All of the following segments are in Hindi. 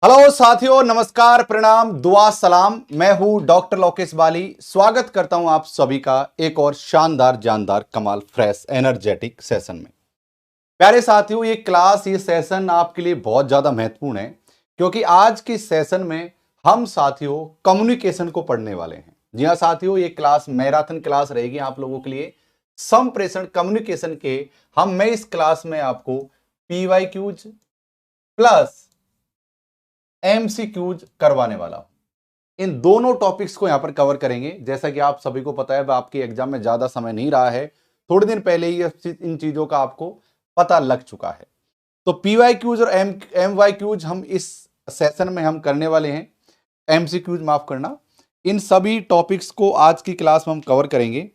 हेलो साथियों, नमस्कार, प्रणाम, दुआ सलाम। मैं हूं डॉक्टर लोकेश बाली। स्वागत करता हूं आप सभी का एक और शानदार, जानदार, कमाल, फ्रेश, एनर्जेटिक सेशन में। प्यारे साथियों, ये सेशन आपके लिए बहुत ज्यादा महत्वपूर्ण है क्योंकि आज के सेशन में हम साथियों कम्युनिकेशन को पढ़ने वाले हैं। जी हां साथियों, ये क्लास मैराथन क्लास रहेगी आप लोगों के लिए। संप्रेषण कम्युनिकेशन के मैं इस क्लास में आपको पीवाईक्यूज प्लस एमसीक्यूज करवाने वाला हूं। इन दोनों टॉपिक्स को यहां पर कवर करेंगे। जैसा कि आप सभी को पता है, आपके एग्जाम में ज्यादा समय नहीं रहा है, थोड़े दिन पहले ही इन चीजों का आपको पता लग चुका है। तो पीवाईक्यूज और एमवाईक्यूज हम इस सेशन में हम करने वाले हैं। एमसीक्यूज माफ करना। इन सभी टॉपिक्स को आज की क्लास में हम कवर करेंगे।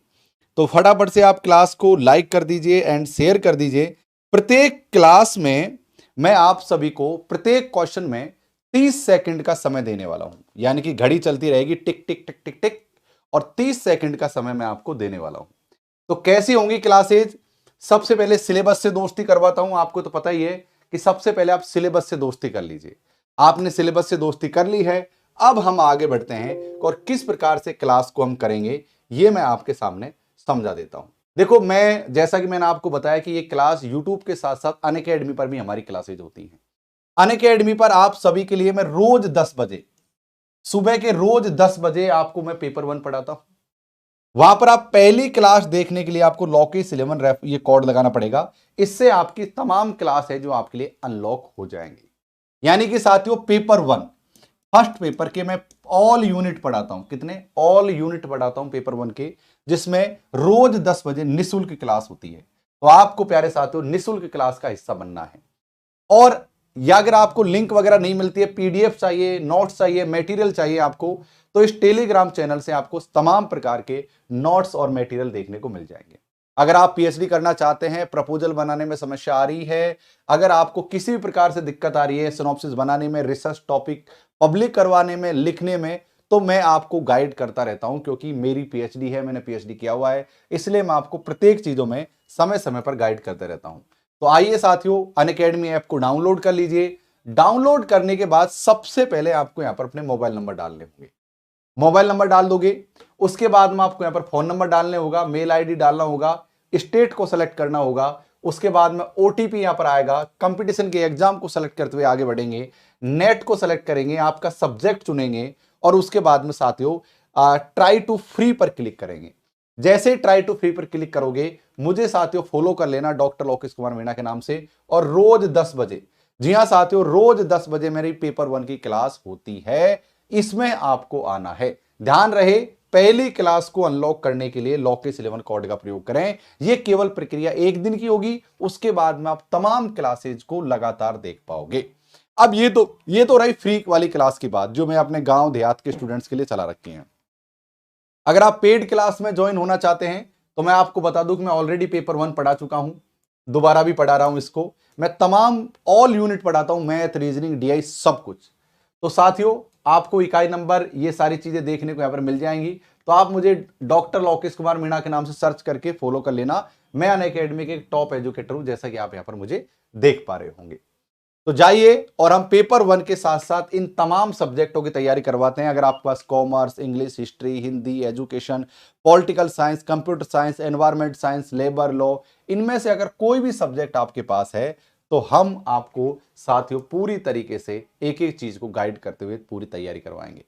तो फटाफट से आप क्लास को लाइक कर दीजिए एंड शेयर कर दीजिए। प्रत्येक क्लास में मैं आप सभी को प्रत्येक क्वेश्चन में 30 सेकंड का समय देने वाला हूं, यानी कि घड़ी चलती रहेगी टिक टिक टिक टिक टिक, और 30 सेकंड का समय मैं आपको देने वाला हूं। तो कैसी होंगी क्लासेज? सबसे पहले सिलेबस से दोस्ती करवाता हूं। आपको तो पता ही है कि सबसे पहले आप सिलेबस से दोस्ती कर लीजिए। आपने सिलेबस से दोस्ती कर ली है, अब हम आगे बढ़ते हैं और किस प्रकार से क्लास को हम करेंगे ये मैं आपके सामने समझा देता हूं। देखो, मैं जैसा कि मैंने आपको बताया कि ये क्लास यूट्यूब के साथ साथ अनअकैडमी पर भी हमारी क्लासेज होती हैं। अनअकैडमी पर आप सभी के लिए मैं रोज 10 बजे, सुबह के रोज 10 बजे आपको मैं पेपर 1 पढ़ाता हूं। वहां पर आप पहली क्लास देखने के लिए आपको लॉकेश 11 ये कोड लगाना पड़ेगा। इससे आपकी तमाम क्लास है जो आपके लिए अनलॉक हो जाएंगी। यानी कि साथियों, पेपर 1 फर्स्ट पेपर के मैं ऑल यूनिट पढ़ाता हूं। कितने? ऑल यूनिट पढ़ाता हूं पेपर 1 के, जिसमें रोज 10 बजे निःशुल्क क्लास होती है। तो आपको प्यारे साथियों निःशुल्क क्लास का हिस्सा बनना है। और या अगर आपको लिंक वगैरह नहीं मिलती है, पीडीएफ चाहिए, नोट्स चाहिए, मटेरियल चाहिए आपको, तो इस टेलीग्राम चैनल से आपको तमाम प्रकार के नोट्स और मटेरियल देखने को मिल जाएंगे। अगर आप पीएचडी करना चाहते हैं, प्रपोजल बनाने में समस्या आ रही है, अगर आपको किसी भी प्रकार से दिक्कत आ रही है सिनॉप्सिस बनाने में, रिसर्च टॉपिक पब्लिक करवाने में, लिखने में, तो मैं आपको गाइड करता रहता हूं क्योंकि मेरी पीएचडी है, मैंने पीएचडी किया हुआ है, इसलिए मैं आपको प्रत्येक चीजों में समय समय पर गाइड करते रहता हूं। तो आइए साथियों, अनअकैडमी ऐप को डाउनलोड कर लीजिए। डाउनलोड करने के बाद सबसे पहले आपको यहां पर अपने मोबाइल नंबर डालने होंगे। मोबाइल नंबर डाल दोगे, उसके बाद में आपको यहां पर फोन नंबर डालने होगा, मेल आईडी डालना होगा, स्टेट को सेलेक्ट करना होगा, उसके बाद में ओटीपी यहां पर आएगा। कंपटीशन के एग्जाम को सेलेक्ट करते हुए आगे बढ़ेंगे, नेट को सेलेक्ट करेंगे, आपका सब्जेक्ट चुनेंगे और उसके बाद में साथियों ट्राई टू फ्री पर क्लिक करेंगे। जैसे ट्राई टू फ्री पर क्लिक करोगे, मुझे साथियों फॉलो कर लेना डॉक्टर लोकेश कुमार मीणा के नाम से, और रोज 10 बजे, जी हां साथियों, रोज 10 बजे मेरी पेपर 1 की क्लास होती है। इसमें आपको आना है। ध्यान रहे, पहली क्लास को अनलॉक करने के लिए लॉकेश 11 कोड का प्रयोग करें। यह केवल प्रक्रिया एक दिन की होगी, उसके बाद में आप तमाम क्लासेज को लगातार देख पाओगे। अब ये तो रही फ्री वाली क्लास की बात, जो मैं अपने गांव देहात के स्टूडेंट्स के लिए चला रखी है। अगर आप पेड क्लास में ज्वाइन होना चाहते हैं तो मैं आपको बता दूं कि मैं ऑलरेडी पेपर 1 पढ़ा चुका हूं, दोबारा भी पढ़ा रहा हूं इसको। मैं तमाम ऑल यूनिट पढ़ाता हूं, मैथ, रीजनिंग, डीआई, सब कुछ। तो साथियों, आपको इकाई नंबर, ये सारी चीजें देखने को यहां पर मिल जाएंगी। तो आप मुझे डॉक्टर लोकेश कुमार मीणा के नाम से सर्च करके फॉलो कर लेना। मैं अनअकैडमी के टॉप एजुकेटर हूं, जैसा कि आप यहां पर मुझे देख पा रहे होंगे। तो जाइए और हम पेपर 1 के साथ साथ इन तमाम सब्जेक्टों की तैयारी करवाते हैं। अगर आपके पास commerce, English, history, Hindi, education, political science, computer science, environment science, labour law, इनमें से अगर कोई भी सब्जेक्ट आपके पास है तो हम आपको साथियों पूरी तरीके से एक एक चीज को गाइड करते हुए पूरी तैयारी करवाएंगे।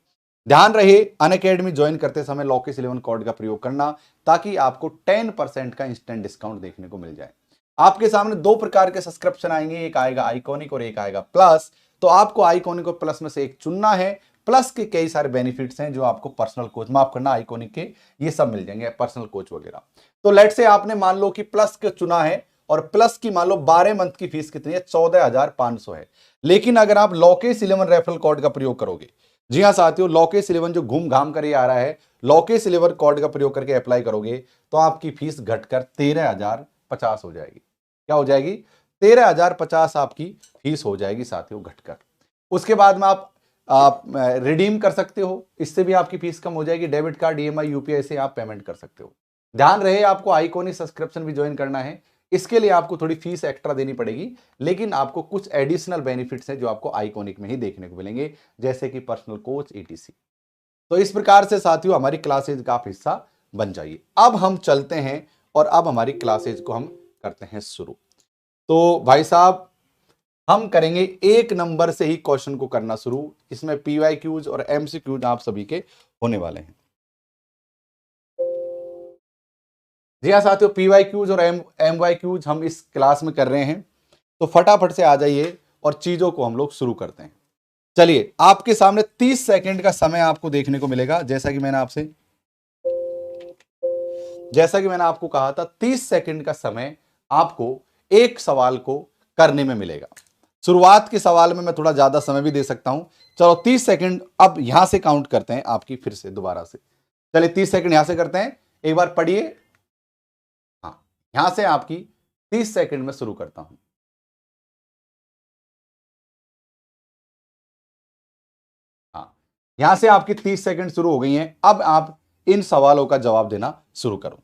ध्यान रहे, अनअकैडमी ज्वाइन करते समय लॉकेश 11 कोड का प्रयोग करना, ताकि आपको 10% का इंस्टेंट डिस्काउंट देखने को मिल जाए। आपके सामने दो प्रकार के सब्सक्रिप्शन आएंगे, एक आएगा आइकॉनिक और एक आएगा प्लस। तो आपको आइकॉनिक और प्लस में से एक चुनना है। प्लस के कई सारे बेनिफिट्स हैं जो आपको पर्सनल कोच, माफ करना, आइकॉनिक के ये सब मिल जाएंगे, पर्सनल कोच वगैरह। तो लेट से आपने मान लो कि प्लस के चुना है और प्लस की मान लो 12 मंथ की फीस कितनी है? 14,500 है। लेकिन अगर आप लॉकेश 11 रेफरल कोड का प्रयोग करोगे, जी हां साथियों, लॉकेश 11 जो घूम घाम कर आ रहा है, लॉकेश 11 कोड का प्रयोग करके अप्लाई करोगे तो आपकी फीस घटकर 13,050 हो जाएगी। क्या हो जाएगी? 13,050 आपकी फीस हो जाएगी साथियों घटकर। उसके बाद में आप रिडीम कर सकते हो, इससे भी आपकी फीस कम हो जाएगी। डेबिट कार्ड, ईएमआई, यूपीआई से आप पेमेंट कर सकते हो। ध्यान रहे, आपको आइकॉनिक सब्सक्रिप्शन भी ज्वाइन करना है। इसके लिए आपको थोड़ी फीस एक्स्ट्रा देनी पड़ेगी, लेकिन आपको कुछ एडिशनल बेनिफिट्स हैं जो आपको आइकॉनिक में ही देखने को मिलेंगे, जैसे कि पर्सनल कोच etc। तो इस प्रकार से साथियों हमारी क्लासेज का आप हिस्सा बन जाइए। अब हम चलते हैं और अब हमारी क्लासेज को हम करते हैं शुरू। तो भाई साहब हम करेंगे 1 नंबर से ही क्वेश्चन को करना शुरू। इसमें PYQs और MCQs आप सभी के होने वाले हैं। जी हाँ साथियों, PYQs और MYQs हम इस क्लास में कर रहे हैं, तो फटाफट से आ जाइए और चीजों को हम लोग शुरू करते हैं। चलिए, आपके सामने 30 सेकंड का समय आपको देखने को मिलेगा। जैसा कि मैंने आपको कहा था, 30 सेकंड का समय आपको एक सवाल को करने में मिलेगा। शुरुआत के सवाल में मैं थोड़ा ज्यादा समय भी दे सकता हूं। चलो 30 सेकंड अब यहां से काउंट करते हैं आपकी, फिर से दोबारा से। चलिए 30 सेकंड यहां से करते हैं, एक बार पढ़िए। हाँ, यहां से आपकी 30 सेकंड में शुरू करता हूं। हाँ, यहां से आपकी 30 सेकंड शुरू हो गई हैं। अब आप इन सवालों का जवाब देना शुरू करो।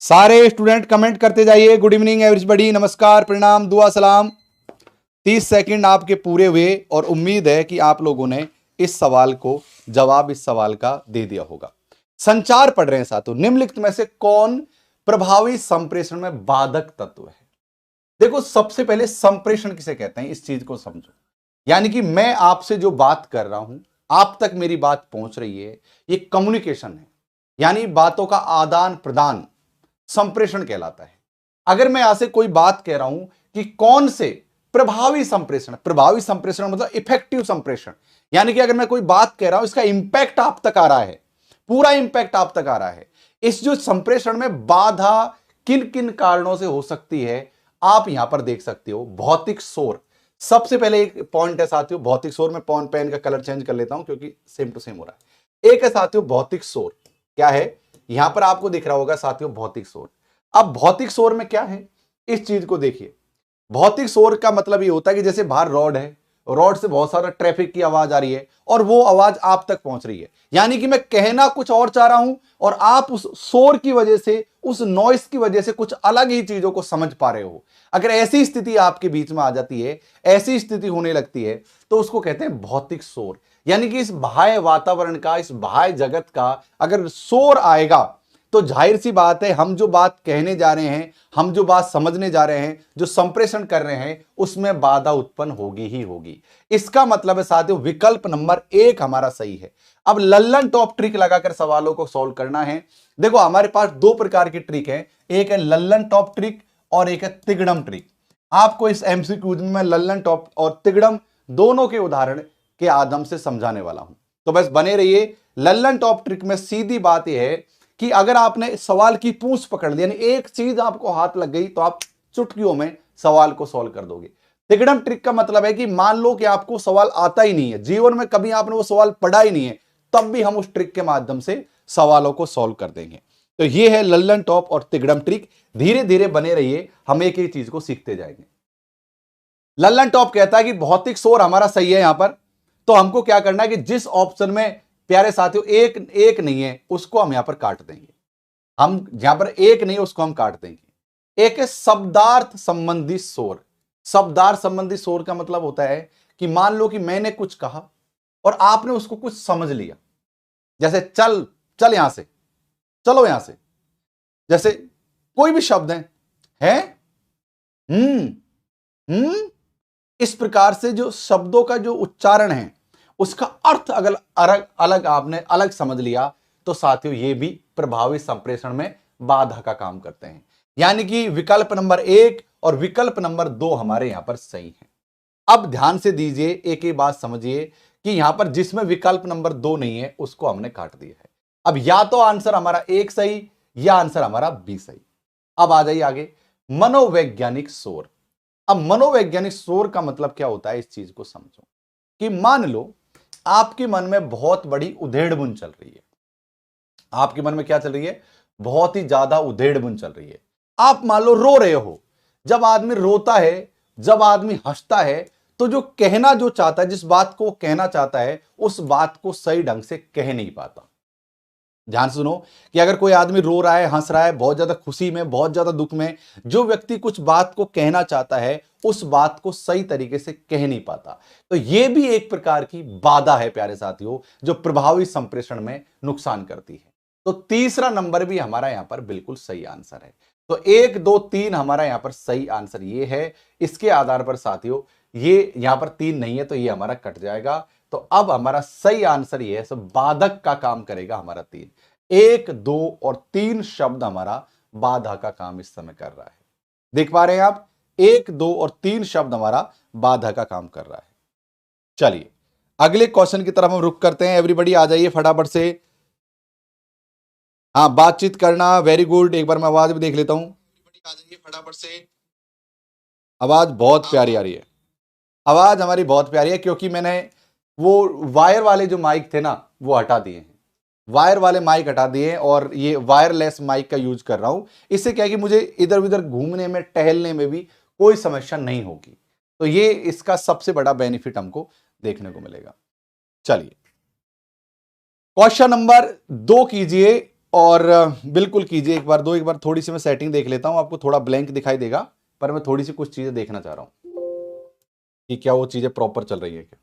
सारे स्टूडेंट कमेंट करते जाइए। गुड इवनिंग एवरीबॉडी, नमस्कार, प्रणाम, दुआ सलाम। 30 सेकंड आपके पूरे हुए और उम्मीद है कि आप लोगों ने इस सवाल को जवाब इस सवाल का दे दिया होगा। संचार पढ़ रहे हैं साथियों। निम्नलिखित में से कौन प्रभावी संप्रेषण में बाधक तत्व है? देखो, सबसे पहले संप्रेषण किसे कहते हैं इस चीज को समझो। यानी कि मैं आपसे जो बात कर रहा हूं, आप तक मेरी बात पहुंच रही है, ये कम्युनिकेशन है, यानी बातों का आदान प्रदान संप्रेषण कहलाता है। अगर मैं यहां से कोई बात कह रहा हूं कि कौन से प्रभावी संप्रेषण मतलब इफेक्टिव संप्रेषण, यानी कि अगर मैं कोई बात कह रहा हूं, इसका इंपैक्ट आप तक आ रहा है, पूरा इंपैक्ट आप तक आ रहा है। इस जो संप्रेषण में बाधा किन किन कारणों से हो सकती है, आप यहां पर देख सकते हो। भौतिक शोर सबसे पहले एक पॉइंट है साथियों। भौतिक शोर में पेन का कलर चेंज कर लेता हूं क्योंकि सेम टू सेम हो रहा है। एक है साथियों भौतिक शोर। क्या है? यहां पर आपको दिख रहा होगा साथियों भौतिक शोर। अब भौतिक शोर में क्या है, इस चीज को देखिए। भौतिक शोर का मतलब ये होता है कि जैसे बाहर रोड है, रोड से बहुत सारा ट्रैफिक की आवाज आ रही है और वो आवाज आप तक पहुंच रही है, यानी कि मैं कहना कुछ और चाह रहा हूं और आप उस शोर की वजह से, उस नॉइस की वजह से कुछ अलग ही चीजों को समझ पा रहे हो। अगर ऐसी स्थिति आपके बीच में आ जाती है, ऐसी स्थिति होने लगती है, तो उसको कहते हैं भौतिक शोर। यानी कि इस बाह्य वातावरण का, इस बाह्य जगत का अगर शोर आएगा, तो जाहिर सी बात है हम जो बात कहने जा रहे हैं, हम जो बात समझने जा रहे हैं, जो संप्रेषण कर रहे हैं, उसमें बाधा उत्पन्न होगी ही होगी। इसका मतलब है साथियों विकल्प नंबर 1 हमारा सही है। अब लल्लन टॉप ट्रिक लगाकर सवालों को सॉल्व करना है। देखो, हमारे पास 2 प्रकार की ट्रिक है, एक है लल्लन टॉप ट्रिक और एक है तिगड़म ट्रिक। आपको इस MCQ में मैं लल्लन टॉप और तिगड़म दोनों के उदाहरण के आदम से समझाने वाला हूं, तो बस बने रहिए। लल्लन टॉप ट्रिक में सीधी बात यह है कि अगर आपने सवाल की पूंछ पकड़ ली, यानी एक चीज आपको हाथ लग गई, तो आप चुटकियों में सवाल को सॉल्व कर दोगे। तिगड़म ट्रिक का मतलब है कि मान लो कि आपको सवाल आता ही नहीं है, जीवन में कभी आपने वो सवाल पढ़ा ही नहीं है, तब भी हम उस ट्रिक के माध्यम से सवालों को सॉल्व कर देंगे। तो ये है लल्लन टॉप और तिगड़म ट्रिक। धीरे धीरे बने रहिए, हम एक एक चीज को सीखते जाएंगे। लल्लन टॉप कहता है कि भौतिक शोर हमारा सही है यहां पर, तो हमको क्या करना है कि जिस ऑप्शन में प्यारे साथियों एक नहीं है, उसको हम यहां पर काट देंगे। हम जहां पर एक नहीं है उसको हम काट देंगे। एक है शब्दार्थ संबंधी शोर। शब्दार्थ संबंधी शोर का मतलब होता है कि मान लो कि मैंने कुछ कहा और आपने उसको कुछ समझ लिया, जैसे चल चल यहां से, चलो यहां से, जैसे कोई भी शब्द है इस प्रकार से जो शब्दों का जो उच्चारण है, उसका अर्थ अगर अलग आपने अलग समझ लिया, तो साथियों ये भी प्रभावी संप्रेषण में बाधा का काम करते हैं। यानी कि विकल्प नंबर 1 और विकल्प नंबर 2 हमारे यहां पर सही है। अब ध्यान से दीजिए, एक ही बात समझिए कि यहां पर जिसमें विकल्प नंबर 2 नहीं है, उसको हमने काट दिया है। अब या तो आंसर हमारा 1 सही या आंसर हमारा B सही। अब आ जाइए आगे, मनोवैज्ञानिक शोर। अब मनोवैज्ञानिक शोर का मतलब क्या होता है, इस चीज को समझो कि मान लो आपके मन में बहुत बड़ी उधेड़ बुन चल रही है, आपके मन में क्या चल रही है? बहुत ही ज्यादा उधेड़ बुन चल रही है। आप मान लो रो रहे हो। जब आदमी रोता है, जब आदमी हंसता है, तो जो कहना जो चाहता है, जिस बात को कहना चाहता है, उस बात को सही ढंग से कह नहीं पाता। ध्यान से सुनो कि अगर कोई आदमी रो रहा है, हंस रहा है, बहुत ज्यादा खुशी में, बहुत ज्यादा दुख में, जो व्यक्ति कुछ बात को कहना चाहता है, उस बात को सही तरीके से कह नहीं पाता। तो यह भी एक प्रकार की बाधा है प्यारे साथियों, जो प्रभावी संप्रेषण में नुकसान करती है। तो तीसरा नंबर भी हमारा यहां पर बिल्कुल सही आंसर है। तो 1 2 3 हमारा यहां पर सही आंसर ये है। इसके आधार पर साथियों, ये यहां पर 3 नहीं है तो ये हमारा कट जाएगा। तो अब हमारा सही आंसर ये है, सब बाधक का काम करेगा हमारा 3। 1 2 और 3 शब्द हमारा बाधा का काम इस समय कर रहा है। देख पा रहे हैं आप? 1 2 और 3 शब्द हमारा बाधा का काम कर रहा है। चलिए अगले क्वेश्चन की तरफ हम रुक करते हैं। एवरीबॉडी आ जाइए फटाफट से। हाँ, बातचीत करना, वेरी गुड। एक बार मैं आवाज भी देख लेता हूं। आ जाइए फटाफट से। आवाज बहुत प्यारी आ रही है। आवाज हमारी बहुत प्यारी है, क्योंकि मैंने वो वायर वाले जो माइक थे ना, वो हटा दिए हैं। वायर वाले माइक हटा दिए और ये वायरलेस माइक का यूज कर रहा हूं। इससे क्या है कि मुझे इधर उधर घूमने में, टहलने में भी कोई समस्या नहीं होगी। तो ये इसका सबसे बड़ा बेनिफिट हमको देखने को मिलेगा। चलिए क्वेश्चन नंबर 2 कीजिए, और बिल्कुल कीजिए। एक बार थोड़ी सी मैं सेटिंग देख लेता हूं। आपको थोड़ा ब्लैंक दिखाई देगा, पर मैं थोड़ी सी कुछ चीजें देखना चाह रहा हूं कि क्या वो चीजें प्रॉपर चल रही है क्या।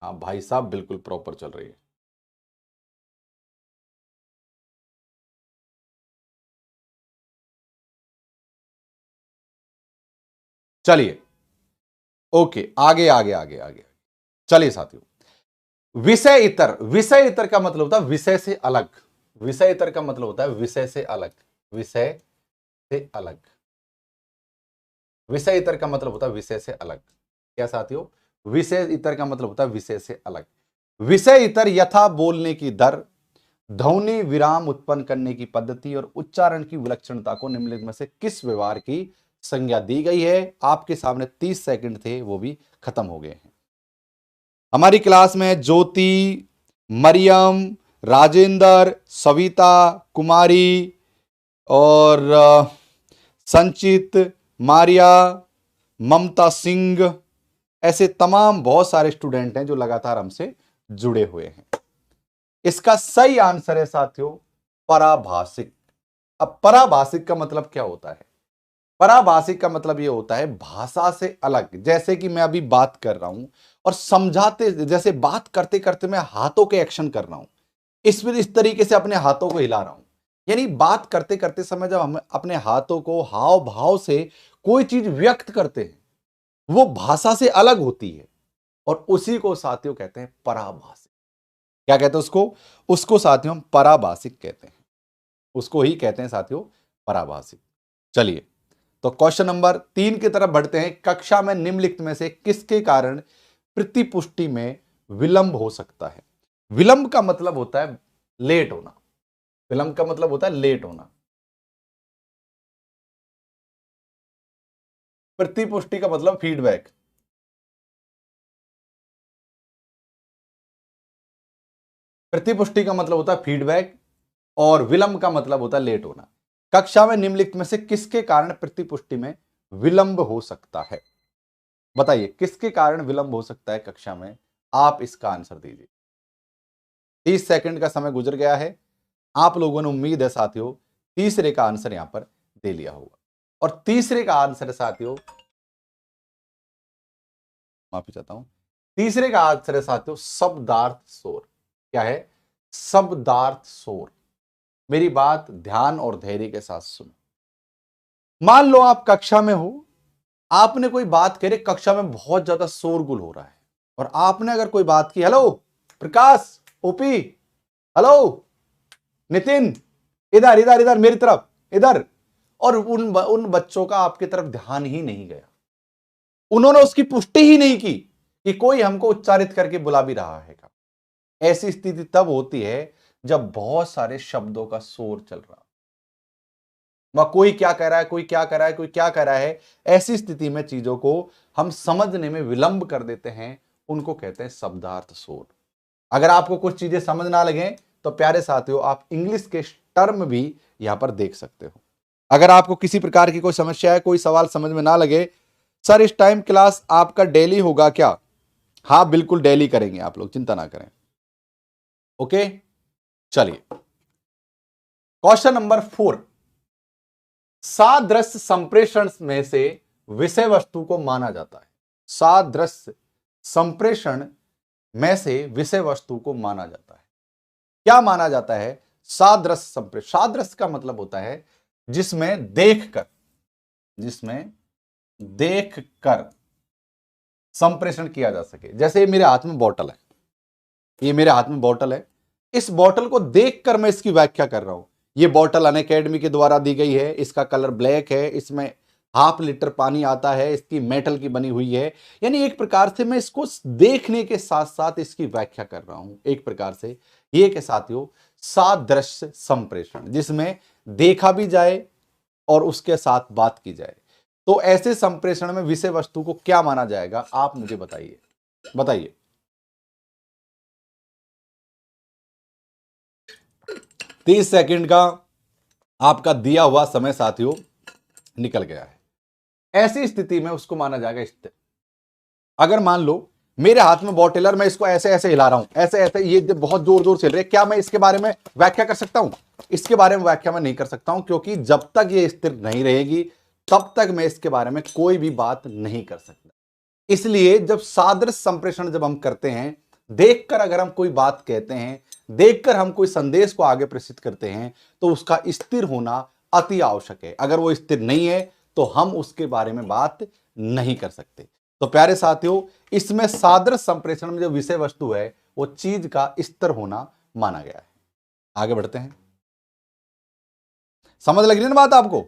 हाँ भाई साहब, बिल्कुल प्रॉपर चल रही है। चलिए ओके, आगे आगे आगे आगे। चलिए साथियों, विषय इतर। विषय इतर का मतलब होता है विषय से अलग। विषय इतर का मतलब होता है विषय से अलग। विषय से अलग। विषय इतर का मतलब होता है विषय से अलग। क्या साथियों? विषय इतर का मतलब होता है विषय से अलग। विषय इतर यथा बोलने की दर, ध्वनि विराम उत्पन्न करने की पद्धति और उच्चारण की विलक्षणता को निम्नलिखित में से किस व्यवहार की संज्ञा दी गई है? आपके सामने 30 सेकंड थे, वो भी खत्म हो गए हैं। हमारी क्लास में ज्योति, मरियम, राजेंद्र, सविता, कुमारी और संचित, मारिया, ममता सिंह, ऐसे तमाम बहुत सारे स्टूडेंट हैं जो लगातार हमसे जुड़े हुए हैं। इसका सही आंसर है साथियों पराभाषिक। अब पराभाषिक का मतलब क्या होता है? पराभाषिक का मतलब यह होता है भाषा से अलग। जैसे कि मैं अभी बात कर रहा हूं और समझाते, जैसे बात करते करते मैं हाथों के एक्शन कर रहा हूं, इस तरीके से अपने हाथों को हिला रहा हूं। यानी बात करते करते समय जब हम अपने हाथों को हाव भाव से कोई चीज व्यक्त करते हैं, वो भाषा से अलग होती है, और उसी को साथियों कहते हैं पराभाषिक। क्या कहते हैं उसको? उसको साथियों हम पराभाषिक कहते हैं। उसको ही कहते हैं साथियों पराभाषिक। चलिए तो क्वेश्चन नंबर 3 की तरफ बढ़ते हैं। कक्षा में निम्नलिखित में से किसके कारण प्रतिपुष्टि में विलंब हो सकता है? विलंब का मतलब होता है लेट होना। विलंब का मतलब होता है लेट होना। प्रतिपुष्टि का मतलब फीडबैक। प्रतिपुष्टि का मतलब होता है फीडबैक, और विलंब का मतलब होता है लेट होना। कक्षा में निम्नलिखित में से किसके कारण प्रतिपुष्टि में विलंब हो सकता है? बताइए किसके कारण विलंब हो सकता है कक्षा में? आप इसका आंसर दीजिए। 30 सेकंड का समय गुजर गया है। आप लोगों ने, उम्मीद है साथियों, तीसरे का आंसर यहां पर दे लिया होगा। और तीसरे का आंसर साथियों, माफी चाहता हूं, तीसरे का आंसर है साथियों शब्दार्थ शोर। क्या है? शब्दार्थ शोर। मेरी बात ध्यान और धैर्य के साथ सुनो। मान लो आप कक्षा में हो, आपने कोई बात करी, कक्षा में बहुत ज्यादा शोरगुल हो रहा है, और आपने अगर कोई बात की, हेलो प्रकाश, ओपी, हेलो नितिन, इधर इधर इधर मेरी तरफ, इधर, और उन बच्चों का आपकी तरफ ध्यान ही नहीं गया। उन्होंने उसकी पुष्टि ही नहीं की कि कोई हमको उच्चारित करके बुला भी रहा है। ऐसी स्थिति तब होती है जब बहुत सारे शब्दों का शोर चल रहा, वह कोई क्या कह रहा है, कोई क्या कह रहा है, कोई क्या कह रहा है। ऐसी स्थिति में चीजों को हम समझने में विलंब कर देते हैं, उनको कहते हैं शब्दार्थ शोर। अगर आपको कुछ चीजें समझ ना लगे तो प्यारे साथियों आप इंग्लिश के टर्म भी यहां पर देख सकते हो। अगर आपको किसी प्रकार की कोई समस्या है, कोई सवाल समझ में ना लगे, सर इस टाइम क्लास आपका डेली होगा क्या? हाँ बिल्कुल डेली करेंगे, आप लोग चिंता ना करें। ओके चलिए क्वेश्चन नंबर 4, सादृश्य संप्रेषण में से विषय वस्तु को माना जाता है। सादृश्य संप्रेषण में से विषय वस्तु को माना जाता है। क्या माना जाता है? सादृश्य संप्रेषण। सादृश्य का मतलब होता है जिसमें देखकर संप्रेषण किया जा सके। जैसे मेरे हाथ में बॉटल है, ये मेरे हाथ में बॉटल है, इस बॉटल को देखकर मैं इसकी व्याख्या कर रहा हूं। ये बॉटल अनअकैडमी के द्वारा दी गई है, इसका कलर ब्लैक है, इसमें 1/2 लीटर पानी आता है, इसकी मेटल की बनी हुई है। यानी एक प्रकार से मैं इसको देखने के साथ साथ इसकी व्याख्या कर रहा हूं। एक प्रकार से ये के साथियों सादृश्य संप्रेषण, जिसमें देखा भी जाए और उसके साथ बात की जाए। तो ऐसे संप्रेषण में विषय वस्तु को क्या माना जाएगा? आप मुझे बताइए। 30 सेकंड का आपका दिया हुआ समय साथियों निकल गया है। ऐसी स्थिति में उसको माना जाएगा स्थिर। अगर मान लो मेरे हाथ में बॉटल है, मैं इसको ऐसे ऐसे हिला रहा हूं, ऐसे ऐसे, ये बहुत जोर जोर से हिल रहे, क्या मैं इसके बारे में व्याख्या कर सकता हूं? इसके बारे में व्याख्या मैं नहीं कर सकता हूं, क्योंकि जब तक ये स्थिर नहीं रहेगी तब तक मैं इसके बारे में कोई भी बात नहीं कर सकता। इसलिए जब सादृश्य संप्रेषण जब हम करते हैं, देखकर अगर हम कोई बात कहते हैं, देखकर हम कोई संदेश को आगे प्रेषित करते हैं, तो उसका स्थिर होना अति आवश्यक है। अगर वो स्थिर नहीं है तो हम उसके बारे में बात नहीं कर सकते। तो प्यारे साथियों इसमें सादृश्य संप्रेषण में जो विषय वस्तु है वो चीज का स्तर होना माना गया है। आगे बढ़ते हैं। समझ लग रही है ना बात आपको?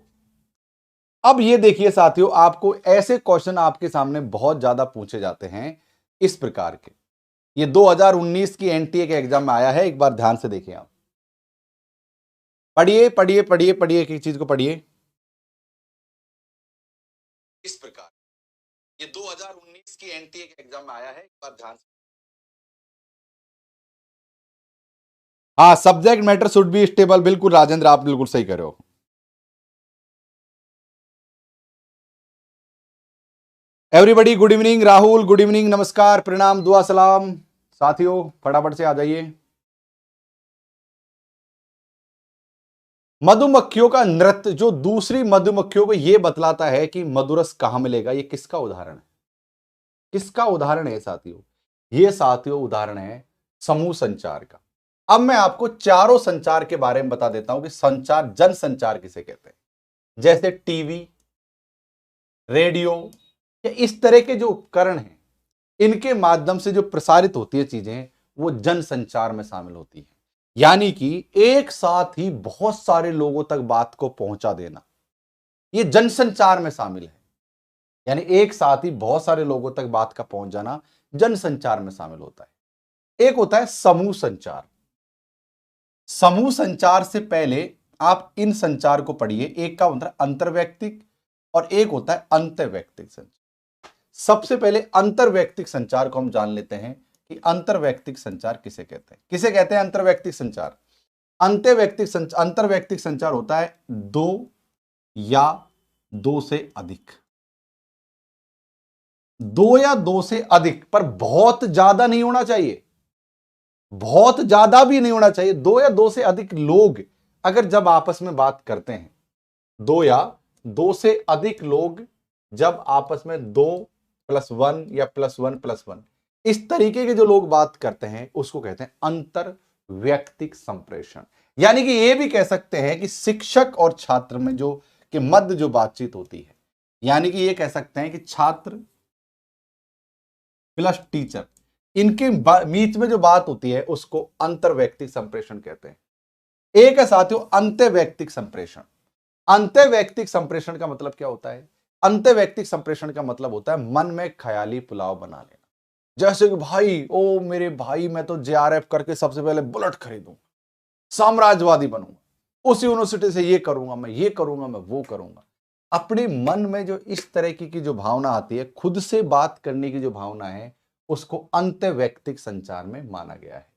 अब ये देखिए साथियों, आपको ऐसे क्वेश्चन आपके सामने बहुत ज्यादा पूछे जाते हैं इस प्रकार के। ये 2019 की एनटीए के एग्जाम में आया है, एक बार ध्यान से देखिए आप। पढ़िए पढ़िए पढ़िए पढ़िए, एक चीज को पढ़िए इस प्रकार। ये 2019 की एनटीए के एग्जाम में आया है, एक बार ध्यान से। हाँ, subject matter should be stable. बिल्कुल राजेंद्र, आप बिल्कुल सही कह रहे हो। Everybody good evening. Rahul good evening, नमस्कार, प्रणाम, दुआ सलाम। साथियों फटाफट से आ जाइए। मधुमक्खियों का नृत्य जो दूसरी मधुमक्खियों को यह बतलाता है कि मधुरस कहां मिलेगा, यह किसका उदाहरण है? किसका उदाहरण है साथियों? यह साथियों उदाहरण है समूह संचार का। अब मैं आपको चारों संचार के बारे में बता देता हूं कि संचार, जन संचार किसे कहते हैं। जैसे टीवी, रेडियो या इस तरह के जो उपकरण हैं, इनके माध्यम से जो प्रसारित होती है चीजें, वो जन संचार में शामिल होती है। यानी कि एक साथ ही बहुत सारे लोगों तक बात को पहुंचा देना, ये जनसंचार में शामिल है। यानी एक साथ ही बहुत सारे लोगों तक बात का पहुंच जाना जनसंचार में शामिल होता है। एक होता है समूह संचार। समूह संचार से पहले आप इन संचार को पढ़िए। एक का होता है अंतर्वैयक्तिक और एक होता है अंतर्वैयक्तिक संचार। सबसे पहले अंतर्वैयक्तिक संचार को हम जान लेते हैं कि अंतर्वैयक्तिक संचार किसे कहते हैं। किसे कहते हैं अंतर्वैयक्तिक संचार? अंतर्वैयक्तिक संचार होता है दो या दो से अधिक, दो या दो से अधिक, पर बहुत ज्यादा नहीं होना चाहिए, बहुत ज्यादा भी नहीं होना चाहिए। दो या दो से अधिक लोग अगर जब आपस में बात करते हैं, दो या दो से अधिक लोग जब आपस में 2+1 या +1+1 इस तरीके के जो लोग बात करते हैं, उसको कहते हैं अंतर्वैयक्तिक संप्रेषण। यानी कि यह भी कह सकते हैं कि शिक्षक और छात्र में जो के मध्य जो बातचीत होती है, यानी कि यह कह सकते हैं कि छात्र प्लस टीचर, इनके बीच में जो बात होती है उसको अंतर्वैयक्तिक संप्रेषण कहते हैं। एक है साथियों अंतर्वैयक्तिक संप्रेषण। अंतर्वैयक्तिक संप्रेषण का मतलब क्या होता है? अंतर्वैयक्तिक संप्रेषण का मतलब होता है मन में ख्याली पुलाव बना लेना। जैसे कि भाई, ओ मेरे भाई, मैं तो जेआरएफ करके सबसे पहले बुलेट खरीदूं, साम्राज्यवादी बनूंगा, उस यूनिवर्सिटी से ये करूंगा, मैं ये करूंगा, मैं वो करूंगा। अपने मन में जो इस तरह की जो भावना आती है, खुद से बात करने की जो भावना है, उसको अंतर्वैयक्तिक संचार में माना गया है।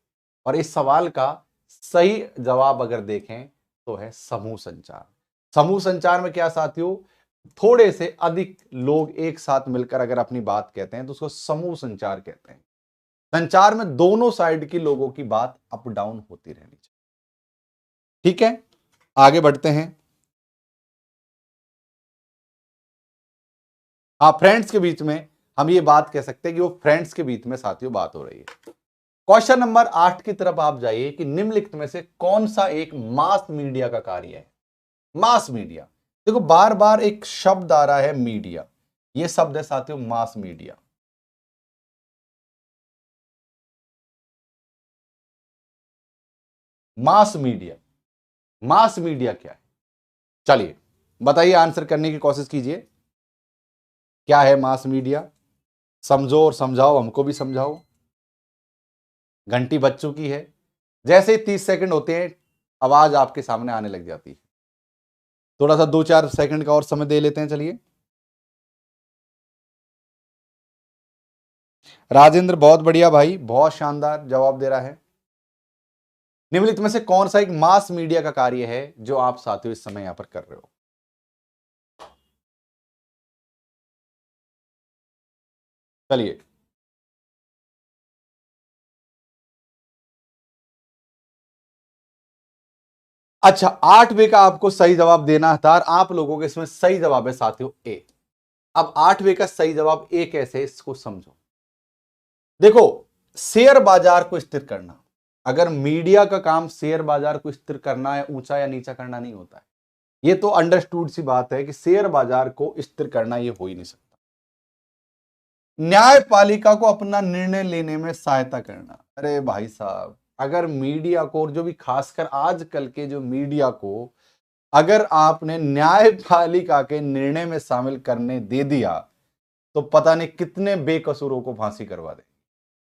और इस सवाल का सही जवाब अगर देखें तो है समूह संचार। समूह संचार में क्या साथियों, थोड़े से अधिक लोग एक साथ मिलकर अगर अपनी बात कहते हैं तो उसको समूह संचार कहते हैं। संचार में दोनों साइड के लोगों की बात अप डाउन होती रहनी चाहिए। ठीक है, आगे बढ़ते हैं। हाँ, फ्रेंड्स के बीच में हम ये बात कह सकते हैं कि वो फ्रेंड्स के बीच में साथियों बात हो रही है। क्वेश्चन नंबर 8 की तरफ आप जाइए कि निम्नलिखित में से कौन सा एक मास मीडिया का कार्य है। मास मीडिया, देखो बार बार एक शब्द आ रहा है मीडिया, ये शब्द है साथियों mass media. Mass media, mass media क्या है, चलिए बताइए, आंसर करने की कोशिश कीजिए। क्या है मास मीडिया, समझो और समझाओ, हमको भी समझाओ। घंटी बज चुकी है, जैसे ही 30 सेकंड होते हैं आवाज आपके सामने आने लग जाती है। थोड़ा सा 2-4 सेकंड का और समय दे लेते हैं, चलिए। राजेंद्र बहुत बढ़िया भाई, बहुत शानदार जवाब दे रहा है। निम्नलिखित में से कौन सा एक मास मीडिया का कार्य है जो आप साथियों इस समय यहां पर कर रहे हो। चलिए, अच्छा 8वें का आपको सही जवाब देना था, आप लोगों के इसमें सही जवाब है साथियों ए। अब 8वें का सही जवाब ए कैसे, इसको समझो। देखो, शेयर बाजार को स्थिर करना, अगर मीडिया का काम शेयर बाजार को स्थिर करना है, ऊंचा या नीचा करना नहीं होता है। ये तो अंडरस्टूड सी बात है कि शेयर बाजार को स्थिर करना ये हो ही नहीं सकता। न्यायपालिका को अपना निर्णय लेने में सहायता करना, अरे भाई साहब, अगर मीडिया को, और जो भी खासकर आजकल के जो मीडिया को, अगर आपने न्यायपालिका के निर्णय में शामिल करने दे दिया तो पता नहीं कितने बेकसूरों को फांसी करवा दे।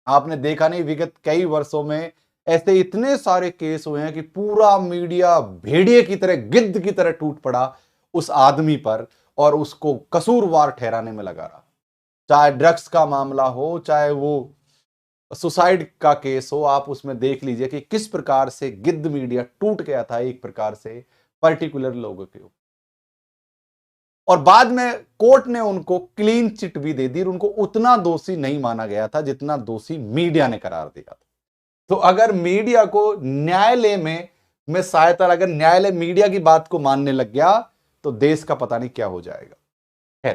आपने देखा नहीं, विगत कई वर्षों में ऐसे इतने सारे केस हुए हैं कि पूरा मीडिया भेड़िए की तरह, गिद्ध की तरह टूट पड़ा उस आदमी पर और उसको कसूरवार ठहराने में लगा रहा। चाहे ड्रग्स का मामला हो, चाहे वो सुसाइड का केस हो, आप उसमें देख लीजिए कि किस प्रकार से गिद्ध मीडिया टूट गया था एक प्रकार से पर्टिकुलर लोगों के ऊपर। और बाद में कोर्ट ने उनको क्लीन चिट भी दे दी और उनको उतना दोषी नहीं माना गया था जितना दोषी मीडिया ने करार दिया था। तो अगर मीडिया को न्यायालय में सहायता, अगर न्यायालय मीडिया की बात को मानने लग गया तो देश का पता नहीं क्या हो जाएगा। है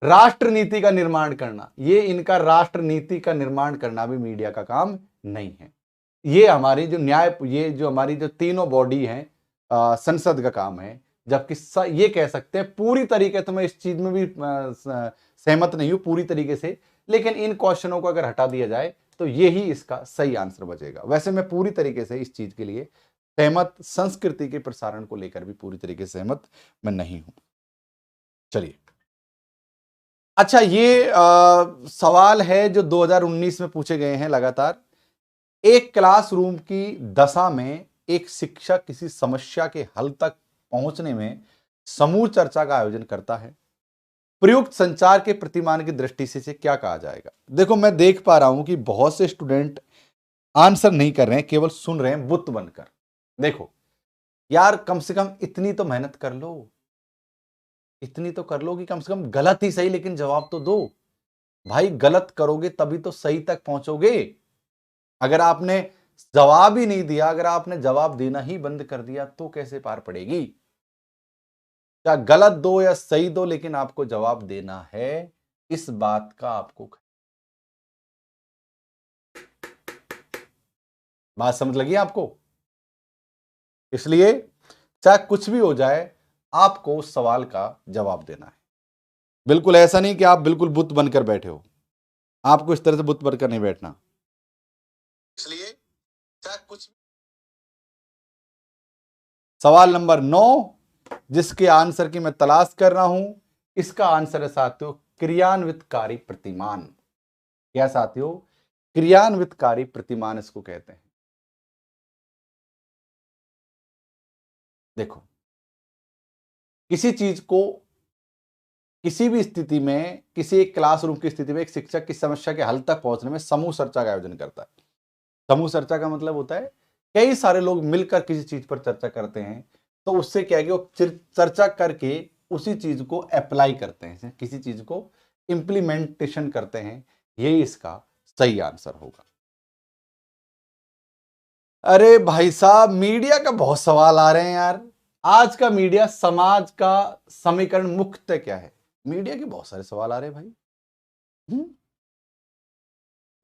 राष्ट्र नीति का निर्माण करना, ये इनका राष्ट्र नीति का निर्माण करना भी मीडिया का काम नहीं है। ये हमारी जो न्याय, ये जो हमारी जो तीनों बॉडी हैं, संसद का काम है। जबकि ये कह सकते हैं पूरी तरीके से, मैं इस चीज में भी सहमत नहीं हूं पूरी तरीके से, लेकिन इन क्वेश्चनों को अगर हटा दिया जाए तो ये ही इसका सही आंसर बचेगा। वैसे मैं पूरी तरीके से इस चीज के लिए सहमत, संस्कृति के प्रसारण को लेकर भी पूरी तरीके से सहमत मैं नहीं हूं। चलिए, अच्छा ये सवाल है जो 2019 में पूछे गए हैं लगातार। एक क्लासरूम की दशा में एक शिक्षक किसी समस्या के हल तक पहुंचने में समूह चर्चा का आयोजन करता है। प्रयुक्त संचार के प्रतिमान की दृष्टि से इसे क्या कहा जाएगा। देखो, मैं देख पा रहा हूं कि बहुत से स्टूडेंट आंसर नहीं कर रहे हैं, केवल सुन रहे हैं बुत बनकर। देखो यार, कम से कम इतनी तो मेहनत कर लो, इतनी तो कर लो कि कम से कम गलत ही सही लेकिन जवाब तो दो। भाई गलत करोगे तभी तो सही तक पहुंचोगे। अगर आपने जवाब ही नहीं दिया, अगर आपने जवाब देना ही बंद कर दिया तो कैसे पार पड़ेगी। क्या गलत दो या सही दो, लेकिन आपको जवाब देना है, इस बात का आपको बात समझ लगी आपको। इसलिए चाहे कुछ भी हो जाए, आपको उस सवाल का जवाब देना है। बिल्कुल ऐसा नहीं कि आप बिल्कुल बुत बनकर बैठे हो, आपको इस तरह से बुत बनकर नहीं बैठना। इसलिए चाहे कुछ, सवाल नंबर 9 जिसके आंसर की मैं तलाश कर रहा हूं, इसका आंसर है साथियों क्रियान्वितकारी प्रतिमान। क्या साथियों, क्रियान्वितकारी प्रतिमान इसको कहते हैं। देखो, किसी चीज को, किसी भी स्थिति में, किसी एक क्लासरूम की स्थिति में एक शिक्षक की समस्या के हल तक पहुंचने में समूह चर्चा का आयोजन करता है। समूह चर्चा का मतलब होता है कई सारे लोग मिलकर किसी चीज पर चर्चा करते हैं, तो उससे क्या है कि वो चर्चा करके उसी चीज को अप्लाई करते हैं, किसी चीज को इंप्लीमेंटेशन करते हैं। यही इसका सही आंसर होगा। अरे भाई साहब, मीडिया का बहुत सवाल आ रहे हैं यार। आज का मीडिया समाज का समीकरण मुख्यतः क्या है? मीडिया के बहुत सारे सवाल आ रहे हैं भाई।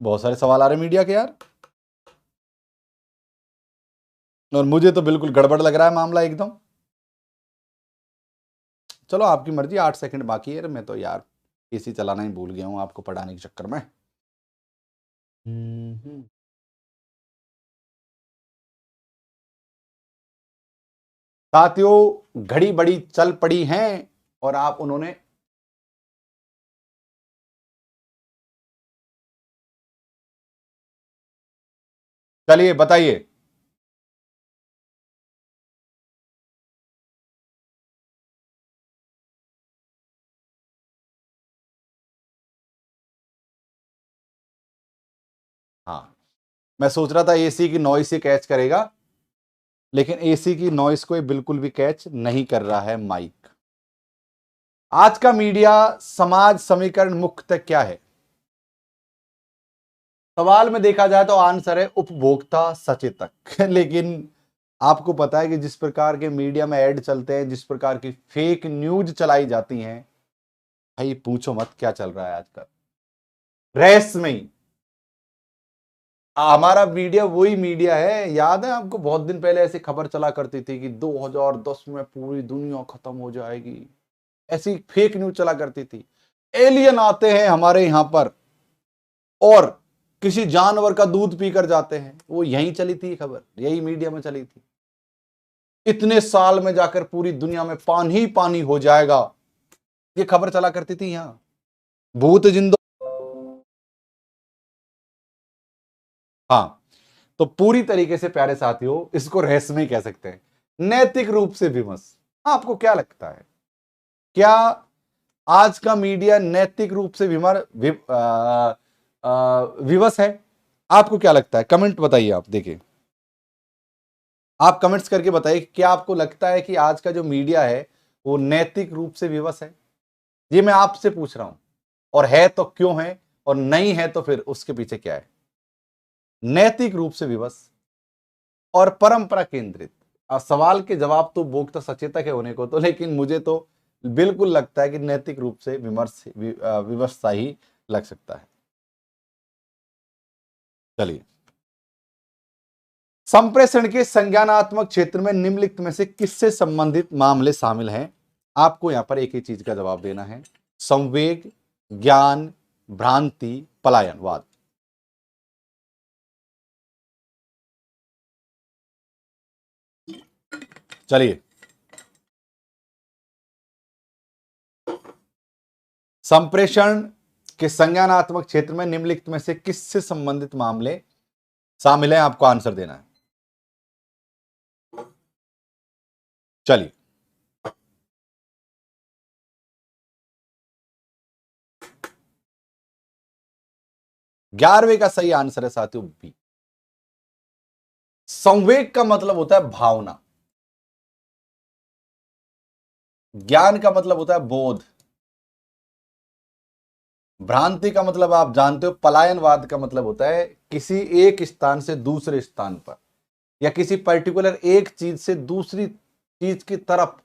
बहुत सारे सवाल आ रहे हैं मीडिया के यार, और मुझे तो बिल्कुल गड़बड़ लग रहा है मामला एकदम। चलो आपकी मर्जी, 8 सेकंड बाकी है। मैं तो यार एसी चलाना ही भूल गया हूं आपको पढ़ाने के चक्कर में। साथियों, घड़ी बड़ी चल पड़ी हैं और आप उन्होंने चलिए बताइए। हाँ, मैं सोच रहा था एसी की नॉइस से कैच करेगा, लेकिन एसी की नॉइस को बिल्कुल भी कैच नहीं कर रहा है माइक। आज का मीडिया समाज समीकरण मुख्यतः क्या है? सवाल में देखा जाए तो आंसर है उपभोक्ता सचेतक। लेकिन आपको पता है कि जिस प्रकार के मीडिया में ऐड चलते हैं, जिस प्रकार की फेक न्यूज चलाई जाती हैं, भाई पूछो मत क्या चल रहा है आजकल। रहस्यमयी हमारा मीडिया वही मीडिया है। याद है आपको, बहुत दिन पहले ऐसी खबर चला करती थी कि 2010 में पूरी दुनिया खत्म हो जाएगी, ऐसी फेक न्यूज चला करती थी। एलियन आते हैं हमारे यहां पर और किसी जानवर का दूध पीकर जाते हैं। वो यहीं चली थी खबर, यही मीडिया में चली थी। इतने साल में जाकर पूरी दुनिया में पानी ही पानी हो जाएगा, ये खबर चला करती थी यहां। भूत जिंदो। हाँ, तो पूरी तरीके से प्यारे साथियों इसको रहस्यमय कह सकते हैं, नैतिक रूप से विमर्श। आपको क्या लगता है, क्या आज का मीडिया नैतिक रूप से विवश है? आपको क्या लगता है? कमेंट बताइए। आप देखिए, आप कमेंट्स करके बताइए क्या आपको लगता है कि आज का जो मीडिया है वो नैतिक रूप से विवश है? ये मैं आपसे पूछ रहा हूं, और है तो क्यों है, और नहीं है तो फिर उसके पीछे क्या है? नैतिक रूप से विवश और परंपरा केंद्रित। सवाल के जवाब तो उपभोक्ता सचेतक है होने को तो, लेकिन मुझे तो बिल्कुल लगता है कि नैतिक रूप से विवशता ही लग सकता है। चलिए, संप्रेषण के संज्ञानात्मक क्षेत्र में निम्नलिखित में से किससे संबंधित मामले शामिल हैं? आपको यहां पर एक ही चीज का जवाब देना है। संवेग, ज्ञान, भ्रांति, पलायनवाद। चलिए, संप्रेषण के संज्ञानात्मक क्षेत्र में निम्नलिखित में से किससे संबंधित मामले शामिल हैं? आपको आंसर देना है। चलिए, 11वें का सही आंसर है साथियों बी। संवेग का मतलब होता है भावना, ज्ञान का मतलब होता है बोध, भ्रांति का मतलब आप जानते हो, पलायनवाद का मतलब होता है किसी एक स्थान से दूसरे स्थान पर, या किसी पर्टिकुलर एक चीज से दूसरी चीज की तरफ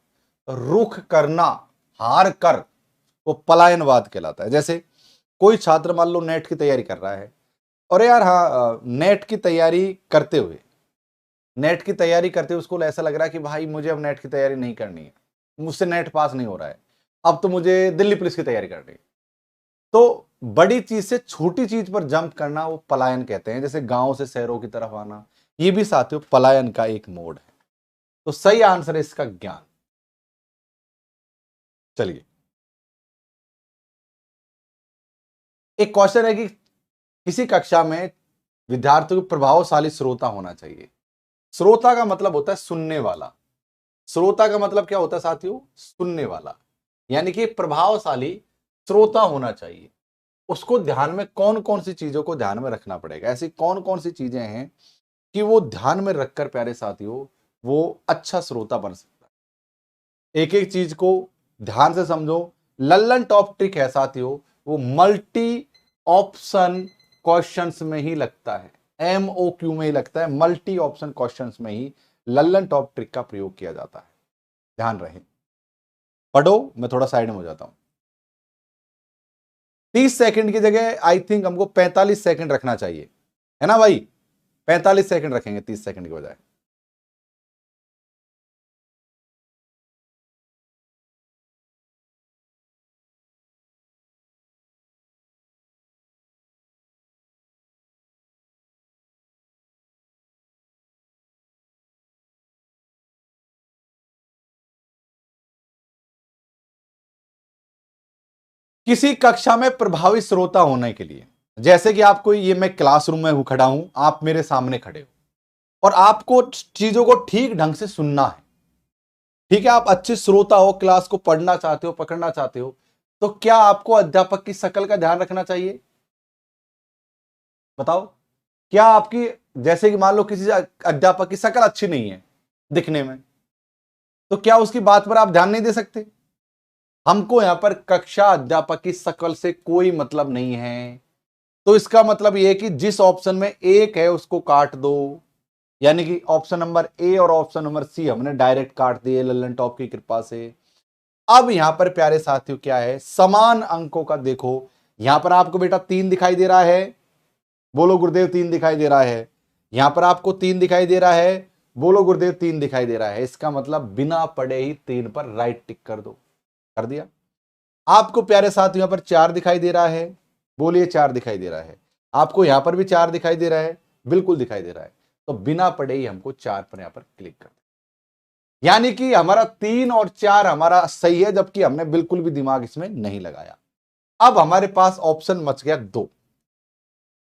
रुख करना, हार कर, वो पलायनवाद कहलाता है। जैसे कोई छात्र मान लो नेट की तैयारी कर रहा है, और यार हाँ, नेट की तैयारी करते हुए उसको ऐसा लग रहा है कि भाई मुझे अब नेट की तैयारी नहीं करनी है, मुझसे नेट पास नहीं हो रहा है, अब तो मुझे दिल्ली पुलिस की तैयारी करनी है। तो बड़ी चीज से छोटी चीज पर जंप करना वो पलायन कहते हैं। जैसे गांव से शहरों की तरफ आना, ये भी साथियों पलायन का एक मोड है। तो सही आंसर है इसका ज्ञान। चलिए, एक क्वेश्चन है कि किसी कक्षा में विद्यार्थियों को प्रभावशाली श्रोता होना चाहिए। श्रोता का मतलब होता है सुनने वाला। श्रोता का मतलब क्या होता है साथियों? सुनने वाला। यानी कि प्रभावशाली श्रोता होना चाहिए। उसको ध्यान में कौन कौन सी चीजों को ध्यान में रखना पड़ेगा, ऐसी कौन कौन सी चीजें हैं कि वो ध्यान में रखकर प्यारे साथियों वो अच्छा श्रोता बन सकता है। एक एक चीज को ध्यान से समझो। लल्लन टॉप ट्रिक है साथियों, वो मल्टी ऑप्शन क्वेश्चंस में ही लगता है, MOQ में ही लगता है, मल्टी ऑप्शन क्वेश्चंस में ही लल्लन टॉप ट्रिक का प्रयोग किया जाता है। ध्यान रहे। पढ़ो, मैं थोड़ा साइड में हो जाता हूं। 30 सेकंड की जगह आई थिंक हमको 45 सेकंड रखना चाहिए, है ना भाई? 45 सेकंड रखेंगे 30 सेकंड के बजाय। किसी कक्षा में प्रभावी श्रोता होने के लिए, जैसे कि आपको ये मैं क्लासरूम में खड़ा हूं, आप मेरे सामने खड़े हो और आपको चीजों को ठीक ढंग से सुनना है, ठीक है? आप अच्छे श्रोता हो, क्लास को पढ़ना चाहते हो, पकड़ना चाहते हो, तो क्या आपको अध्यापक की शकल का ध्यान रखना चाहिए? बताओ। क्या आपकी, जैसे कि मान लो किसी अध्यापक की शकल अच्छी नहीं है दिखने में, तो क्या उसकी बात पर आप ध्यान नहीं दे सकते? हमको यहां पर कक्षा अध्यापक की शकल से कोई मतलब नहीं है। तो इसका मतलब यह है कि जिस ऑप्शन में एक है उसको काट दो, यानी कि ऑप्शन नंबर ए और ऑप्शन नंबर सी हमने डायरेक्ट काट दिए लल्लन टॉप की कृपा से। अब यहां पर प्यारे साथियों क्या है, समान अंकों का देखो। यहां पर आपको बेटा 3 दिखाई दे रहा है, बोलो गुरुदेव 3 दिखाई दे रहा है। यहां पर आपको 3 दिखाई दे रहा है, बोलो गुरुदेव 3 दिखाई दे रहा है। इसका मतलब बिना पढ़े ही 3 पर राइट टिक कर दो। कर दिया। आपको प्यारे साथियों यहां पर 4 दिखाई दे रहा है, बोलिए 4 दिखाई दे रहा है। आपको यहां पर भी 4 दिखाई दे रहा है, बिल्कुल दिखाई दे रहा है। तो बिना पढ़े ही हमको 4 पर यहां पर क्लिक कर, यानी कि हमारा 3 और 4 हमारा सही है, जबकि हमने बिल्कुल भी दिमाग इसमें नहीं लगाया। अब हमारे पास ऑप्शन बच गया 2।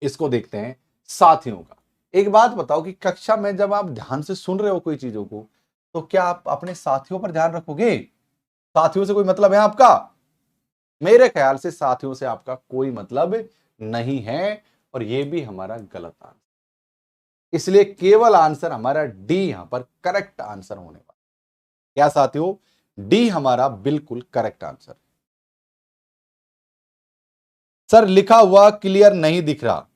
इसको देखते हैं साथियों का। एक बात बताओ कि कक्षा में जब आप ध्यान से सुन रहे हो कोई चीजों को, तो क्या आप अपने साथियों पर ध्यान रखोगे? साथियों से कोई मतलब है आपका? मेरे ख्याल से साथियों से आपका कोई मतलब नहीं है, और यह भी हमारा गलत आंसर। इसलिए केवल आंसर हमारा डी यहां पर करेक्ट आंसर होने वाला। क्या साथियों? डी हमारा बिल्कुल करेक्ट आंसर। सर लिखा हुआ क्लियर नहीं दिख रहा।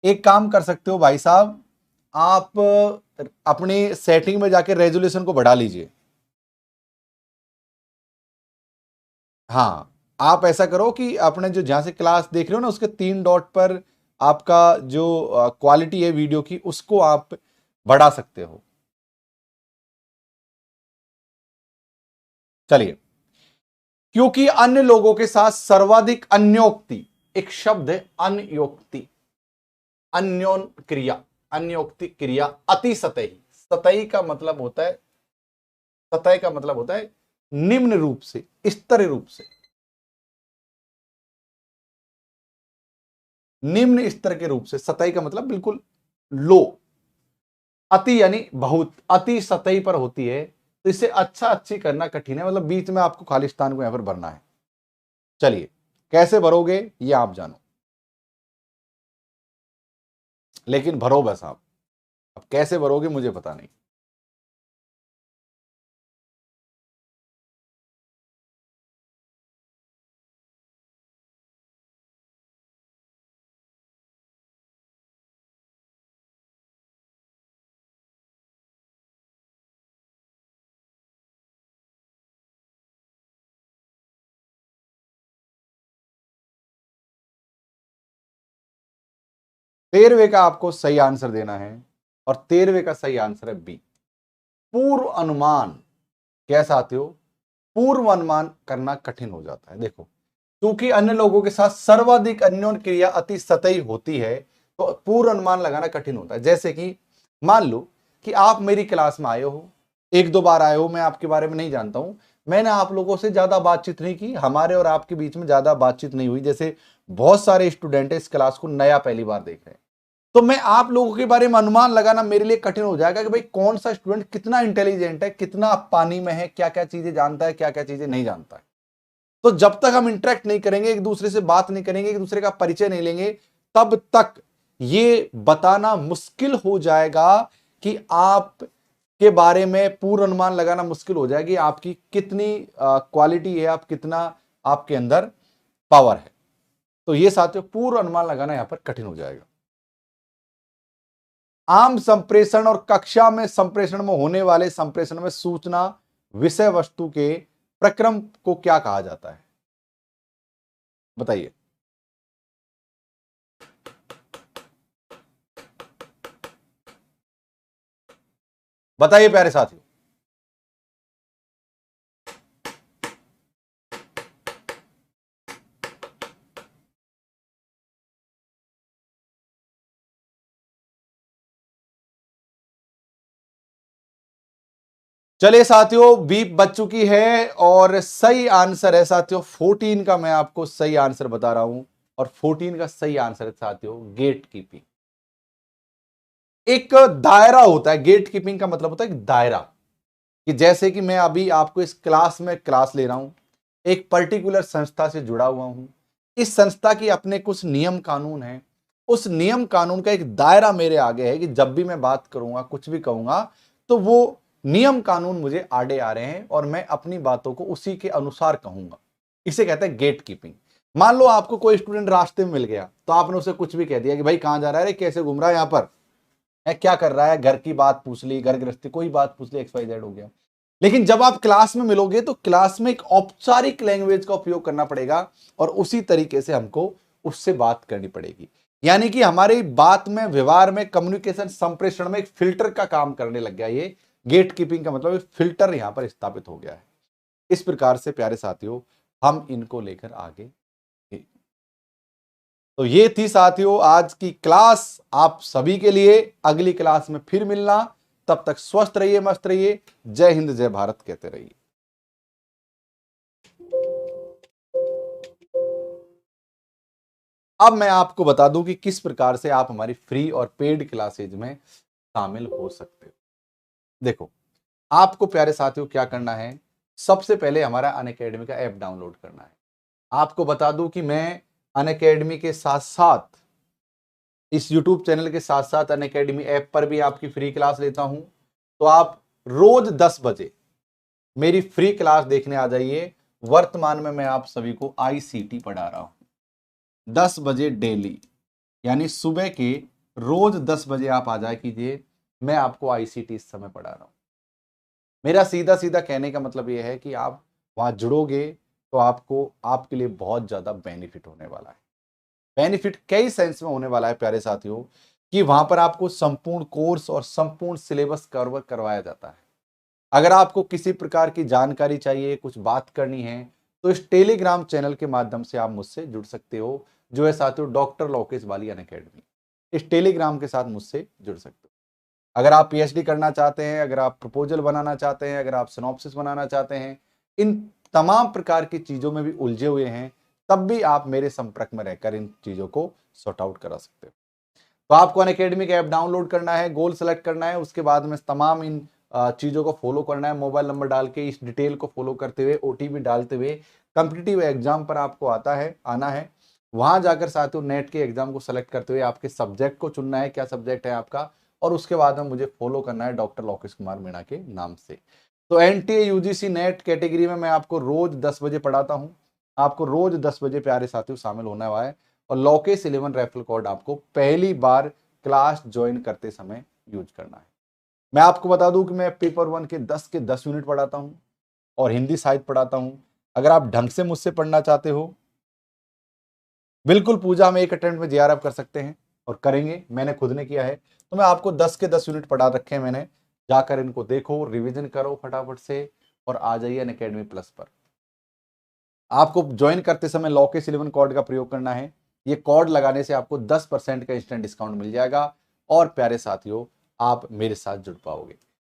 एक काम कर सकते हो भाई साहब, आप अपनी सेटिंग में जाके रेजोल्यूशन को बढ़ा लीजिए। हाँ, आप ऐसा करो कि अपने जो जहां से क्लास देख रहे हो ना, उसके 3 डॉट पर आपका जो क्वालिटी है वीडियो की, उसको आप बढ़ा सकते हो। चलिए। क्योंकि अन्य लोगों के साथ सर्वाधिक अन्योक्ति, एक शब्द है अन्योक्ति, अन्योन क्रिया, अन्योक्ति क्रिया अति सतही। सतही का मतलब होता है, सतह का मतलब होता है निम्न रूप से, स्तरीय रूप से, निम्न स्तर के रूप से। सतही का मतलब बिल्कुल लो। अति यानी बहुत, अति सतही पर होती है, तो इसे अच्छा अच्छी करना कठिन है, मतलब बीच में आपको खालिस्तान को यहां पर भरना है। चलिए, कैसे भरोगे ये आप जानो, लेकिन भरो बस आप। अब कैसे भरोगे मुझे पता नहीं। तेरहवें का आपको सही आंसर देना है, और 13वें का सही आंसर है बी, पूर्व अनुमान। क्या साथियों? पूर्व अनुमान करना कठिन हो जाता है। देखो, क्योंकि अन्य लोगों के साथ सर्वाधिक अन्योन्य क्रिया अति सतही होती है, तो पूर्व अनुमान लगाना कठिन होता है। जैसे कि मान लो कि आप मेरी क्लास में आए हो, 1-2 बार आए हो, मैं आपके बारे में नहीं जानता हूं, मैंने आप लोगों से ज्यादा बातचीत नहीं की, हमारे और आपके बीच में ज्यादा बातचीत नहीं हुई। जैसे बहुत सारे स्टूडेंट इस क्लास को नया पहली बार देख रहे हैं, तो मैं आप लोगों के बारे में अनुमान लगाना मेरे लिए कठिन हो जाएगा कि भाई कौन सा स्टूडेंट कितना इंटेलिजेंट है, कितना पानी में है, क्या क्या चीजें जानता है, क्या क्या चीजें नहीं जानता है। तो जब तक हम इंटरेक्ट नहीं करेंगे, एक दूसरे से बात नहीं करेंगे, एक दूसरे का परिचय नहीं लेंगे, तब तक ये बताना मुश्किल हो जाएगा कि आप के बारे में पूर्ण अनुमान लगाना मुश्किल हो जाएगी आपकी कितनी क्वालिटी है, आप कितना आपके अंदर पावर है। तो ये साथियों पूर्ण अनुमान लगाना यहां पर कठिन हो जाएगा। आम संप्रेषण और कक्षा में संप्रेषण में होने वाले संप्रेषण में सूचना विषय वस्तु के प्रक्रम को क्या कहा जाता है, बताइए। बताइए प्यारे साथियों। चलिए साथियों, बीप बच चुकी है और सही आंसर है साथियों 14 का। मैं आपको सही आंसर बता रहा हूं और 14 का सही आंसर है साथियों गेट कीपिंग। एक दायरा होता है, गेट कीपिंग का मतलब होता है एक दायरा, कि जैसे कि मैं अभी आपको इस क्लास में क्लास ले रहा हूं, एक पर्टिकुलर संस्था से जुड़ा हुआ हूं, इस संस्था की अपने कुछ नियम कानून हैं, उस नियम कानून का एक दायरा मेरे आगे है कि जब भी मैं बात करूंगा, कुछ भी कहूंगा, तो वो नियम कानून मुझे आड़े आ रहे हैं और मैं अपनी बातों को उसी के अनुसार कहूंगा। इसे कहते हैं गेट कीपिंग। मान लो आपको कोई स्टूडेंट रास्ते में मिल गया, तो आपने उसे कुछ भी कह दिया कि भाई कहां जा रहा है, कैसे घूम रहा है, यहां पर है, क्या कर रहा है, घर की बात पूछ ली, घर गृहस्थी कोई बात पूछ ली, XYZ हो गया। लेकिन जब आप क्लास में मिलोगे तो क्लास में एक औपचारिक लैंग्वेज का उपयोग करना पड़ेगा और उसी तरीके से हमको उससे बात करनी पड़ेगी। यानी कि हमारी बात में, व्यवहार में, कम्युनिकेशन, संप्रेषण में एक फिल्टर का काम करने लग गया। ये गेट कीपिंग का मतलब फिल्टर यहां पर स्थापित हो गया है। इस प्रकार से प्यारे साथियों हम इनको लेकर आगे। तो ये थी साथियों आज की क्लास आप सभी के लिए। अगली क्लास में फिर मिलना, तब तक स्वस्थ रहिए, मस्त रहिए। जय हिंद, जय भारत कहते रहिए। अब मैं आपको बता दूं कि किस प्रकार से आप हमारी फ्री और पेड क्लासेज में शामिल हो सकते हो। देखो, आपको प्यारे साथियों क्या करना है, सबसे पहले हमारा अनअकैडमी का ऐप डाउनलोड करना है। आपको बता दूं कि मैं अनअकैडमी के साथ साथ, इस YouTube चैनल के साथ साथ अनअकैडमी ऐप पर भी आपकी फ्री क्लास लेता हूं। तो आप रोज 10 बजे मेरी फ्री क्लास देखने आ जाइए। वर्तमान में मैं आप सभी को ICT पढ़ा रहा हूं 10 बजे डेली, यानी सुबह के रोज 10 बजे आप आ जाए कीजिए। मैं आपको ICT इस समय पढ़ा रहा हूं। मेरा सीधा सीधा कहने का मतलब यह है कि आप वहां जुड़ोगे तो आपको, आपके लिए बहुत ज्यादा बेनिफिट होने वाला है। बेनिफिट कई सेंस में होने वाला है प्यारे साथियों, कि वहां पर आपको संपूर्ण कोर्स और संपूर्ण सिलेबस कवर करवाया जाता है। अगर आपको किसी प्रकार की जानकारी चाहिए, कुछ बात करनी है, तो इस टेलीग्राम चैनल के माध्यम से आप मुझसे जुड़ सकते हो, जो है साथियों डॉक्टर लोकेश वाली अनअकैडमी। इस टेलीग्राम के साथ मुझसे जुड़ सकते हो। अगर आप PhD करना चाहते हैं, अगर आप प्रपोजल बनाना चाहते हैं, अगर आप सिनॉप्सिस बनाना चाहते हैं, इन तमाम प्रकार की चीजों में भी उलझे हुए हैं, तब भी आप मेरे संपर्क में रहकर इन चीजों को सॉर्ट आउट करा सकते हो। तो आपको अनअकैडमी का ऐप डाउनलोड करना है, गोल सेलेक्ट करना है, उसके बाद में तमाम इन चीजों को फॉलो करना है। मोबाइल नंबर डाल के इस डिटेल को फॉलो करते हुए, OTP डालते हुए कॉम्पिटिटिव एग्जाम पर आपको आना है। वहां जाकर साथियों नेट के एग्जाम को सेलेक्ट करते हुए आपके सब्जेक्ट को चुनना है, क्या सब्जेक्ट है आपका, और उसके बाद में मुझे फॉलो करना है डॉक्टर लोकेश कुमार मीणा के नाम से। तो NTA UGC नेट कैटेगरी में मैं आपको रोज 10 बजे पढ़ाता हूं। आपको रोज 10 बजे प्यारे साथियों शामिल होना हुआ है और लोकेश 11 रेफरल कोड आपको पहली बार क्लास ज्वाइन करते समय यूज करना है। मैं आपको बता दूं कि मैं पेपर 1 के 10 यूनिट पढ़ाता हूं और हिंदी साहित्य पढ़ाता हूं। अगर आप ढंग से मुझसे पढ़ना चाहते हो, बिल्कुल पूजा में एक अटेम्प्ट में JRF कर सकते हैं और करेंगे, मैंने खुद ने किया है। तो मैं आपको 10 के 10 यूनिट पढ़ा रखे हैं मैंने, जाकर इनको देखो, रिवीजन करो फटाफट से और आ जाइए अनअकैडमी प्लस पर। आपको ज्वाइन करते समय लोकेश 11 कोड का प्रयोग करना है। ये कोड लगाने से आपको 10% का इंस्टेंट डिस्काउंट मिल जाएगा और प्यारे साथियों आप मेरे साथ जुड़ पाओगे।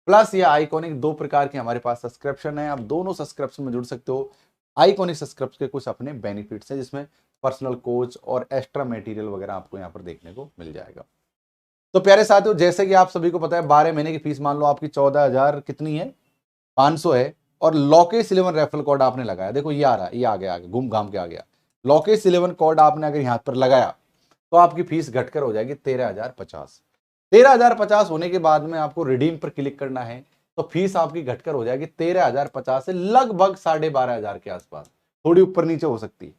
प्लस ये आइकॉनिक 2 प्रकार के हमारे पास सब्सक्रिप्शन है, आप दोनों सब्सक्रिप्शन में जुड़ सकते हो। आइकॉनिक सब्सक्रिप्शन के कुछ अपने बेनिफिट्स हैं, जिसमें पर्सनल कोच और एक्स्ट्रा मटेरियल वगैरह आपको यहाँ पर देखने को मिल जाएगा। तो प्यारे साथियों, जैसे कि आप सभी को पता है 12 महीने की फीस मान लो आपकी 14,000 कितनी है, 500 है। और लॉकेस 11 रेफरल कोड आपने लगाया, देखो ये आ रहा है, ये आ गया, घूम घाम के आ गया, लॉकेस 11 कोड आपने अगर यहां पर लगाया तो आपकी फीस घटकर हो जाएगी 13,050। 13,050 होने के बाद में आपको रिडीम पर क्लिक करना है तो फीस आपकी घटकर हो जाएगी 13,050 से लगभग 12,500 के आसपास, थोड़ी ऊपर नीचे हो सकती है।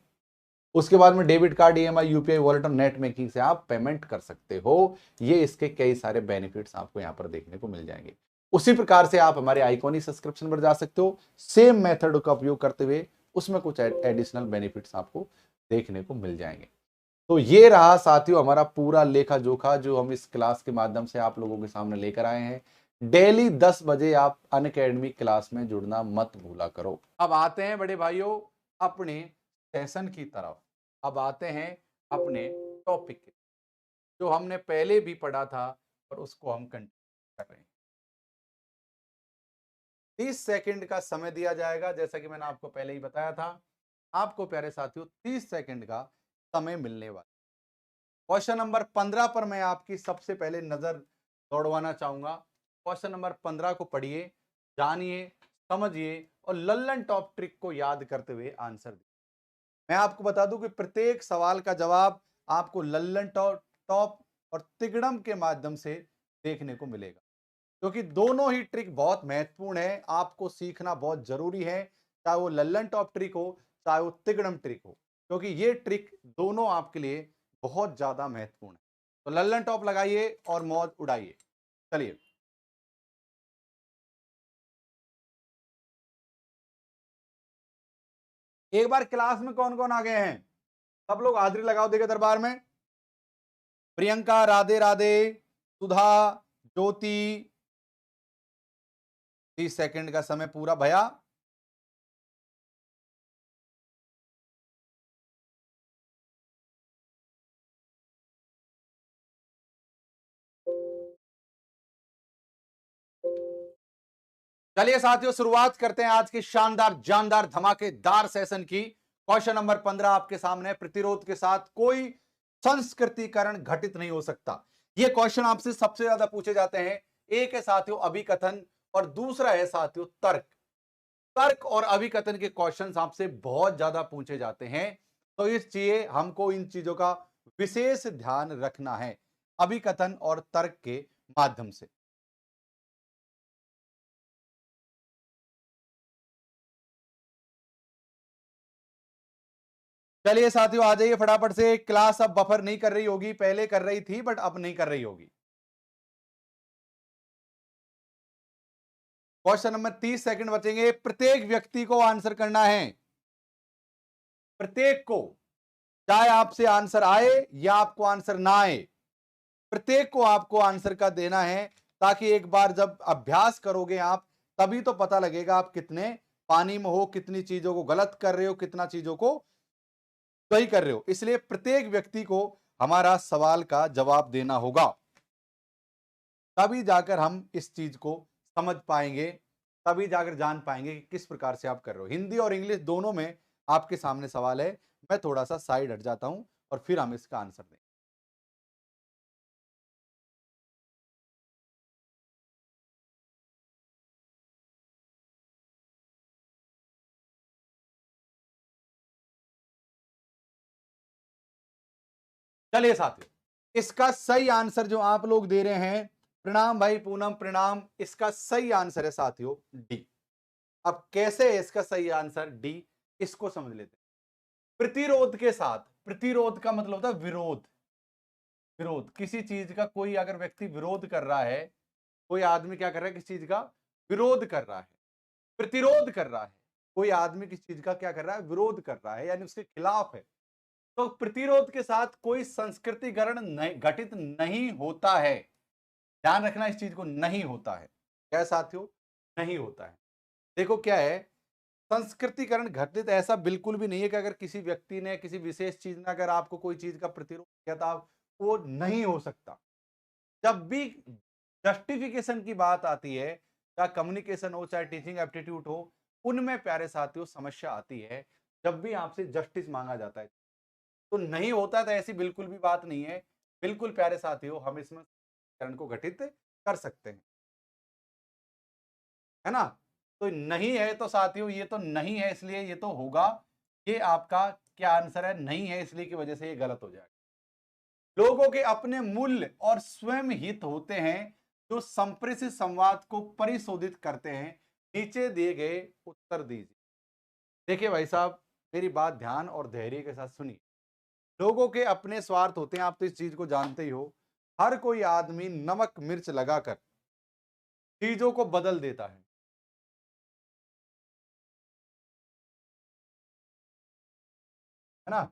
उसके बाद में debit card, EMI, UPI wallet और नेट बैंकिंग से आप पेमेंट कर सकते हो। ये इसके कई सारे बेनिफिट्स आपको यहां पर देखने को मिल जाएंगे। उसी प्रकार से आप हमारे आइकॉनिक सब्सक्रिप्शन पर जा सकते हो, सेम मेथड का उपयोग करते हुए उसमें कुछ एडिशनल बेनिफिट्स आपको देखने को मिल जाएंगे। तो ये रहा साथियों हमारा पूरा लेखा जोखा जो हम इस क्लास के माध्यम से आप लोगों के सामने लेकर आए हैं। डेली 10 बजे आप अनअकैडमी क्लास में जुड़ना मत भूला करो। अब आते हैं बड़े भाइयों अपने सेशन की तरफ, अब आते हैं अपने टॉपिक के, जो हमने पहले भी पढ़ा था और उसको हम कंटिन्यू कर रहे हैं। 30 सेकंड का समय दिया जाएगा, जैसा कि मैंने आपको पहले ही बताया था। आपको प्यारे साथियों 30 सेकंड का समय मिलने वाला। क्वेश्चन नंबर 15 पर मैं आपकी सबसे पहले नजर दौड़वाना चाहूंगा। क्वेश्चन नंबर 15 को पढ़िए, जानिए, समझिए और लल्लन टॉप ट्रिक को याद करते हुए आंसर दिए। मैं आपको बता दूं कि प्रत्येक सवाल का जवाब आपको लल्लन टॉप और तिगड़म के माध्यम से देखने को मिलेगा, क्योंकि दोनों ही ट्रिक बहुत महत्वपूर्ण है, आपको सीखना बहुत जरूरी है, चाहे वो लल्लन टॉप ट्रिक हो चाहे वो तिगड़म ट्रिक हो, क्योंकि ये ट्रिक दोनों आपके लिए बहुत ज्यादा महत्वपूर्ण है। तो लल्लन टॉप लगाइए और मौज उड़ाइए। चलिए, एक बार क्लास में कौन कौन आ गए हैं, सब लोग हाजिरी लगाओ देखे दरबार में। प्रियंका, राधे राधे, सुधा, ज्योति। 30 सेकंड का समय पूरा भया। चलिए साथियों, शुरुआत करते हैं आज की शानदार जानदार धमाकेदार सेशन की। क्वेश्चन नंबर 15 आपके सामने। प्रतिरोध के साथ कोई संस्कृतिकरण घटित नहीं हो सकता। ये क्वेश्चन आपसे सबसे ज्यादा पूछे जाते हैं। एक है साथियों अभिकथन और दूसरा है साथियों तर्क। तर्क और अभिकथन के क्वेश्चंस आपसे बहुत ज्यादा पूछे जाते हैं, तो इसलिए हमको इन चीजों का विशेष ध्यान रखना है अभिकथन और तर्क के माध्यम से। चलिए साथियों आ जाइए फटाफट से। क्लास अब बफर नहीं कर रही होगी, पहले कर रही थी बट अब नहीं कर रही होगी। क्वेश्चन नंबर 30 सेकंड बचेंगे, प्रत्येक व्यक्ति को आंसर करना है, प्रत्येक को, चाहे आपसे आंसर आए या आपको आंसर ना आए, प्रत्येक को आपको आंसर का देना है, ताकि एक बार जब अभ्यास करोगे आप तभी तो पता लगेगा आप कितने पानी में हो, कितनी चीजों को गलत कर रहे हो, कितना चीजों को सही कर रहे हो। इसलिए प्रत्येक व्यक्ति को हमारा सवाल का जवाब देना होगा, तभी जाकर हम इस चीज को समझ पाएंगे, तभी जाकर जान पाएंगे कि किस प्रकार से आप कर रहे हो। हिंदी और इंग्लिश दोनों में आपके सामने सवाल है। मैं थोड़ा सा साइड हट जाता हूं और फिर हम इसका आंसर दें। चलिए साथियों, इसका सही आंसर जो आप लोग दे रहे हैं, प्रणाम भाई पूनम प्रणाम, इसका सही आंसर है साथियों डी। अब कैसे है इसका सही आंसर डी, इसको समझ लेते हैं। प्रतिरोध के साथ, प्रतिरोध का मतलब होता है विरोध, विरोध किसी चीज का, कोई अगर व्यक्ति विरोध कर रहा है, कोई आदमी क्या कर रहा है, किसी चीज का विरोध कर रहा है, प्रतिरोध कर रहा है, कोई आदमी किसी चीज का क्या कर रहा है, विरोध कर रहा है, यानी उसके खिलाफ है, तो प्रतिरोध के साथ कोई संस्कृतिकरण घटित नहीं होता है। ध्यान रखना इस चीज को, नहीं होता है। क्या साथियों, नहीं होता है। देखो क्या है, संस्कृतिकरण घटित ऐसा बिल्कुल भी नहीं है कि अगर किसी व्यक्ति ने किसी विशेष चीज ने अगर आपको कोई चीज का प्रतिरोध किया था, वो नहीं हो सकता। जब भी जस्टिफिकेशन की बात आती है, चाहे कम्युनिकेशन हो चाहे टीचिंग एप्टीट्यूड हो, उनमें प्यारे साथियों समस्या आती है जब भी आपसे जस्टिस मांगा जाता है। तो नहीं होता तो ऐसी बिल्कुल भी बात नहीं है। बिल्कुल प्यारे साथियों, हम इसमें करण को घटित कर सकते हैं, है ना। तो नहीं है तो साथियों ये तो नहीं है, इसलिए ये तो होगा, ये आपका क्या आंसर है, नहीं है, इसलिए की वजह से ये गलत हो जाएगा। लोगों के अपने मूल्य और स्वयं हित होते हैं जो संप्रेषित संवाद को परिशोधित करते हैं। नीचे दिए गए उत्तर दीजिए। देखिए भाई साहब, मेरी बात ध्यान और धैर्य के साथ सुनिए। लोगों के अपने स्वार्थ होते हैं, आप तो इस चीज को जानते ही हो। हर कोई आदमी नमक मिर्च लगाकर चीजों को बदल देता है ना।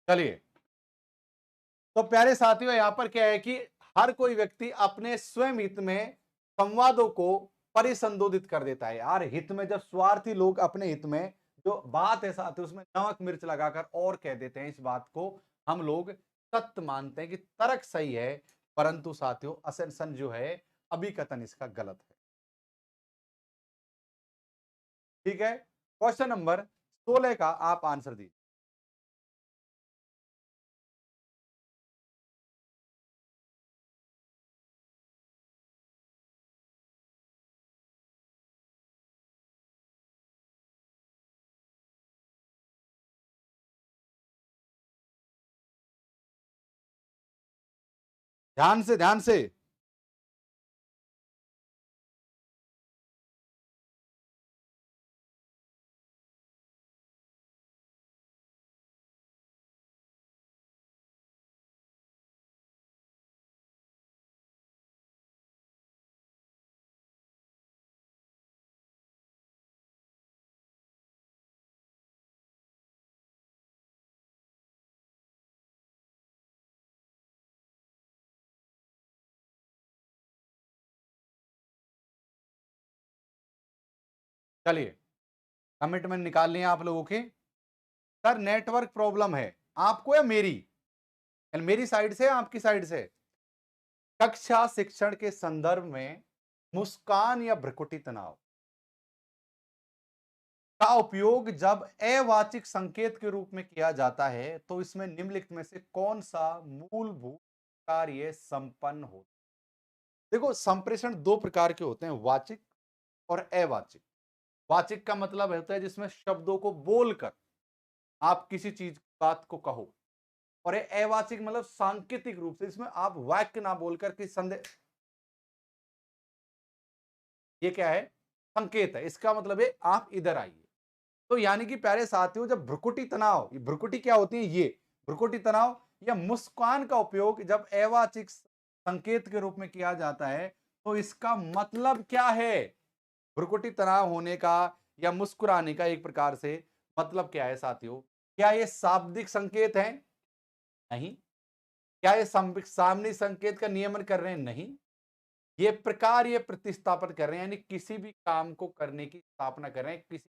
चलिए, तो प्यारे साथियों यहां पर क्या है कि हर कोई व्यक्ति अपने स्वयं हित में संवादों को परिसंशोधित कर देता है। यार हित में जब स्वार्थी लोग अपने हित में जो बात है साथियों उसमें नमक मिर्च लगाकर और कह देते हैं, इस बात को हम लोग सत्य मानते हैं कि तर्क सही है, परंतु साथियों असेंशन जो है अभिकथन इसका गलत है। ठीक है, क्वेश्चन नंबर 16 का आप आंसर दीजिए। ध्यान से, ध्यान से। चलिए, कमिटमेंट निकाल लिए आप लोगों के। सर नेटवर्क प्रॉब्लम है आपको या मेरी, यानी मेरी साइड से आपकी साइड से? कक्षा शिक्षण के संदर्भ में मुस्कान या भ्रुकुटी तनाव का उपयोग जब अवाचिक संकेत के रूप में किया जाता है तो इसमें निम्नलिखित में से कौन सा मूलभूत कार्य संपन्न हो? देखो, संप्रेषण दो प्रकार के होते हैं, वाचिक और अवाचिक। वाचिक का मतलब होता है जिसमें शब्दों को बोलकर आप किसी चीज बात को कहो, और ये अवाचिक मतलब सांकेतिक रूप से, इसमें आप वाक्य ना बोलकर किसी संदेश, ये क्या है, संकेत है, इसका मतलब है आप इधर आइए। तो यानी कि प्यारे साथियों, जब भ्रुकुटी तनाव, ये भ्रुकुटी क्या होती है, ये भ्रुकुटी तनाव या मुस्कान का उपयोग जब अवाचिक संकेत के रूप में किया जाता है तो इसका मतलब क्या है? भ्रुकुटी तनाव होने का या मुस्कुराने का एक प्रकार से मतलब क्या है साथियों? क्या ये शाब्दिक संकेत है? नहीं। क्या ये सामने संकेत का नियमन कर रहे हैं? नहीं। ये प्रकार ये प्रतिस्थापित कर रहे हैं, यानी किसी भी काम को करने की स्थापना कर रहे हैं, किसी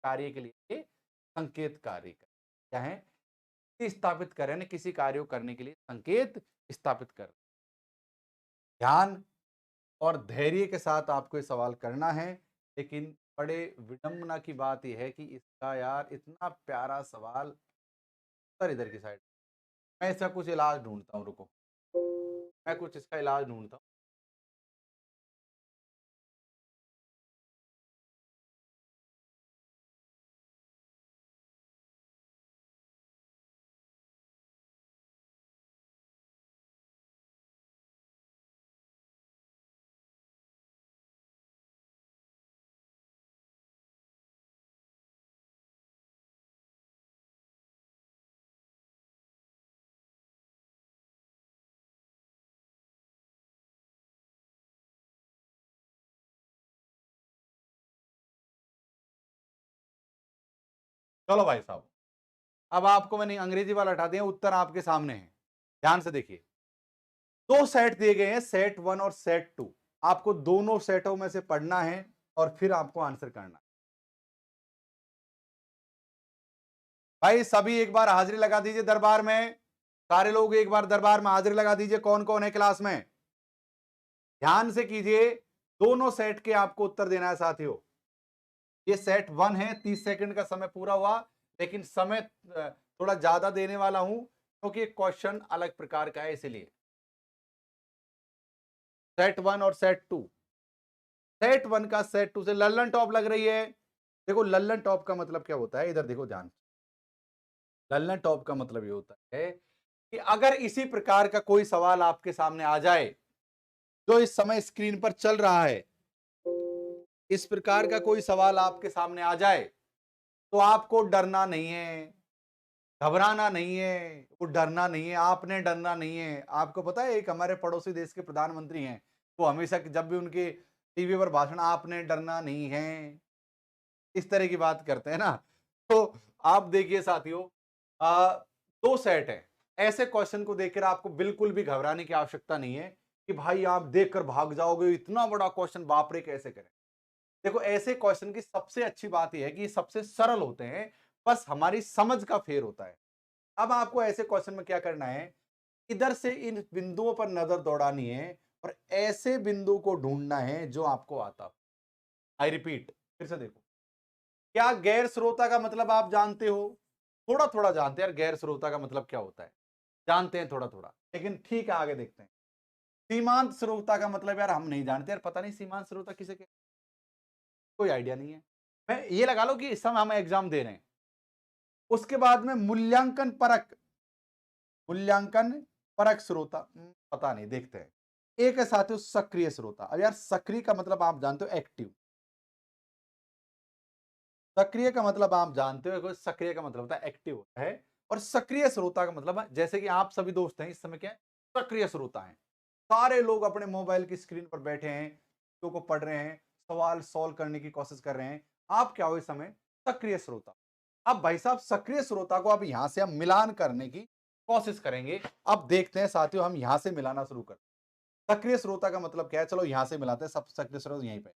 कार्य के लिए ये संकेत कार्य कर क्या है, स्थापित कर रहे हैं, किसी कार्य को करने के लिए संकेत स्थापित कर। ध्यान और धैर्य के साथ आपको ये सवाल करना है, लेकिन बड़े विडंबना की बात यह है कि इसका यार इतना प्यारा सवाल, सर इधर की साइड, मैं इसका कुछ इलाज ढूंढता हूँ, रुको, मैं कुछ इसका इलाज ढूंढता हूँ। चलो भाई साहब, अब आपको मैंने अंग्रेजी वाला हटा दिया, उत्तर आपके सामने है, ध्यान से देखिए। दो सेट दिए गए हैं, सेट 1 और सेट 2। आपको दोनों सेटों में से पढ़ना है और फिर आपको आंसर करना है। भाई सभी एक बार हाजिरी लगा दीजिए दरबार में, सारे लोग एक बार दरबार में हाजिरी लगा दीजिए, कौन कौन है क्लास में। ध्यान से कीजिए, दोनों सेट के आपको उत्तर देना है साथियों। ये सेट 1 है, 30 सेकंड का समय पूरा हुआ, लेकिन समय थोड़ा ज्यादा देने वाला हूं क्योंकि क्वेश्चन अलग प्रकार का है, इसीलिए सेट 1 और सेट 2, सेट 1 का सेट 2 से लल्लन टॉप लग रही है। देखो लल्लन टॉप का मतलब क्या होता है, इधर देखो ध्यान। लल्लन टॉप का मतलब ये होता है कि अगर इसी प्रकार का कोई सवाल आपके सामने आ जाए जो इस समय स्क्रीन पर चल रहा है, इस प्रकार का कोई सवाल आपके सामने आ जाए तो आपको डरना नहीं है, घबराना नहीं है, वो डरना नहीं है, आपने डरना नहीं है। आपको पता है एक हमारे पड़ोसी देश के प्रधानमंत्री हैं, वो हमेशा जब भी उनके टीवी पर भाषण, आपने डरना नहीं है, इस तरह की बात करते हैं ना। तो आप देखिए साथियों, दो सेट है। ऐसे क्वेश्चन को देखकर आपको बिल्कुल भी घबराने की आवश्यकता नहीं है कि भाई आप देखकर भाग जाओगे, इतना बड़ा क्वेश्चन बाप रे कैसे करें। देखो ऐसे क्वेश्चन की सबसे अच्छी बात यह है कि ये सबसे सरल होते हैं, बस हमारी समझ का फेर होता है। अब आपको ऐसे क्वेश्चन में क्या करना है, इधर से इन बिंदुओं पर नजर दौड़ानी है और ऐसे बिंदु को ढूंढना है जो आपको आता। आई रिपीट, फिर से देखो, क्या गैर श्रोता का मतलब आप जानते हो? थोड़ा थोड़ा जानते हैं यार, गैर श्रोता का मतलब क्या होता है जानते हैं थोड़ा थोड़ा, लेकिन ठीक है आगे देखते हैं। सीमांत श्रोता का मतलब यार हम नहीं जानते यार, पता नहीं सीमांत श्रोता किसे कहते, कोई आइडिया नहीं है। मैं ये लगा लो कि इस समय हम एग्जाम दे रहे हैं। उसके बाद में मूल्यांकन परक श्रोता, पता नहीं, देखते हैं। एक है साथियों सक्रिय श्रोता। अब यार सक्रिय का मतलब आप जानते हो एक्टिव, सक्रिय का मतलब आप जानते हो, सक्रिय का मतलब होता है एक्टिव होता है, और सक्रिय श्रोता का मतलब है जैसे कि आप सभी दोस्त हैं इस समय क्या है, सक्रिय श्रोता हैं। सारे लोग अपने मोबाइल की स्क्रीन पर बैठे हैं, चीजों को पढ़ रहे हैं, सवाल सॉल्व करने की कोशिश कर रहे हैं। आप क्या हो इस समय, सक्रिय श्रोता। अब भाई साहब सक्रिय श्रोता को अब यहां से हम मिलान करने की कोशिश करेंगे। अब देखते हैं साथियों, हम यहां से मिलाना शुरू करते हैं। सक्रिय श्रोता का मतलब क्या है, चलो यहां से मिलाते हैं। सब सक्रिय श्रोता यहीं पे,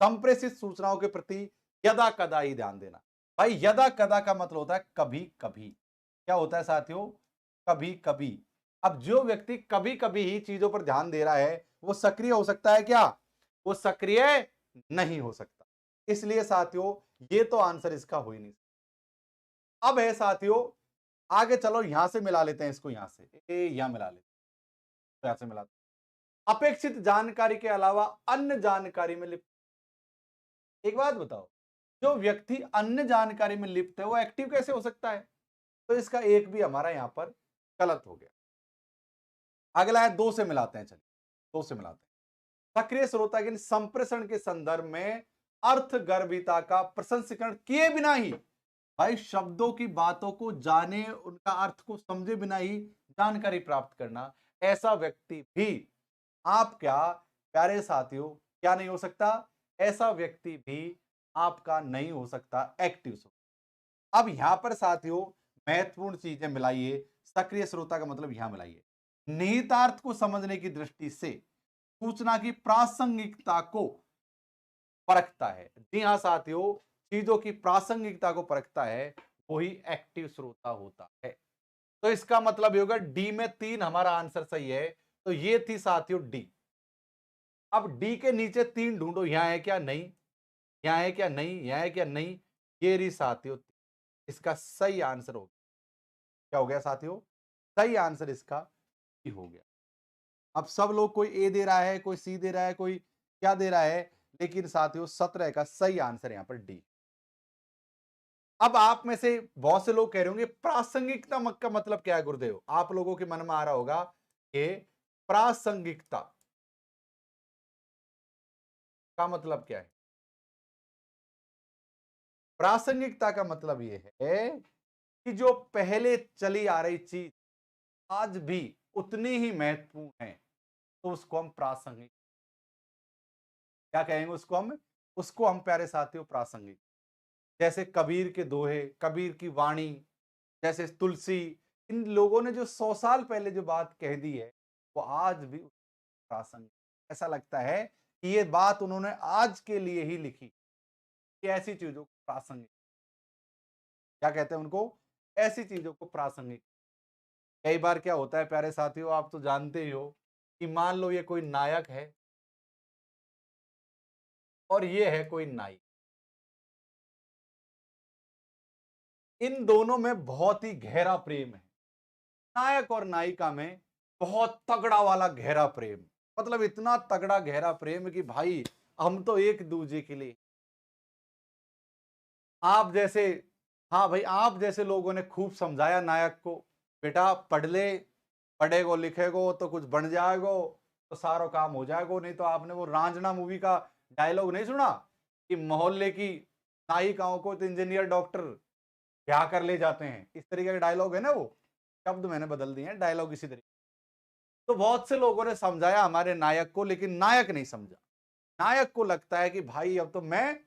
संप्रेषित सूचनाओं के प्रति यदा कदा ही ध्यान देना। भाई यदा कदा का मतलब होता है कभी कभी। क्या होता है साथियों, कभी कभी। अब जो व्यक्ति कभी कभी ही चीजों पर ध्यान दे रहा है वो सक्रिय हो सकता है क्या? वो सक्रिय नहीं हो सकता। इसलिए साथियों ये तो आंसर इसका हो ही नहीं। अब है साथियों, आगे चलो यहां से मिला लेते हैं इसको, यहां से यहां मिला लेते हैं, यहां से मिलाते हैं। अपेक्षित जानकारी के अलावा अन्य जानकारी में लिप्त। एक बात बताओ, जो व्यक्ति अन्य जानकारी में लिप्त है वो एक्टिव कैसे हो सकता है? तो इसका एक भी हमारा यहां पर गलत हो गया। अगला है, दो से मिलाते हैं, चलिए दो से मिलाते हैं। सक्रिय श्रोता के संप्रेषण के संदर्भ में अर्थगर्भिता का प्रसंस्करण किए बिना ही, भाई शब्दों की बातों को जाने, उनका अर्थ को समझे बिना ही जानकारी प्राप्त करना, ऐसा व्यक्ति भी, आप क्या प्यारे साथियों, क्या नहीं हो सकता? ऐसा व्यक्ति भी आपका नहीं हो सकता एक्टिव श्रोता। अब यहां पर साथियों महत्वपूर्ण चीजें मिलाइए। सक्रिय श्रोता का मतलब यहां मिलाइए, निहितार्थ को समझने की दृष्टि से सूचना की प्रासंगिकता को परखता है। जी हां साथियों, चीजों की प्रासंगिकता को परखता है, वही एक्टिव श्रोता होता है। तो इसका मतलब ये होगा डी में 3 हमारा आंसर सही है। तो ये थी साथियों डी। अब डी के नीचे 3 ढूंढो, यहां है क्या? नहीं। यहां है क्या? नहीं। यहां है क्या? नहीं। ये रही साथियों, इसका सही आंसर हो गया। क्या हो गया साथियों? सही आंसर इसका ही हो गया। अब सब लोग, कोई ए दे रहा है, कोई सी दे रहा है, कोई क्या दे रहा है, लेकिन साथियों 17 का सही आंसर यहां पर डी। अब आप में से बहुत से लोग कह रहे होंगे प्रासंगिकता का मतलब क्या है गुरुदेव? आप लोगों के मन में आ रहा होगा कि प्रासंगिकता का मतलब क्या है। प्रासंगिकता का मतलब यह है कि जो पहले चली आ रही चीज आज भी उतनी ही महत्वपूर्ण है, तो उसको हम प्रासंगिक क्या कहेंगे? उसको हम प्यारे साथियों प्रासंगिक। जैसे कबीर के दोहे, कबीर की वाणी, जैसे तुलसी, इन लोगों ने जो 100 साल पहले जो बात कह दी है वो आज भी प्रासंगिक। ऐसा लगता है कि ये बात उन्होंने आज के लिए ही लिखी, कि ऐसी चीजों को प्रासंगिक क्या कहते हैं उनको? ऐसी चीजों को प्रासंगिक। कई बार क्या होता है प्यारे साथियों, आप तो जानते ही हो कि मान लो ये कोई नायक है और ये है कोई नायिक, इन दोनों में बहुत ही गहरा प्रेम है। नायक और नायिका में बहुत तगड़ा वाला गहरा प्रेम, मतलब इतना तगड़ा गहरा प्रेम कि भाई हम तो एक दूसरे के लिए, आप जैसे, हाँ भाई आप जैसे लोगों ने खूब समझाया नायक को, बेटा पढ़ ले, पढ़ेगो लिखेगो तो कुछ बन जाएगो, तो सारा काम हो जाएगो। नहीं तो आपने वो रांझना मूवी का डायलॉग नहीं सुना कि मोहल्ले की नायिकाओं को तो इंजीनियर डॉक्टर ब्याह कर ले जाते हैं, इस तरीके का डायलॉग है ना, वो शब्द मैंने बदल दिए हैं, डायलॉग इसी तरीके। तो बहुत से लोगों ने समझाया हमारे नायक को, लेकिन नायक नहीं समझा। नायक को लगता है कि भाई अब तो मैं,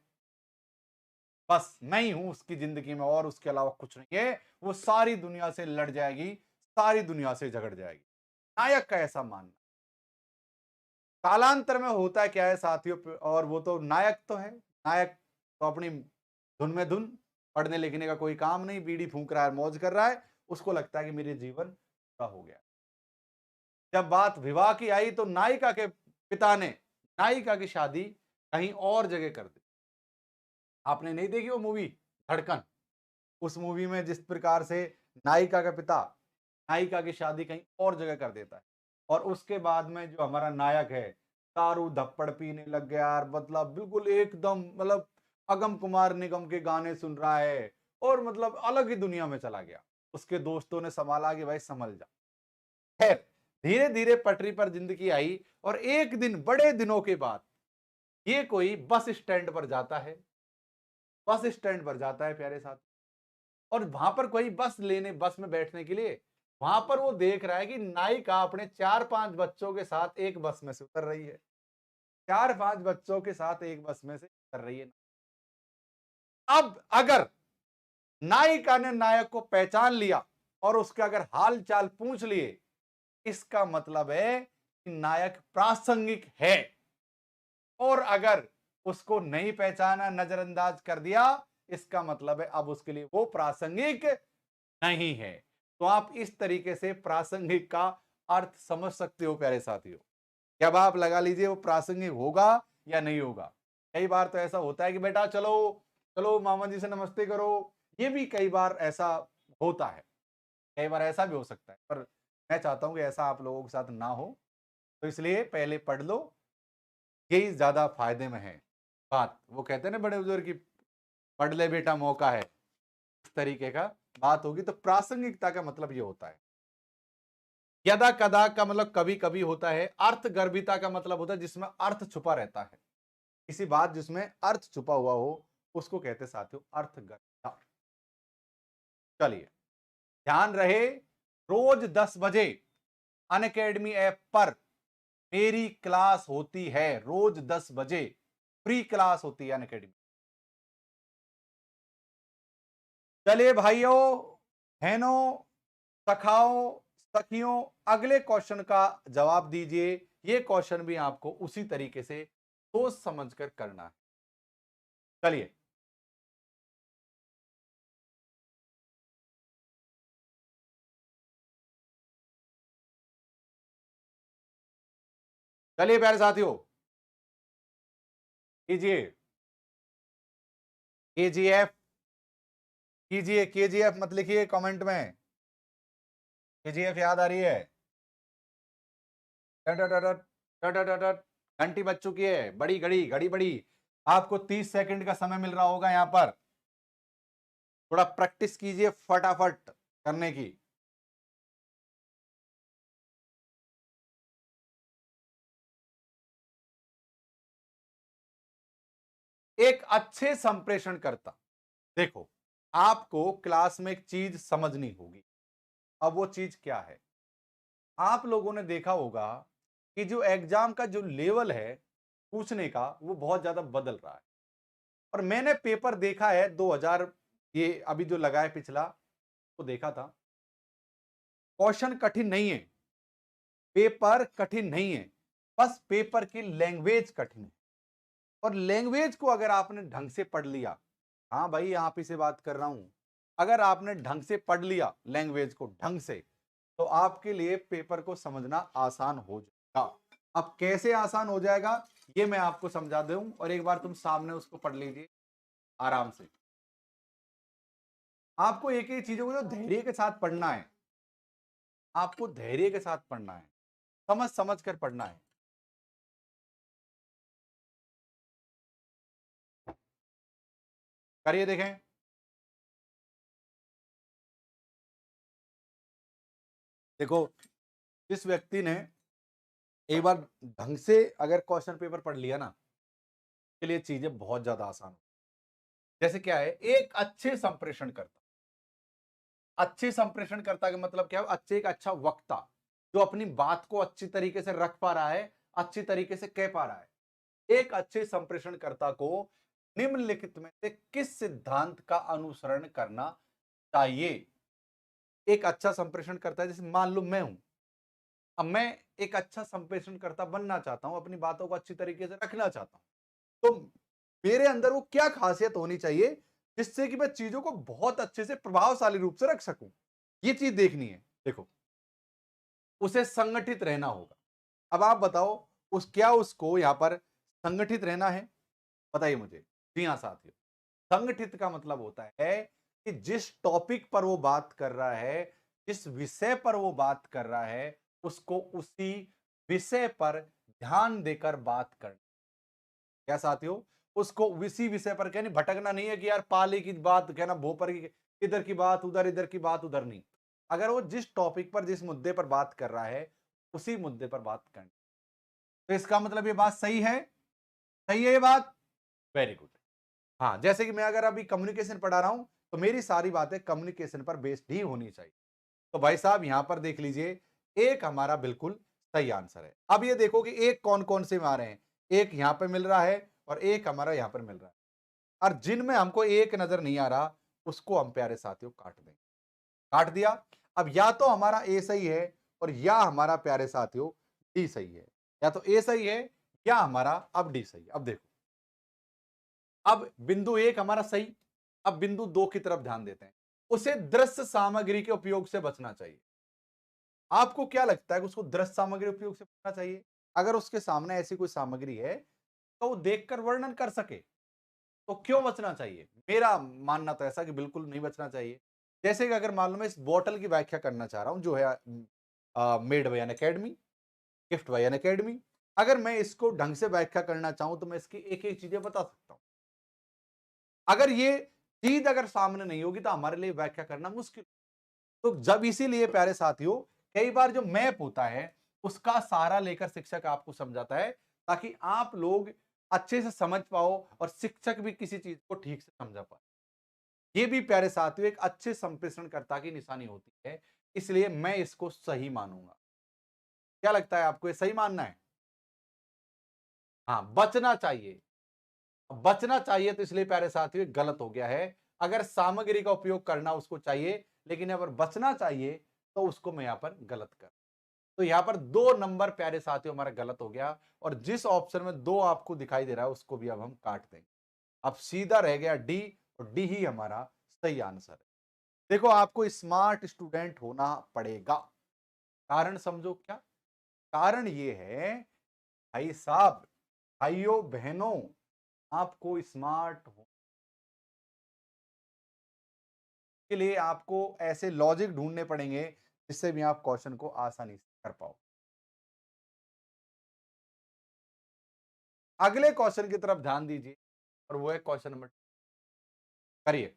बस मैं ही हूं उसकी जिंदगी में और उसके अलावा कुछ नहीं है, वो सारी दुनिया से लड़ जाएगी, सारी दुनिया से झगड़ जाएगी, नायक का ऐसा मानना। कालांतर में होता है क्या है साथियों, और वो तो नायक तो है, नायक तो अपनी धुन में धुन, पढ़ने लिखने का कोई काम नहीं, बीड़ी फूंक रहा है, मौज कर रहा है, उसको लगता है कि मेरे जीवन पूरा हो गया। जब बात विवाह की आई तो नायिका के पिता ने नायिका की शादी कहीं और जगह कर दी। आपने नहीं देखी वो मूवी धड़कन? उस मूवी में जिस प्रकार से नायिका का पिता नायिका की शादी कहीं और जगह कर देता है, और उसके बाद में जो हमारा नायक है दारू धप्पड़ पीने लग गया यार, मतलब बिल्कुल एकदम, मतलब अगम कुमार निगम के गाने सुन रहा है, और मतलब अलग ही दुनिया में चला गया। उसके दोस्तों ने संभाला कि भाई संभल जा। खैर, धीरे धीरे पटरी पर जिंदगी आई, और एक दिन बड़े दिनों के बाद ये कोई बस स्टैंड पर जाता है, बस स्टैंड पर जाता है प्यारे साथ, और वहां पर कोई बस लेने, बस में बैठने के लिए, वहां पर वो देख रहा है कि नायिका अपने 4-5 बच्चों के साथ एक बस में से उतर रही है, 4-5 बच्चों के साथ एक बस में से उतर रही है। अब अगर नायिका ने नायक को पहचान लिया और उसके अगर हाल चाल पूछ लिए, इसका मतलब है कि नायक प्रासंगिक है, और अगर उसको नहीं पहचाना, नजरअंदाज कर दिया, इसका मतलब है अब उसके लिए वो प्रासंगिक नहीं है। तो आप इस तरीके से प्रासंगिक का अर्थ समझ सकते हो प्यारे साथियों। अब आप लगा लीजिए वो प्रासंगिक होगा या नहीं होगा। कई बार तो ऐसा होता है कि बेटा चलो चलो मामा जी से नमस्ते करो, ये भी कई बार ऐसा होता है, कई बार ऐसा भी हो सकता है, पर मैं चाहता हूं कि ऐसा आप लोगों के साथ ना हो, तो इसलिए पहले पढ़ लो, यही ज्यादा फायदे में है। बात वो कहते हैं ना बड़े बुजुर्ग की, पढ़ ले बेटा मौका है, इस तरीके का बात होगी। तो प्रासंगिकता का मतलब ये होता है। यदा कदा का मतलब कभी कभी होता है। अर्थगर्भिता का मतलब होता है जिसमें अर्थ छुपा रहता है, किसी बात जिसमें अर्थ छुपा हुआ हो, उसको कहते साथियों अर्थगर्भिता। चलिए, ध्यान रहे, रोज 10 बजे अनअकैडमी ऐप पर मेरी क्लास होती है, रोज 10 बजे फ्री क्लास होती है अनअकैडमी। चलिए भाइयों बहनों, सखाओ सखियों, अगले क्वेश्चन का जवाब दीजिए। ये क्वेश्चन भी आपको उसी तरीके से सोच समझकर करना है। चलिए, चलिए प्यारे साथियों, कीजिए केजीएफ, कीजिए केजीएफ, मत लिखिए कमेंट में, केजीएफ याद आ रही है? टट टट टट टट टट टट, घंटी बज चुकी है, बड़ी घड़ी घड़ी बड़ी। आपको 30 सेकंड का समय मिल रहा होगा यहां पर, थोड़ा प्रैक्टिस कीजिए फटाफट करने की। एक अच्छे संप्रेषण करता, देखो, आपको क्लास में एक चीज समझनी होगी। अब वो चीज क्या है? आप लोगों ने देखा होगा कि जो एग्जाम का जो लेवल है पूछने का, वो बहुत ज्यादा बदल रहा है। और मैंने पेपर देखा है 2000, ये अभी जो लगा है पिछला, वो देखा था। क्वेश्चन कठिन नहीं है, पेपर कठिन नहीं है, बस पेपर की लैंग्वेज कठिन है। और लैंग्वेज को अगर आपने ढंग से पढ़ लिया, हाँ भाई आप ही से बात कर रहा हूं, अगर आपने ढंग से पढ़ लिया लैंग्वेज को ढंग से, तो आपके लिए पेपर को समझना आसान हो जाएगा। अब कैसे आसान हो जाएगा ये मैं आपको समझा दूं, और एक बार तुम सामने उसको पढ़ लीजिए आराम से। आपको एक एक चीजों को जो धैर्य के साथ पढ़ना है, आपको धैर्य के साथ पढ़ना है, समझ समझ कर पढ़ना है। करिए देखें। देखो, जिस व्यक्ति ने एक बार ढंग से अगर क्वेश्चन पेपर पढ़ लिया ना, के लिए चीजें बहुत ज्यादा आसान हो। जैसे क्या है, एक अच्छे संप्रेषणकर्ता, अच्छे संप्रेषणकर्ता का मतलब क्या है, अच्छे एक अच्छा वक्ता जो अपनी बात को अच्छी तरीके से रख पा रहा है, अच्छी तरीके से कह पा रहा है। एक अच्छे संप्रेषणकर्ता को निम्नलिखित में से किस सिद्धांत का अनुसरण करना चाहिए? एक अच्छा संप्रेषणकर्ता, जैसे मान लो मैं हूं, अब मैं एक अच्छा संप्रेषणकर्ता बनना चाहता हूं, अपनी बातों को अच्छी तरीके से रखना चाहता हूं, तो मेरे अंदर वो क्या खासियत होनी चाहिए जिससे कि मैं चीजों को बहुत अच्छे से प्रभावशाली रूप से रख सकूं? ये चीज देखनी है। देखो, उसे संगठित रहना होगा। अब आप बताओ, उस क्या उसको यहां पर संगठित रहना है? बताइए मुझे। जी हाँ साथियों, संगठित का मतलब होता है कि जिस टॉपिक पर वो बात कर रहा है, जिस विषय पर वो बात कर रहा है, उसको उसी विषय पर ध्यान देकर बात करना। क्या साथियों? उसको उसी विषय पर कहनी, भटकना नहीं है कि यार पाली की बात कहना, भोपर की इधर की बात उधर, इधर की बात उधर नहीं। अगर वो जिस टॉपिक पर, जिस मुद्दे पर बात कर रहा है, उसी मुद्दे पर बात करनी। तो इसका मतलब ये बात सही है? सही है ये बात? Very good. हाँ, जैसे कि मैं अगर अभी कम्युनिकेशन पढ़ा रहा हूं, तो मेरी सारी बातें कम्युनिकेशन पर बेस्ड ही होनी चाहिए। तो भाई साहब यहां पर देख लीजिए, एक हमारा बिल्कुल सही आंसर है। अब ये देखो कि एक कौन कौन से में आ रहे हैं। एक यहां पर मिल रहा है और एक हमारा यहां पर मिल रहा है, और जिनमें हमको एक नजर नहीं आ रहा, उसको हम प्यारे साथियों काट देंगे। काट दिया। अब या तो हमारा ए सही है और या हमारा प्यारे साथियों डी सही है। या तो ए सही है या हमारा अब डी सही है। अब देखो, अब बिंदु एक हमारा सही। अब बिंदु दो की तरफ ध्यान देते हैं। उसे दृश्य सामग्री के उपयोग से बचना चाहिए। आपको क्या लगता है कि उसको दृश्य सामग्री उपयोग से बचना चाहिए? अगर उसके सामने ऐसी कोई सामग्री है तो वो देखकर वर्णन कर सके, तो क्यों बचना चाहिए? मेरा मानना तो ऐसा कि बिल्कुल नहीं बचना चाहिए। जैसे कि अगर मान लो मैं इस बॉटल की व्याख्या करना चाह रहा हूं, जो है made by an academy, gift by an academy. अगर मैं इसको ढंग से व्याख्या करना चाहूं तो मैं इसकी एक एक चीजें बता सकता हूं। अगर ये चीज अगर सामने नहीं होगी तो हमारे लिए व्याख्या करना मुश्किल। तो जब इसीलिए प्यारे साथियों, कई बार जो मैप होता है उसका सहारा लेकर शिक्षक आपको समझाता है, ताकि आप लोग अच्छे से समझ पाओ और शिक्षक भी किसी चीज को ठीक से समझा पाए। ये भी प्यारे साथियों एक अच्छे संप्रेषणकर्ता की निशानी होती है। इसलिए मैं इसको सही मानूंगा। क्या लगता है आपको, ये सही मानना है? हाँ, बचना चाहिए। बचना चाहिए तो इसलिए प्यारे साथियों गलत हो गया है। अगर सामग्री का उपयोग करना उसको चाहिए, लेकिन अगर बचना चाहिए तो उसको मैं यहां पर गलत कर। तो यहां पर 2 नंबर प्यारे साथियों हमारा गलत हो गया, और जिस ऑप्शन में 2 आपको दिखाई दे रहा है उसको भी अब हम काट देंगे। अब सीधा रह गया डी, और डी ही हमारा सही आंसर है। देखो, आपको स्मार्ट स्टूडेंट होना पड़ेगा। कारण समझो क्या? कारण ये है भाई साहब, भाइयों बहनों, आपको स्मार्ट हो के लिए आपको ऐसे लॉजिक ढूंढने पड़ेंगे जिससे भी आप क्वेश्चन को आसानी से कर पाओ। अगले क्वेश्चन की तरफ ध्यान दीजिए, और वो है क्वेश्चन नंबर। करिए।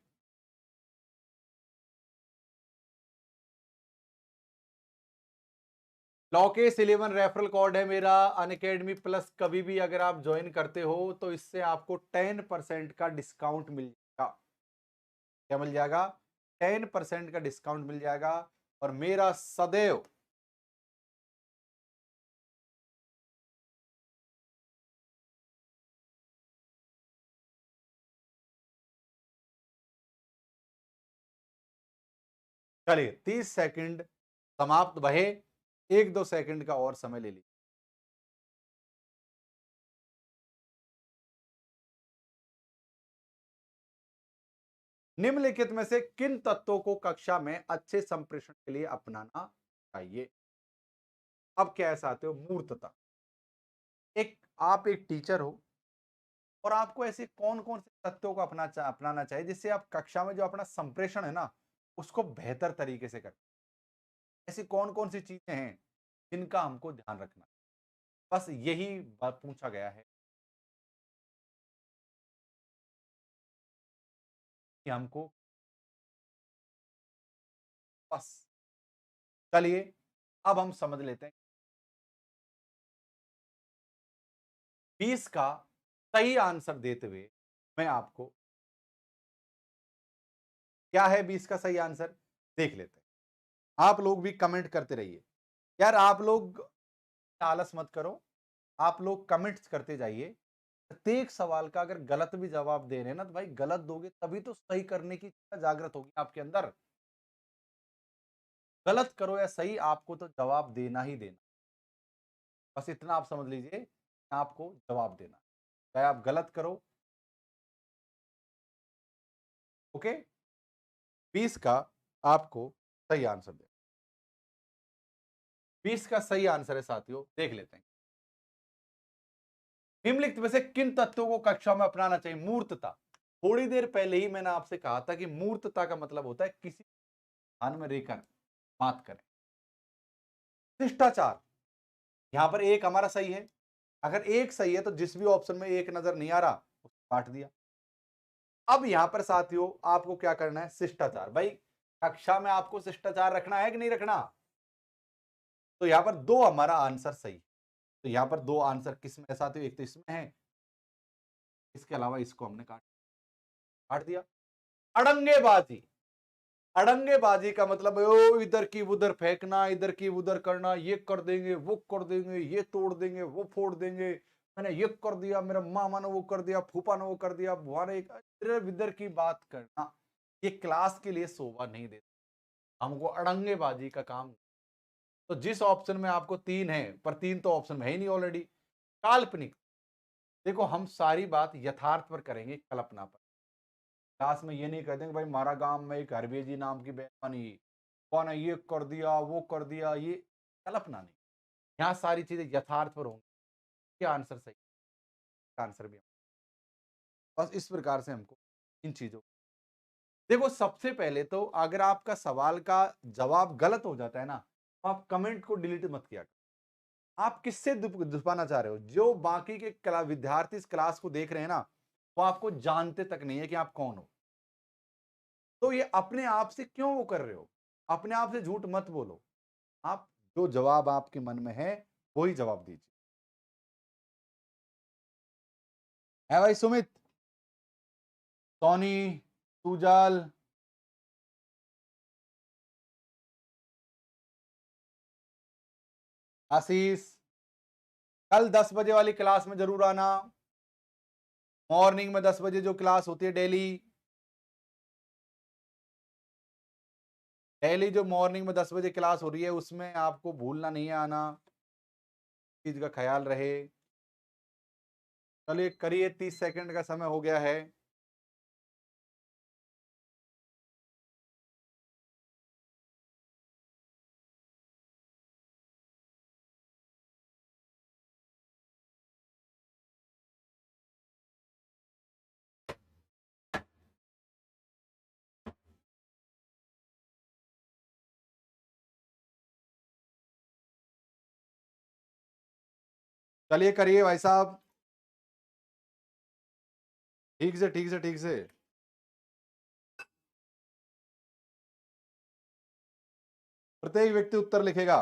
लॉकेस 11 रेफरल कोड है मेरा अनअकैडमी प्लस। कभी भी अगर आप ज्वाइन करते हो तो इससे आपको 10% का डिस्काउंट मिल जाएगा। क्या मिल जाएगा? 10% का डिस्काउंट मिल जाएगा। और मेरा सदैव चलिए, 30 सेकंड समाप्त भये। 1-2 सेकंड का और समय ले लीजिए। निम्नलिखित में से किन तत्वों को कक्षा में अच्छे संप्रेषण के लिए अपनाना चाहिए? अब क्या है साथियों, मूर्तता। एक आप एक टीचर हो और आपको ऐसे कौन कौन से तत्वों को अपनाना चाहिए जिससे आप कक्षा में जो अपना संप्रेषण है ना, उसको बेहतर तरीके से कर। ऐसी कौन कौन सी चीजें हैं जिनका हमको ध्यान रखना है? बस यही बात पूछा गया है कि हमको, बस। चलिए अब हम समझ लेते हैं 20 का सही आंसर देते हुए मैं आपको, क्या है 20 का सही आंसर, देख लेते हैं। आप लोग भी कमेंट करते रहिए। यार आप लोग आलस मत करो, आप लोग कमेंट्स करते जाइए। प्रत्येक सवाल का अगर गलत भी जवाब दे रहे हैं ना, तो भाई गलत दोगे तभी तो सही करने की इच्छा जागृत होगी आपके अंदर। गलत करो या सही, आपको तो जवाब देना ही देना। बस इतना आप समझ लीजिए, आपको जवाब देना, चाहे आप गलत करो। ओके, 20 का आपको सही आंसर दे, 20 का सही आंसर है साथियों, देख लेते हैं। निम्नलिखित में से किन तत्वों को कक्षा में अपनाना चाहिए? मूर्तता। थोड़ी देर पहले ही मैंने आपसे कहा था कि मूर्तता का मतलब होता है किसी स्थान में रहकर बात करें। शिष्टाचार, यहां पर एक हमारा सही है। अगर एक सही है तो जिस भी ऑप्शन में एक नजर नहीं आ रहा उसको काट दिया। अब यहां पर साथियों आपको क्या करना है? शिष्टाचार। भाई कक्षा में आपको शिष्टाचार रखना है कि नहीं रखना? तो यहां पर दो हमारा आंसर सही। तो यहां पर दो आंसर किसमें है साथियों? एक तो इसमें है, इसके अलावा इसको हमने काट काट दिया। अड़ंगेबाजी, अड़ंगेबाजी का मतलब है ओ इधर की उधर फेंकना, इधर की उधर करना, ये कर देंगे, वो कर देंगे, ये तोड़ देंगे, वो फोड़ देंगे, मैंने ये कर दिया, मेरा मामा ने वो कर दिया, फूफा ने वो कर दिया, बुआ ने इधर उधर की बात करना, ये क्लास के लिए शोभा नहीं देता। हमको अड़ंगेबाजी का काम। तो जिस ऑप्शन में आपको 3 है, पर 3 तो ऑप्शन में है ही नहीं ऑलरेडी। काल्पनिक, देखो हम सारी बात यथार्थ पर करेंगे, कल्पना पर। क्लास में ये नहीं कहते भाई हमारा गांव में एक हरबे जी नाम की बेईमानी, कौन है, ये कर दिया, वो कर दिया, ये कल्पना नहीं। यहाँ सारी चीजें यथार्थ पर होंगी। क्या आंसर सही? आंसर भी बस इस प्रकार से हमको इन चीजों, देखो सबसे पहले तो अगर आपका सवाल का जवाब गलत हो जाता है ना, तो आप कमेंट को डिलीट मत किया करो। आप किससे दुश्मना चाह रहे हो? जो बाकी के विद्यार्थी इस क्लास को देख रहे हैं ना, वो आपको जानते तक नहीं है कि आप कौन हो। तो ये अपने आप से क्यों वो कर रहे हो? अपने आप से झूठ मत बोलो। आप जो जवाब आपके मन में है वही जवाब दीजिए। है भाई सुमित, सोनी, सुजल, आशीष, कल 10 बजे वाली क्लास में जरूर आना। मॉर्निंग में 10 बजे जो क्लास होती है डेली, डेली जो मॉर्निंग में 10 बजे क्लास हो रही है उसमें आपको भूलना नहीं है आना, चीज का ख्याल रहे। चलिए करिए, 30 सेकंड का समय हो गया है। चलिए करिए भाई साहब, ठीक से ठीक से ठीक से। प्रत्येक व्यक्ति उत्तर लिखेगा।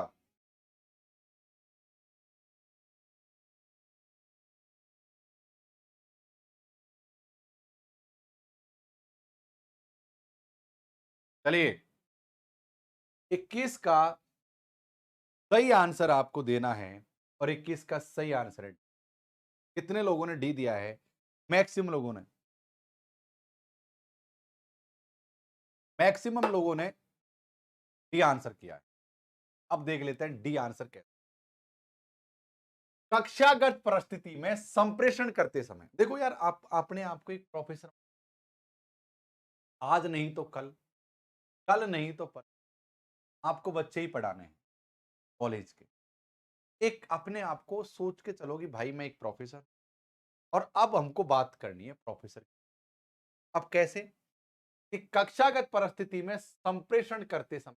चलिए 21 का सही आंसर आपको देना है, और 21 का सही आंसर है। कितने लोगों ने डी दिया है? मैक्सिमम लोगों ने डी आंसर किया है। अब देख लेते हैं डी आंसर कैसे। कक्षागत परिस्थिति में संप्रेषण करते समय, देखो यार आप अपने आप को एक प्रोफेसर, आज नहीं तो कल, कल नहीं तो पर, आपको बच्चे ही पढ़ाने हैं कॉलेज के। एक अपने आप को सोच के चलो कि भाई मैं एक प्रोफेसर, और अब हमको बात करनी है प्रोफेसर की। अब कैसे? कि कक्षागत परिस्थिति में संप्रेषण करते समय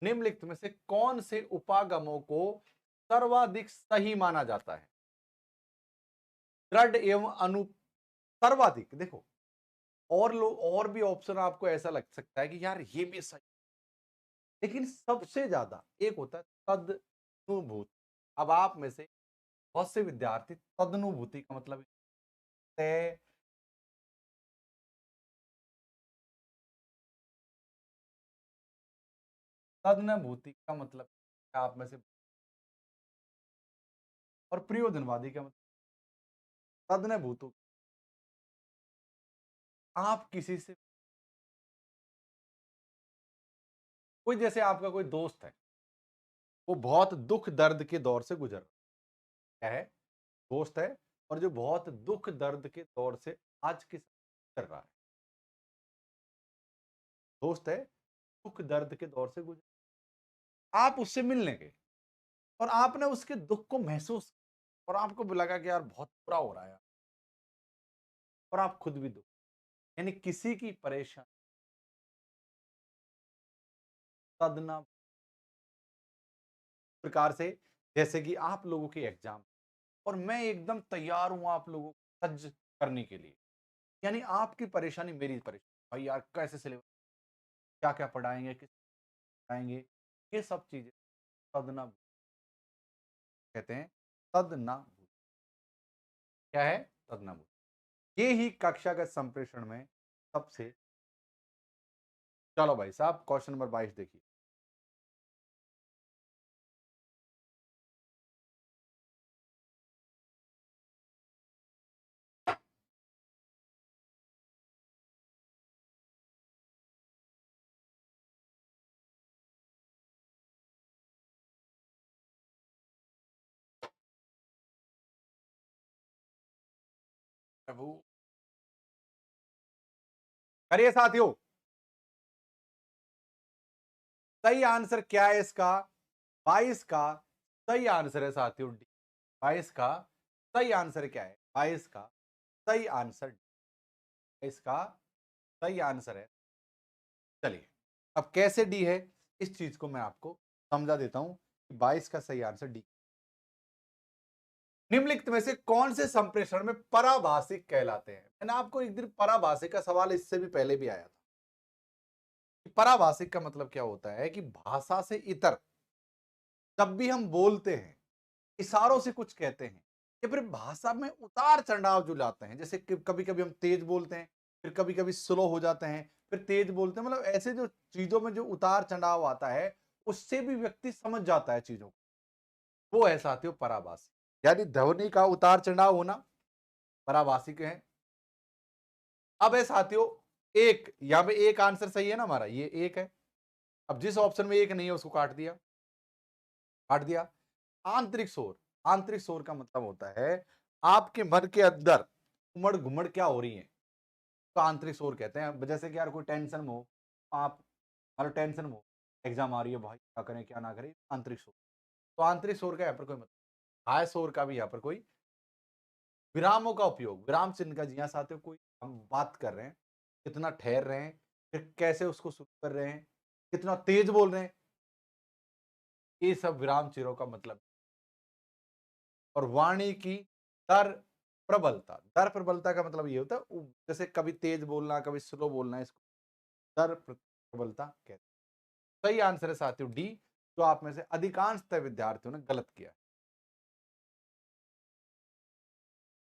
निम्नलिखित में से कौन से उपागमों को सर्वाधिक सही माना जाता है? दृढ़ एवं अनु सर्वाधिक देखो, और लोग और भी ऑप्शन आपको ऐसा लग सकता है कि यार ये भी सही, लेकिन सबसे ज्यादा एक होता है तदनुभूति। अब आप में से बहुत से विद्यार्थी तदनुभूति का मतलब है, तदनुभूति का मतलब आप में से, और प्रयोजनवादी का मतलब तदनुभूत, आप किसी से कोई, जैसे आपका कोई दोस्त है, वो बहुत दुख दर्द के दौर से गुजर रहा है, दोस्त है, और जो बहुत दुख दर्द के दौर से आज के समय कर रहा है, दोस्त है, दुख दर्द के दौर से गुजर, आप उससे मिलने गए और आपने उसके दुख को महसूस किया, और आपको लगा कि यार बहुत बुरा हो रहा है यार, और आप खुद भी दुख, यानी किसी की परेशानी सदना प्रकार से, जैसे कि आप लोगों के एग्जाम और मैं एकदम तैयार हूं आप लोगों को सज्ज करने के लिए, यानी आपकी परेशानी मेरी परेशानी, भाई यार कैसे सिलेबस, क्या क्या पढ़ाएंगे, किस पढ़ाएंगे, ये सब चीजें सदना कहते हैं। सदना क्या है? सदना, ये ही कक्षागत संप्रेषण में सबसे, चलो भाई साहब क्वेश्चन नंबर 22 देखिए। प्रभु, करिए साथियों, सही आंसर क्या है इसका? 22 का सही आंसर है साथियों डी। 22 का सही आंसर क्या है? 22 का सही आंसर, इसका सही आंसर है। चलिए, अब कैसे डी है इस चीज को मैं आपको समझा देता हूं कि 22 का सही आंसर डी। निम्नलिखित में से कौन से संप्रेषण में पराभाषिक कहलाते हैं? मैंने आपको एक दिन पराभाषिक का सवाल इससे भी पहले भी आया था। पराभाषिक का मतलब क्या होता है कि भाषा से इतर, जब भी हम बोलते हैं, इशारों से कुछ कहते हैं, या फिर भाषा में उतार चढ़ाव जो लाते हैं, जैसे कभी कभी हम तेज बोलते हैं, फिर कभी कभी स्लो हो जाते हैं, फिर तेज बोलते हैं, मतलब ऐसे जो चीजों में जो उतार चढ़ाव आता है, उससे भी व्यक्ति समझ जाता है चीजों को, वो है साथियों पराभाषिक। यानी ध्वनि का उतार चढ़ाव होना पराभाषिक है। अब है साथियों एक, यहां पे एक आंसर सही है ना हमारा, ये एक है। अब जिस ऑप्शन में एक नहीं है उसको काट दिया, काट दिया। आंतरिक शोर, आंतरिक शोर का मतलब होता है आपके मन के अंदर उमड़ घुमड़ क्या हो रही है, तो आंतरिक शोर कहते हैं। जैसे कि यार कोई टेंशन में हो, आप मतलब टेंशन में हो, एग्जाम आ रही है भाई, क्या करें क्या ना करें, आंतरिक शोर। तो आंतरिक शोर का यहाँ पर कोई मतलब, बाह्य शोर का भी यहाँ पर कोई, विरामों का उपयोग, विराम चिन्ह का, जी हाँ साथियों, कोई हम बात कर रहे हैं, कितना ठहर रहे हैं, फिर कैसे उसको शुरू कर रहे हैं, कितना तेज बोल रहे हैं, ये सब विराम चिन्हों का मतलब। और वाणी की दर प्रबलता, दर प्रबलता का मतलब ये होता है जैसे कभी तेज बोलना कभी स्लो बोलना, इसको दर प्रबलता कहते हैं। सही आंसर है साथियों डी, जो आप में से अधिकांशतः विद्यार्थियों ने गलत किया।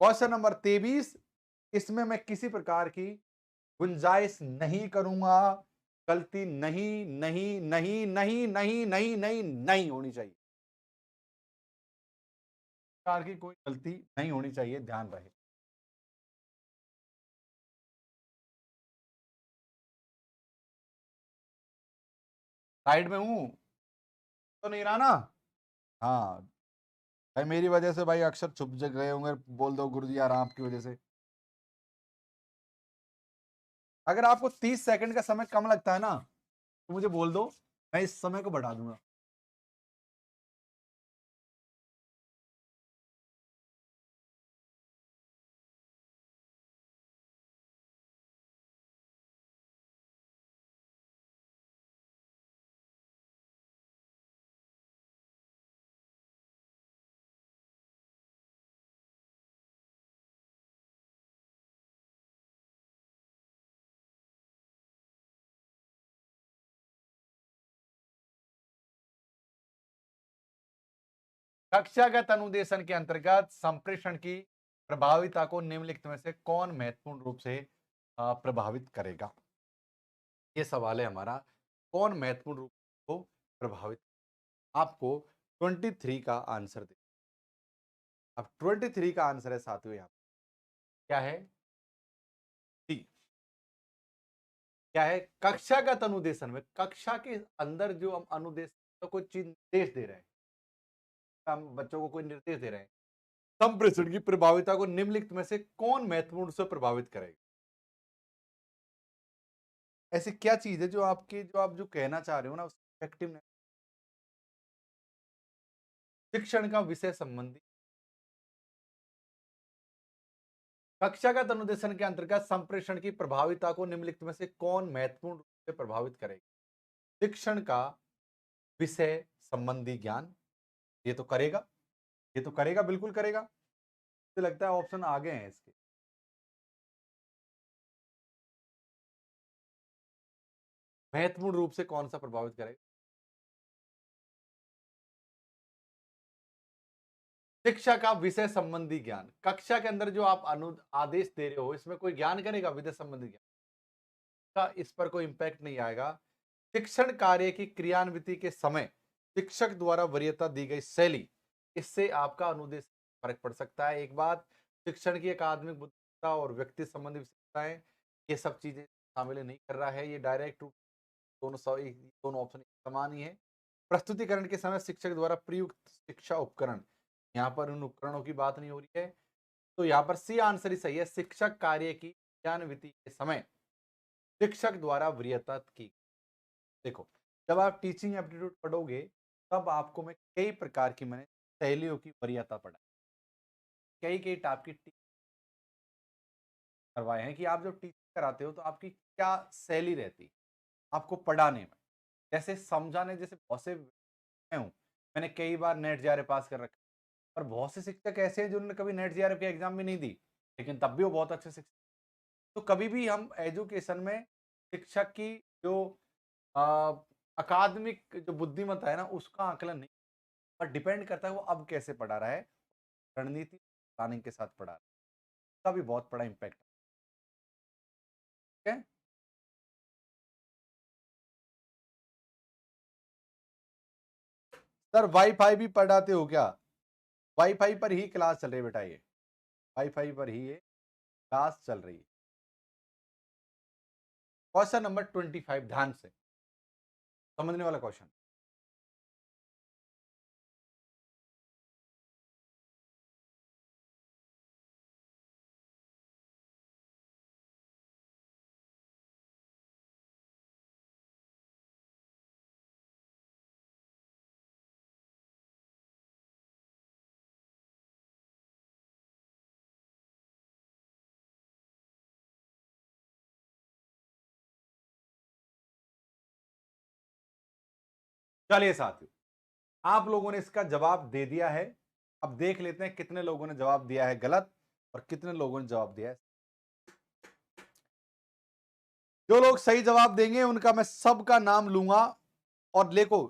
क्वेश्चन नंबर 23, इसमें मैं किसी प्रकार की गुंजाइश नहीं करूंगा, गलती नहीं नहीं नहीं नहीं नहीं नहीं नहीं नहीं होनी चाहिए, प्रकार की कोई गलती नहीं होनी चाहिए, ध्यान रहे। साइड में हूं तो नहीं रहा ना? हाँ भाई, मेरी वजह से भाई अक्षर छुप गए होंगे, बोल दो गुरु जी यार आपकी वजह से। अगर आपको 30 सेकंड का समय कम लगता है ना, तो मुझे बोल दो, मैं इस समय को बढ़ा दूंगा। कक्षागत अनुदेशन के अंतर्गत संप्रेषण की प्रभाविता को निम्नलिखित में से कौन महत्वपूर्ण रूप से प्रभावित करेगा? ये सवाल है हमारा। कौन महत्वपूर्ण रूप को प्रभावित? आपको 23 का आंसर दे। अब 23 का आंसर है साथियों, यहाँ क्या है? डी। क्या है? कक्षागत अनुदेशन में कक्षा के अंदर जो हम अनुदेश तो कोई चीज निर्देश दे रहे हैं, हम बच्चों को कोई निर्देश दे रहे हैं, संप्रेषण की प्रभाविता को निम्नलिखित में से कौन महत्वपूर्ण से प्रभावित करेगा? ऐसी क्या चीज है जो आपकी जो आप जो कहना चाह रहे हो ना, उस इफेक्टिवनेस शिक्षण का विषय संबंधी कक्षागत अनुदेशन के अंतर्गत संप्रेषण की प्रभाविता को निम्नलिखित में से कौन महत्वपूर्ण रूप से प्रभावित करेगा? शिक्षण का विषय संबंधी ज्ञान। ये तो करेगा, ये तो करेगा, बिल्कुल करेगा। मुझे लगता है ऑप्शन आगे हैं इसके। महत्वपूर्ण रूप से कौन सा प्रभावित करेगा? शिक्षा का विषय संबंधी ज्ञान। कक्षा के अंदर जो आप आदेश दे रहे हो, इसमें कोई ज्ञान करेगा? विषय संबंधी ज्ञान का इस पर कोई इंपैक्ट नहीं आएगा। शिक्षण कार्य की क्रियान्विति के समय शिक्षक द्वारा वरीयता दी गई शैली, इससे आपका अनुदेश फर्क पड़ सकता है। एक बात, शिक्षण की अकादमिक बुद्धिमत्ता और व्यक्ति संबंधी विशेषताएं, ये सब चीजें शामिल नहीं कर रहा है। ये डायरेक्ट रूप दोनों ऑप्शन समान ही है। प्रस्तुतिकरण के समय शिक्षक द्वारा प्रयुक्त शिक्षा उपकरण, यहाँ पर उन उपकरणों की बात नहीं हो रही है। तो यहाँ पर सी आंसर ही सही है। शिक्षक कार्य की क्रियान्विति के समय शिक्षक द्वारा वरीयता की। देखो, जब आप टीचिंग एप्टीट्यूड पढ़ोगे, तब आपको मैं कई प्रकार की मैंने शैलियों की वरीयता पढ़ाई, कई कई टाइप की करवाए हैं कि आप जब टीचिंग कराते हो तो आपकी क्या शैली रहती है आपको पढ़ाने में। जैसे समझाने, जैसे बहुत से मैं हूँ, मैंने कई बार नेट जेआरएफ पास कर रखा है, और बहुत से शिक्षक ऐसे हैं जिन्होंने कभी नेट जेआरएफ की एग्जाम भी नहीं दी, लेकिन तब भी वो बहुत अच्छे शिक्षक। तो कभी भी हम एजुकेशन में शिक्षक की जो अकादमिक जो बुद्धिमत्ता है ना, उसका आकलन नहीं, पर डिपेंड करता है वो अब कैसे पढ़ा रहा है, रणनीति प्लानिंग के साथ पढ़ा रहा है, उसका भी बहुत बड़ा इम्पैक्ट है। सर वाईफाई भी पढ़ाते हो क्या? वाईफाई पर ही क्लास चल रही है बेटा, ये वाईफाई पर ही ये क्लास चल रही है। क्वेश्चन नंबर 25, ध्यान से समझने वाला क्वेश्चन। चलिए साथियों, आप लोगों ने इसका जवाब दे दिया है। अब देख लेते हैं कितने लोगों ने जवाब दिया है गलत और कितने लोगों ने जवाब दिया है। जो लोग सही जवाब देंगे उनका मैं सबका नाम लूंगा और देखो,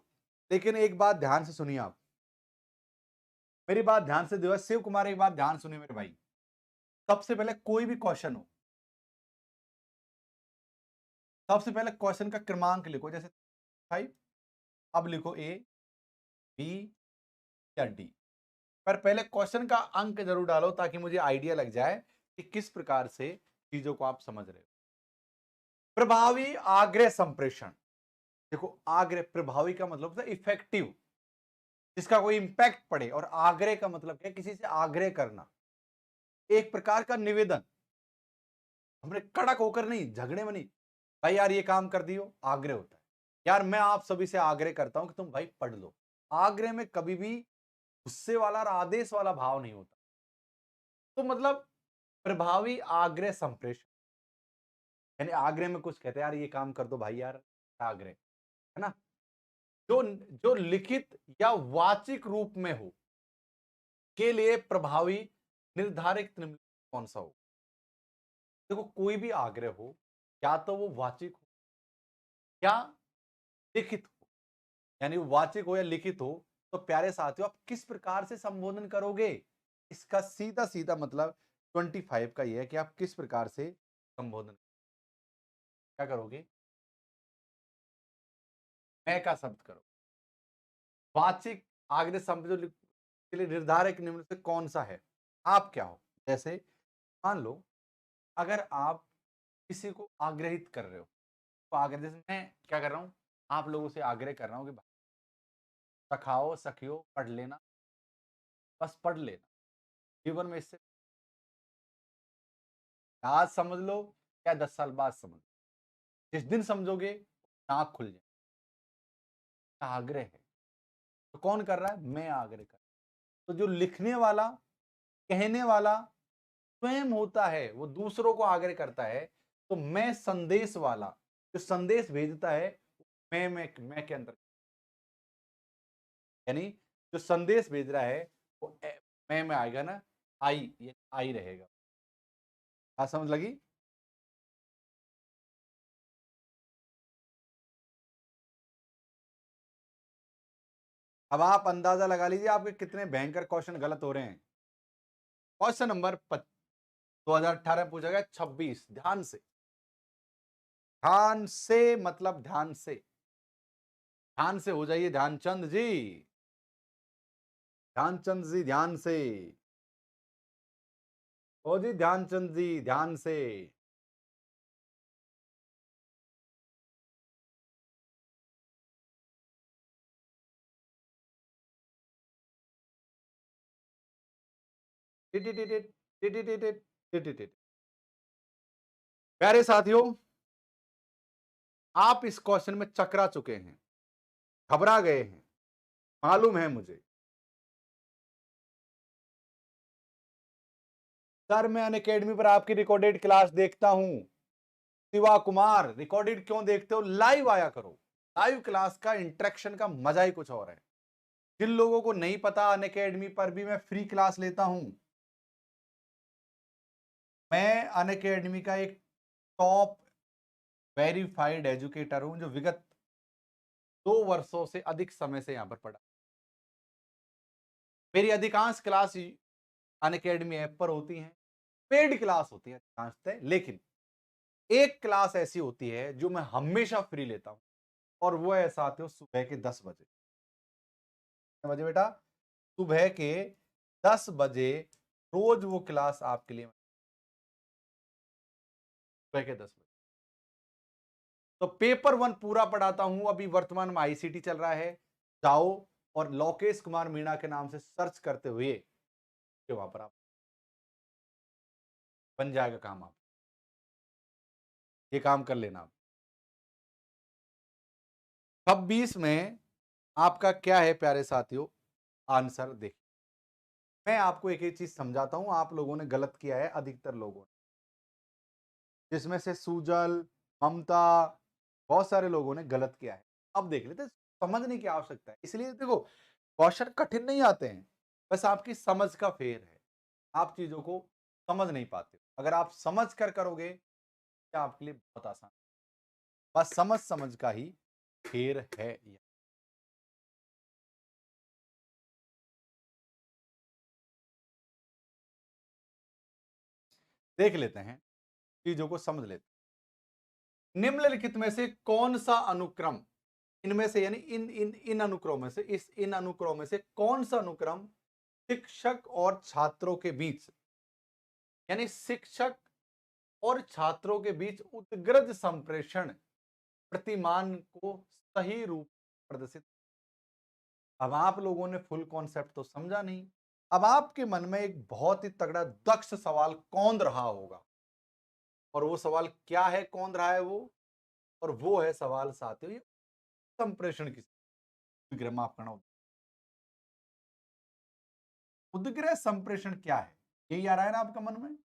लेकिन एक बात ध्यान से सुनिए आप, मेरी बात ध्यान से दियो। शिव कुमार, एक बात ध्यान सुनिए मेरे भाई। सबसे पहले कोई भी क्वेश्चन हो, सबसे पहले क्वेश्चन का क्रमांक लिखो, जैसे 5, अब लिखो ए, बी या डी, पर पहले क्वेश्चन का अंक जरूर डालो ताकि मुझे आइडिया लग जाए कि किस प्रकार से चीजों को आप समझ रहे हो। प्रभावी आग्रह संप्रेषण। देखो, आग्रह, प्रभावी का मतलब होता है इफेक्टिव, जिसका कोई इंपैक्ट पड़े, और आग्रह का मतलब क्या है? किसी से आग्रह करना, एक प्रकार का निवेदन। हमने कड़क होकर नहीं, झगड़े में नहीं, भाई यार ये काम कर दियो, आग्रह होता है। यार मैं आप सभी से आग्रह करता हूं कि तुम भाई पढ़ लो। आग्रह में कभी भी गुस्से वाला और आदेश वाला भाव नहीं होता। तो मतलब प्रभावी आग्रह संप्रेषण, यानी आग्रह में कुछ कहते हैं, यार ये काम कर दो भाई, यार आग्रह है ना, जो जो लिखित या वाचिक रूप में हो के लिए प्रभावी निर्धारित कौन सा हो? देखो, कोई भी आग्रह हो, या तो वो वाचिक हो या लिखित हो, यानी वो वाचिक हो या लिखित हो, तो प्यारे साथियों आप किस प्रकार से संबोधन करोगे? इसका सीधा सीधा मतलब 25 का ये है कि आप किस प्रकार से संबोधन क्या करोगे? मैं का शब्द करो। वाचिक आग्रह शब्द जो के लिए निर्धारक निम्न से कौन सा है? आप क्या हो? जैसे मान लो अगर आप किसी को आग्रहित कर रहे हो, तो आग्रह जैसे मैं क्या कर रहा हूँ? आप लोगों से आग्रह कर रहा हूँ कि सखाओ, सखियो पढ़ लेना, बस पढ़ लेना। जीवन में इससे आज समझ लो या 10 साल बाद समझ लो। जिस दिन समझोगे, आँख खुल जाए। आग्रह है। तो कौन कर रहा है? मैं आग्रह कर रहा हूं। तो जो लिखने वाला, कहने वाला स्वयं होता है, वो दूसरों को आग्रह करता है। तो मैं संदेश वाला, जो संदेश भेजता है, मैं के अंदर यानी जो संदेश भेज रहा है वो मैं में आएगा ना, आई, ये आई रहेगा। बात समझ लगी? अब आप अंदाजा लगा लीजिए आपके कितने भयंकर क्वेश्चन गलत हो रहे हैं। क्वेश्चन नंबर 2018 में पूछा गया 26, ध्यान से मतलब ध्यान से हो जाइए ध्यानचंद जी, ध्यानचंद जी ध्यान से। ओ जी ध्यानचंद जी ध्यान से। टिटिटिटिट, टिटिटिटिट, टिटिटिट। प्यारे साथियों, आप इस क्वेश्चन में चकरा चुके हैं, घबरा गए हैं, मालूम है मुझे। सर मैं अनअकैडमी पर आपकी रिकॉर्डेड क्लास देखता हूं। शिवा कुमार, रिकॉर्डेड क्यों देखते हो? लाइव आया करो। लाइव क्लास का इंटरेक्शन का मजा ही कुछ और है। जिन लोगों को नहीं पता, अनअकैडमी पर भी मैं फ्री क्लास लेता हूं। मैं अनअकैडमी का एक टॉप वेरीफाइड एजुकेटर हूं, जो विगत 2 वर्षों से अधिक समय से यहां पर पढ़ा। मेरी अधिकांश क्लास अनअकैडमी ऐप पर होती हैं, पेड क्लास होती है अधिकांशतः, लेकिन एक क्लास ऐसी होती है जो मैं हमेशा फ्री लेता हूं, और वो है साथियों सुबह के 10 बजे। कितने बजे बेटा? सुबह के 10 बजे रोज वो क्लास आपके लिए, सुबह के 10 बजे। तो पेपर 1 पूरा पढ़ाता हूं। अभी वर्तमान में आईसीटी चल रहा है। जाओ और लोकेश कुमार मीणा के नाम से सर्च करते हुए वहां पर आप बन जाएगा काम। आप ये काम कर लेना। आप 26 में आपका क्या है प्यारे साथियों? आंसर देखिए, मैं आपको एक एक चीज समझाता हूं। आप लोगों ने गलत किया है, अधिकतर लोगों ने, जिसमें से सुजल, ममता, बहुत सारे लोगों ने गलत किया है। अब देख लेते, समझने की आवश्यकता है। इसलिए देखो, क्वेश्चन कठिन नहीं आते हैं, बस आपकी समझ का फेर है। आप चीजों को समझ नहीं पाते हो। अगर आप समझ कर करोगे तो आपके लिए बहुत आसान। बस समझ समझ का ही फेर है ये। देख लेते हैं, चीजों को समझ लेते हैं। निम्नलिखित में से कौन सा अनुक्रम, इनमें से यानी इन अनुक्रम में से, इस इन अनुक्रम में से कौन सा अनुक्रम शिक्षक और छात्रों के बीच, यानी शिक्षक और छात्रों के बीच उत्ग्रज संप्रेषण प्रतिमान को सही रूप प्रदर्शित। अब आप लोगों ने फुल कॉन्सेप्ट तो समझा नहीं। अब आपके मन में एक बहुत ही तगड़ा दक्ष सवाल कौन रहा होगा, और वो सवाल क्या है, कौन रहा है वो, और वो है सवाल साथियों, ये संप्रेषण की विग्रह, माफ करना, उद्ग्रह संप्रेषण क्या है? यही आ रहा है ना आपका मन में?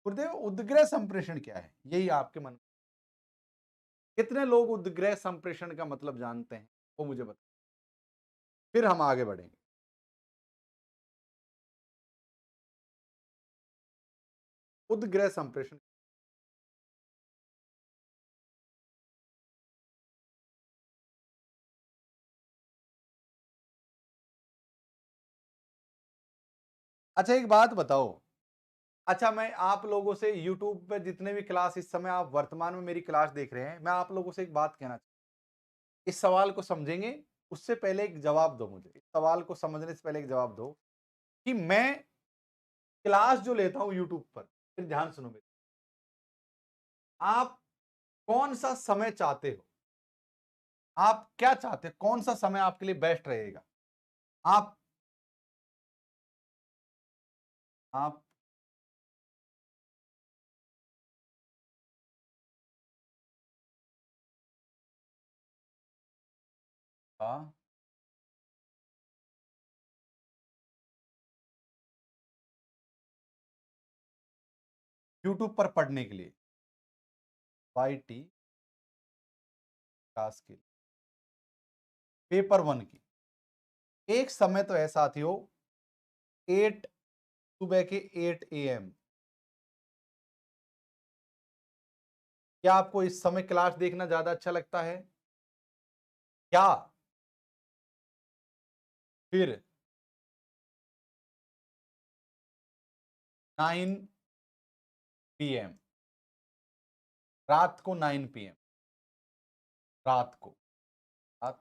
गुरुदेव उद्ग्रह संप्रेषण क्या है, यही आपके मन में? कितने लोग उद्ग्रह संप्रेषण का मतलब जानते हैं, वो मुझे बताओ, फिर हम आगे बढ़ेंगे। उद्ग्रह संप्रेषण अच्छा एक बात बताओ, अच्छा मैं आप लोगों से YouTube पे जितने भी क्लास इस समय आप वर्तमान में मेरी क्लास देख रहे हैं, मैं आप लोगों से एक बात कहना इस सवाल को समझेंगे, उससे पहले एक जवाब दो मुझे। इस सवाल को समझने से पहले एक जवाब दो कि मैं क्लास जो लेता हूँ यूट्यूब पर, फिर ध्यान सुनो मेरी, आप कौन-सा समय चाहते हो? आप क्या चाहते हैं? कौन-सा समय आपके लिए बेस्ट रहेगा? आप आप हाँ, यूट्यूब पर पढ़ने के लिए, वाईटी क्लास के लिए, पेपर 1 की। एक समय तो है साथियों 8 सुबह के 8 एएम। क्या आपको इस समय क्लास देखना ज़्यादा अच्छा लगता है? क्या फिर 9 पीएम, रात को 9 पीएम, रात को, रात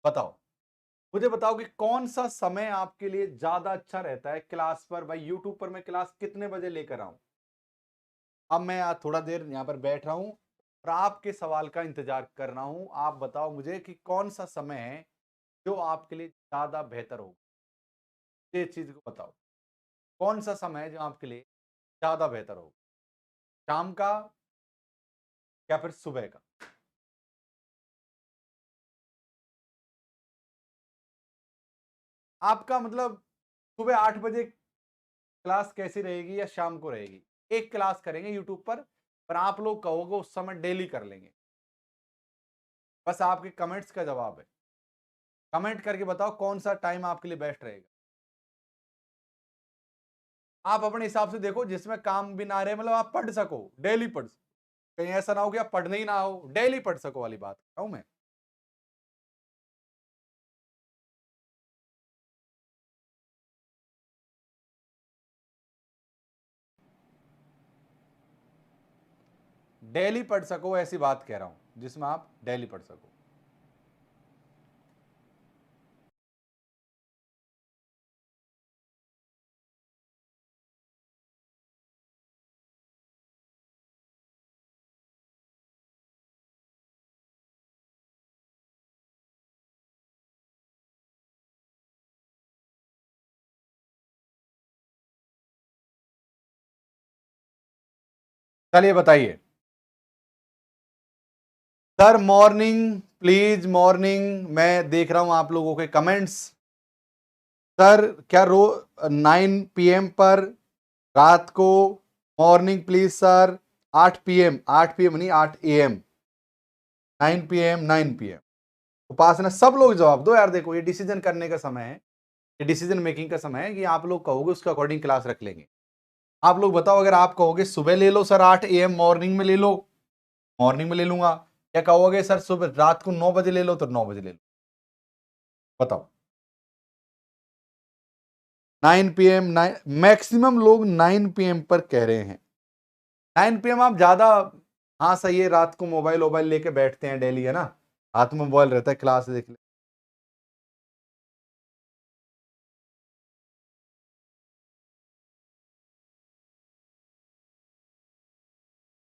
बताओ, मुझे बताओ कि कौन-सा समय आपके लिए ज़्यादा अच्छा रहता है क्लास पर? भाई यूट्यूब पर मैं क्लास कितने बजे लेकर आऊँ? अब मैं थोड़ा देर यहाँ पर बैठ रहा हूँ और आपके सवाल का इंतज़ार कर रहा हूँ। आप बताओ मुझे कि कौन-सा समय है जो आपके लिए ज़्यादा बेहतर होगा? ये चीज़ को बताओ। कौन-सा समय है जो आपके लिए ज़्यादा बेहतर होगा? शाम का या फिर सुबह का? आपका मतलब सुबह 8 बजे क्लास कैसी रहेगी या शाम को रहेगी? एक क्लास करेंगे यूट्यूब पर आप लोग कहोगे उस समय डेली कर लेंगे। बस आपके कमेंट्स का जवाब है। कमेंट करके बताओ कौन-सा टाइम आपके लिए बेस्ट रहेगा? आप अपने हिसाब से देखो जिसमें काम भी ना रहे मतलब आप पढ़ सको, डेली पढ़ सको। कहीं ऐसा ना हो कि आप पढ़ने ही ना हो, डेली पढ़ सको वाली बात कर रहा हूँ मैं। डेली पढ़ सको ऐसी बात कह रहा हूँ, जिसमें आप डेली पढ़ सको। चलिए बताइए। सर मॉर्निंग प्लीज मॉर्निंग मैं देख रहा हूं आप लोगों के कमेंट्स। सर क्या 9 पीएम पर रात को morning please sir 8 PM 8 PM नहीं 8 एएम 9 पीएम 9 पीएम। उपासना सब लोग जवाब दो यार देखो ये डिसीजन करने का समय है ये डिसीजन मेकिंग का समय है कि आप लोग कहोगे उसके अकॉर्डिंग क्लास रख लेंगे। आप लोग बताओ अगर आप कहोगे सुबह ले लो सर 8 एएम मॉर्निंग में ले लो मॉर्निंग में ले लूंगा या कहोगे सर सुबह रात को 9 बजे ले लो तो 9 बजे ले लो बताओ। 9 पीएम मैक्सिमम लोग 9 पीएम पर कह रहे हैं। 9 पीएम आप ज्यादा हाँ सही है रात को मोबाइल वोबाइल लेके बैठते हैं डेली है ना हाथ में मोबाइल रहता है क्लास देख ले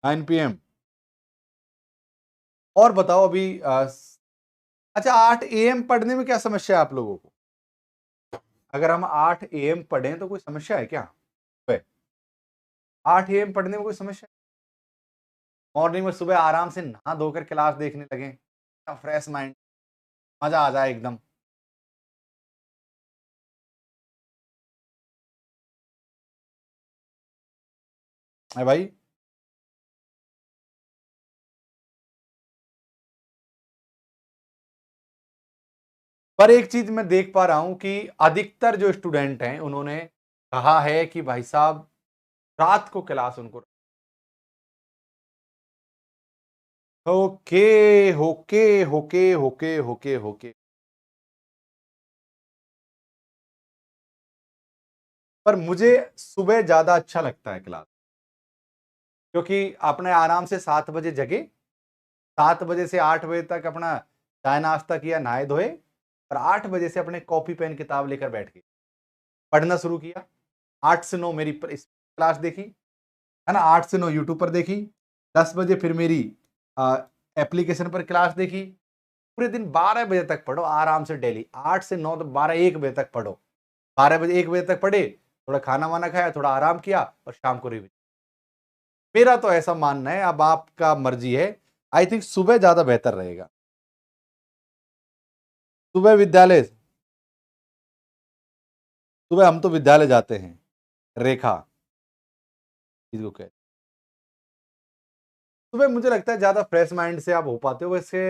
9 पीएम। और बताओ अभी अच्छा 8 एएम पढ़ने में क्या समस्या है आप लोगों को? अगर हम 8 एएम पढ़ें तो कोई समस्या है क्या? 8 एएम पढ़ने में कोई समस्या मॉर्निंग में सुबह आराम से नहा धोकर क्लास देखने लगे फ्रेश माइंड मजा आ जाए एकदम है भाई। पर एक चीज मैं देख पा रहा हूं कि अधिकतर जो स्टूडेंट हैं उन्होंने कहा है कि भाई साहब रात को क्लास उनको okay okay okay okay okay okay. पर मुझे सुबह ज्यादा अच्छा लगता है क्लास, क्योंकि आपने आराम से 7 बजे जगे, 7 बजे से 8 बजे तक अपना चाय नाश्ता किया, नहाए धोए, और 8 बजे से अपने कॉपी पेन किताब लेकर बैठ गए, पढ़ना शुरू किया। 8 से 9 मेरी क्लास देखी, है ना, 8 से 9 यूट्यूब पर देखी, 10 बजे फिर मेरी एप्लीकेशन पर क्लास देखी। पूरे दिन 12 बजे तक पढ़ो आराम से डेली, 8 से 9 तो 12 1 बजे तक पढ़ो। 12 बजे 1 बजे तक पढ़े, थोड़ा खाना वाना खाया, थोड़ा आराम किया, और शाम को रिवीजन। मेरा तो ऐसा मानना है, अब आपका मर्जी है। आई थिंक सुबह ज्यादा बेहतर रहेगा। सुबह विद्यालय, सुबह हम तो विद्यालय जाते हैं, रेखा इसको कहते हैं। सुबह मुझे लगता है ज्यादा फ्रेश माइंड से आप हो पाते हो, वैसे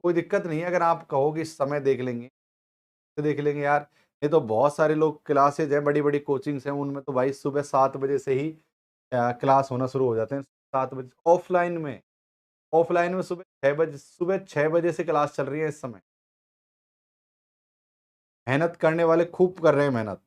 कोई दिक्कत नहीं है अगर आप कहो कि इस समय देख लेंगे, तो देख लेंगे यार। ये तो बहुत सारे लोग क्लासेज है, बड़ी बड़ी कोचिंग्स हैं, उनमें तो भाई सुबह 7 बजे से ही क्लास होना शुरू हो जाते हैं। 7 बजे ऑफलाइन में सुबह 6 बजे से क्लास चल रही है इस समय। मेहनत करने वाले खूब कर रहे हैं मेहनत।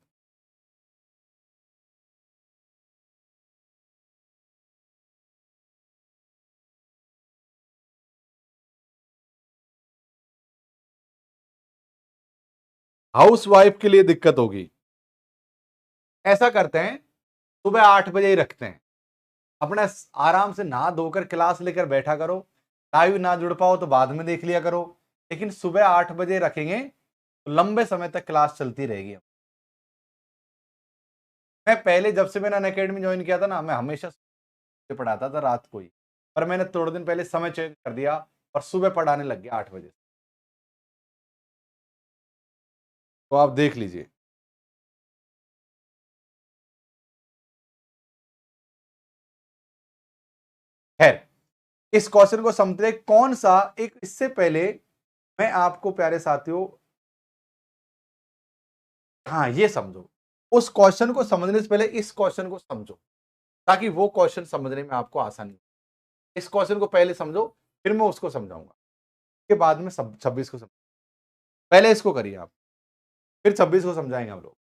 हाउस वाइफ के लिए दिक्कत होगी। ऐसा करते हैं, सुबह 8 बजे ही रखते हैं, अपना आराम से नहा धोकर क्लास लेकर बैठा करो। लाइव ना जुड़ पाओ तो बाद में देख लिया करो, लेकिन सुबह 8 बजे रखेंगे तो लंबे समय तक क्लास चलती रहेगी। मैं पहले जब से मैंने अनअकैडमी ज्वाइन किया था ना, मैं हमेशा से पढ़ाता था रात को ही, पर मैंने थोड़े दिन पहले समय चेंज कर दिया और सुबह पढ़ाने लग गया 8 बजे। तो आप देख लीजिए। खैर, इस क्वेश्चन को समझते हैं, कौन सा एक, इससे पहले मैं आपको प्यारे साथियों, हाँ ये समझो, उस क्वेश्चन को समझने से पहले इस क्वेश्चन को समझो, ताकि वो क्वेश्चन समझने में आपको आसानी हो। इस क्वेश्चन को पहले समझो, फिर मैं उसको समझाऊंगा, के बाद में सब 26 को समझ, पहले इसको करिए आप, फिर 26 को समझाएंगे हम लोग।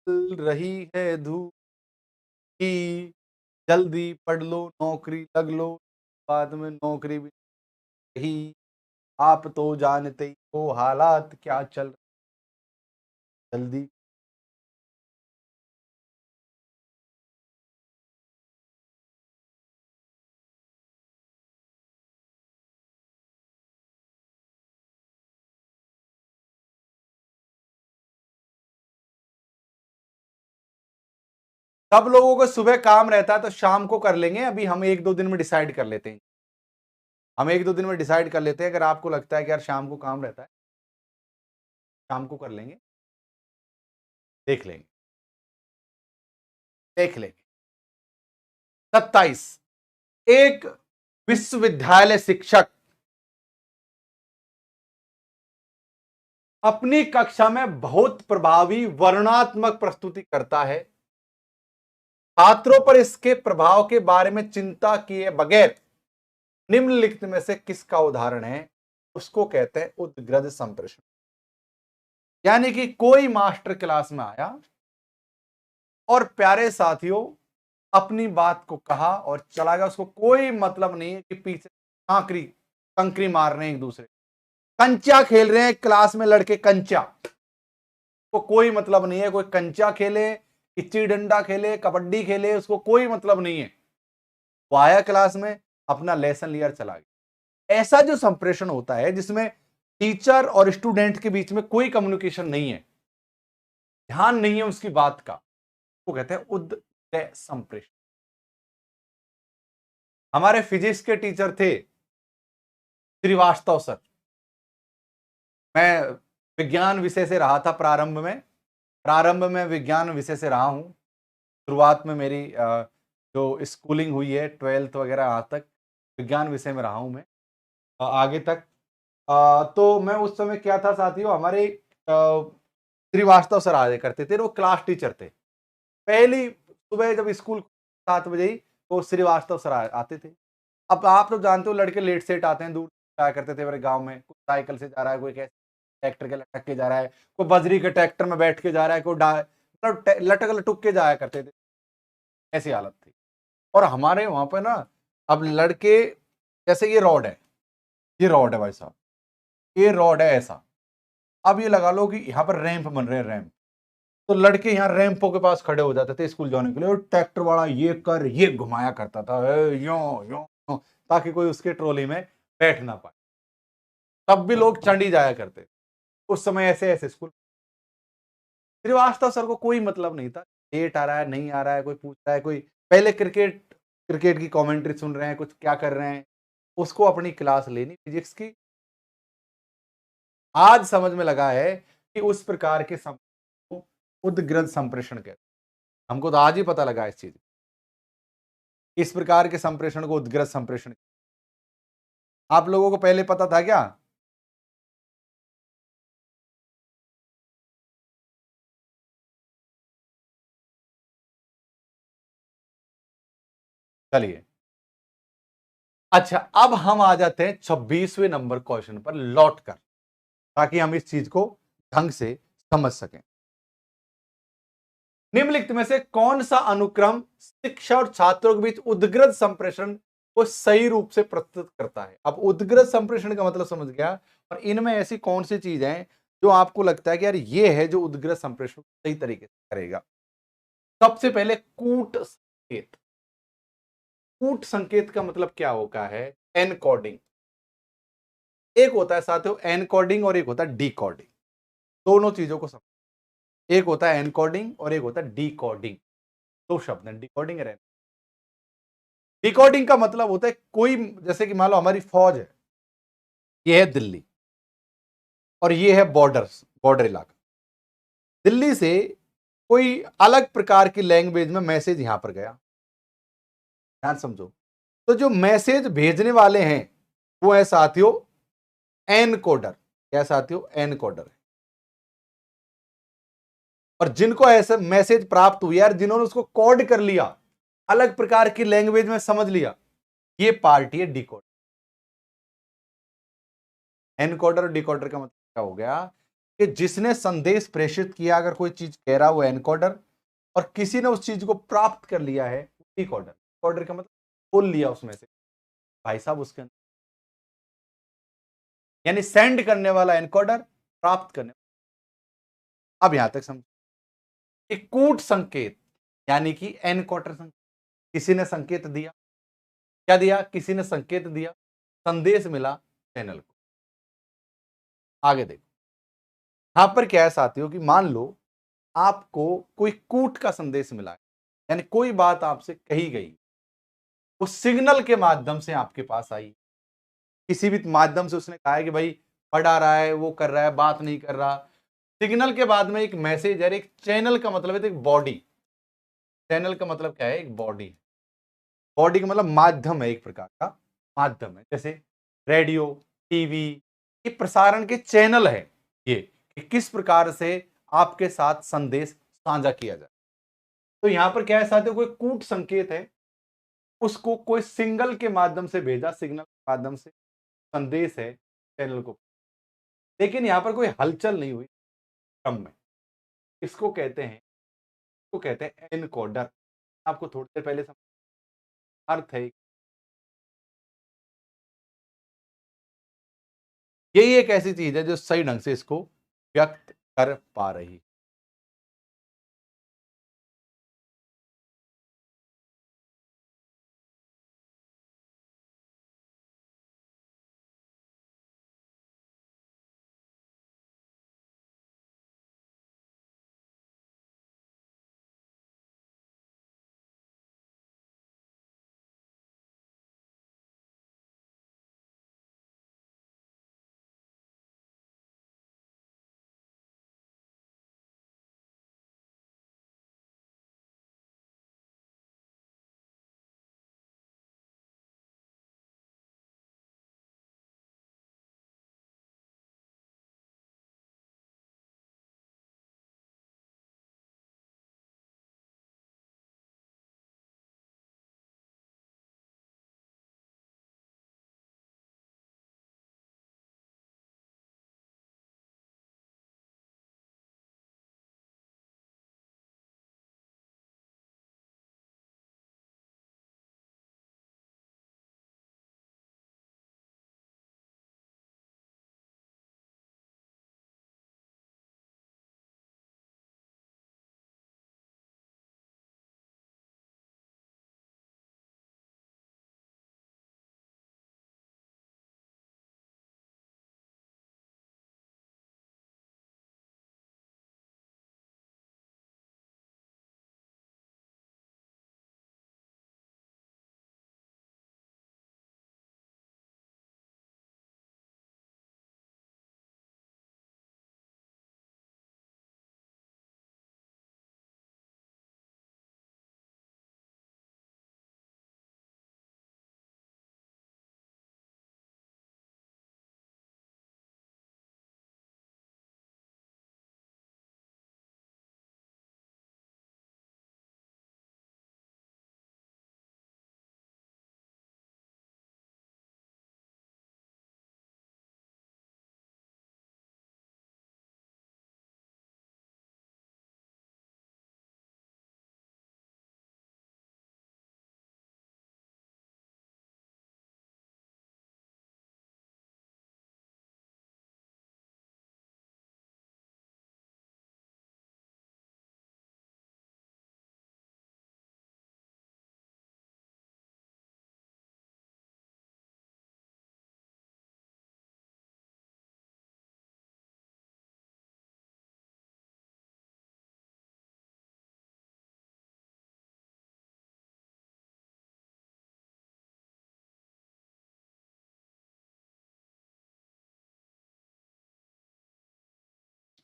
चल रही है धूप की, जल्दी पढ़ लो नौकरी लग लो, बाद में नौकरी भी नहीं। आप तो जानते ही हो हालात क्या चल, जल्दी। सब लोगों को सुबह काम रहता है तो शाम को कर लेंगे, अभी हम 1 2 दिन में डिसाइड कर लेते हैं। हम 1 2 दिन में डिसाइड कर लेते हैं, अगर आपको लगता है कि यार शाम को काम रहता है, शाम को कर लेंगे, देख लेंगे, देख लेंगे। 27, एक विश्वविद्यालय शिक्षक अपनी कक्षा में बहुत प्रभावी वर्णनात्मक प्रस्तुति करता है, छात्रों पर इसके प्रभाव के बारे में चिंता किए बगैर निम्नलिखित में से किसका उदाहरण है, उसको कहते हैं उद्ग्रज संप्रेषण। यानी कि कोई मास्टर क्लास में आया और प्यारे साथियों अपनी बात को कहा और चला गया, उसको कोई मतलब नहीं है कि पीछे कांकरी कंकरी मार रहे हैं एक दूसरे, कंचा खेल रहे हैं क्लास में लड़के, कंचा को कोई मतलब नहीं है, कोई कंचा खेले, इच्ची डंडा खेले, कबड्डी खेले, उसको कोई मतलब नहीं है। वो आया क्लास में, अपना लेसन लिया, चला गया। ऐसा जो संप्रेषण होता है जिसमें टीचर और स्टूडेंट के बीच में कोई कम्युनिकेशन नहीं है, ध्यान नहीं है उसकी बात का, वो कहते हैं उद्दय संप्रेषण। हमारे फिजिक्स के टीचर थे श्रीवास्तव सर, मैं विज्ञान विषय से रहा था प्रारंभ में विज्ञान विषय से रहा हूँ। शुरुआत में मेरी जो स्कूलिंग हुई है 12th वगैरह आज तक विज्ञान विषय में रहा हूँ मैं आगे तक। तो मैं उस समय क्या था साथियों, हमारे श्रीवास्तव सर आया करते थे, वो क्लास टीचर थे। पहली सुबह जब स्कूल 7 बजे ही तो श्रीवास्तव सर आते थे। अब आप तो जानते हो लड़के लेट सेट आते हैं, दूर से आया करते थे मेरे गाँव में। कोई साइकिल से जा रहा है, कोई कैसे ट्रैक्टर के लटक के जा रहा है, कोई बजरी के ट्रैक्टर में बैठ के जा रहा है, कोई मतलब लटक-लटुक के जाया करते थे। ऐसी हालत थी। और हमारे वहाँ पे ना अब लड़के जैसे ये रॉड है भाई साहब, ये रॉड है ऐसा। अब ये लगा लो कि यहाँ पर रैंप बन रहे हैं रैंप। तो लड़के यहाँ रैंपों के पास खड़े हो जाते थे स्कूल जाने के लिए, और ट्रैक्टर वाला ये कर ये घुमाया करता था, यो यो यो, ताकि कोई उसके ट्रॉली में बैठ ना पाए। तब भी लोग चंडी जाया करते। उस समय ऐसे ऐसे स्कूल। श्रीवास्तव सर को कोई मतलब नहीं था लेट आ रहा है नहीं आ रहा है, कोई पूछ रहा है, कोई पहले क्रिकेट क्रिकेट की कमेंट्री सुन रहे हैं, कुछ क्या कर रहे हैं, उसको अपनी क्लास लेनी फिजिक्स की। आज समझ में लगा है कि उस प्रकार के को उद्ग्रंथ संप्रेषण कहते हैं। हमको तो आज ही पता लगा इस चीज, इस प्रकार के संप्रेषण को उद्ग्रंथ संप्रेषण। आप लोगों को पहले पता था क्या? चलिए, अच्छा अब हम आ जाते हैं 26वें नंबर क्वेश्चन पर लौट कर, ताकि हम इस चीज को ढंग से समझ सकें। निम्नलिखित में से कौन सा अनुक्रम शिक्षा और छात्रों के बीच उद्ग्रथ संप्रेषण को सही रूप से प्रस्तुत करता है? अब उद्ग्रथ संप्रेषण का मतलब समझ गया, और इनमें ऐसी कौन सी चीज है जो आपको लगता है कि यार ये है जो उद्ग्रथ संप्रेषण सही तरीके से करेगा? सबसे पहले कूट संकेत। कूट संकेत का मतलब क्या होता है? एनकोडिंग। एक होता है साथियों एनकोडिंग और एक होता है डिकोडिंग। दोनों चीजों को समझ, एक होता है एनकोडिंग और एक होता है डिकोडिंग। दो शब्द हैं, डिकोडिंग और डिकोडिंग का मतलब होता है कोई, जैसे कि मान लो हमारी फौज है, ये है दिल्ली और ये है बॉर्डर इलाका। दिल्ली से कोई अलग प्रकार की लैंग्वेज में मैसेज यहां पर गया, ध्यान समझो। तो जो मैसेज भेजने वाले हैं वो है साथियों एनकोडर। क्या साथियों? एनकोडर। और जिनको ऐसे मैसेज प्राप्त हुआ यार, जिन्होंने उसको कोड कर लिया, अलग प्रकार की लैंग्वेज में समझ लिया, ये पार्टी है डिकोडर। एनकोडर और डिकोडर का मतलब क्या हो गया कि जिसने संदेश प्रेषित किया, अगर कोई चीज कह रहा है वो एनकोडर, और किसी ने उस चीज को प्राप्त कर लिया है डिकोडर। डिकोडर का मतलब बोल लिया उसमें से भाई साहब उसके अंदर, यानी सेंड करने वाला एनकोडर, प्राप्त करने। अब यहां तक समझ। एक कूट संकेत यानी कि एनकोडर संकेत, किसी ने संकेत दिया, क्या दिया? किसी ने संकेत दिया, संदेश मिला चैनल को। आगे देखो, यहां पर क्या है साथियों कि मान लो आपको कोई कूट का संदेश मिला है, यानी कोई बात आपसे कही गई, वो सिग्नल के माध्यम से आपके पास आई। किसी भी माध्यम से उसने कहा है कि भाई पढ़ा रहा है, वो कर रहा है, बात नहीं कर रहा। सिग्नल के बाद में एक मैसेज है, एक चैनल का मतलब है तो एक बॉडी। चैनल का मतलब क्या है? एक बॉडी। बॉडी का मतलब माध्यम है, एक प्रकार का माध्यम है, जैसे रेडियो, टीवी, ये प्रसारण के चैनल है। ये कि किस प्रकार से आपके साथ संदेश साझा किया जाए। तो यहां पर क्या है साथियों, कोई कूट संकेत है, उसको कोई सिग्नल के माध्यम से भेजा, सिग्नल के माध्यम से संदेश है चैनल को, लेकिन यहां पर कोई हलचल नहीं हुई क्रम में। इसको कहते हैं, इसको कहते हैं एनकोडर। आपको थोड़ी देर पहले अर्थ है, यही एक ऐसी चीज है जो सही ढंग से इसको व्यक्त कर पा रही।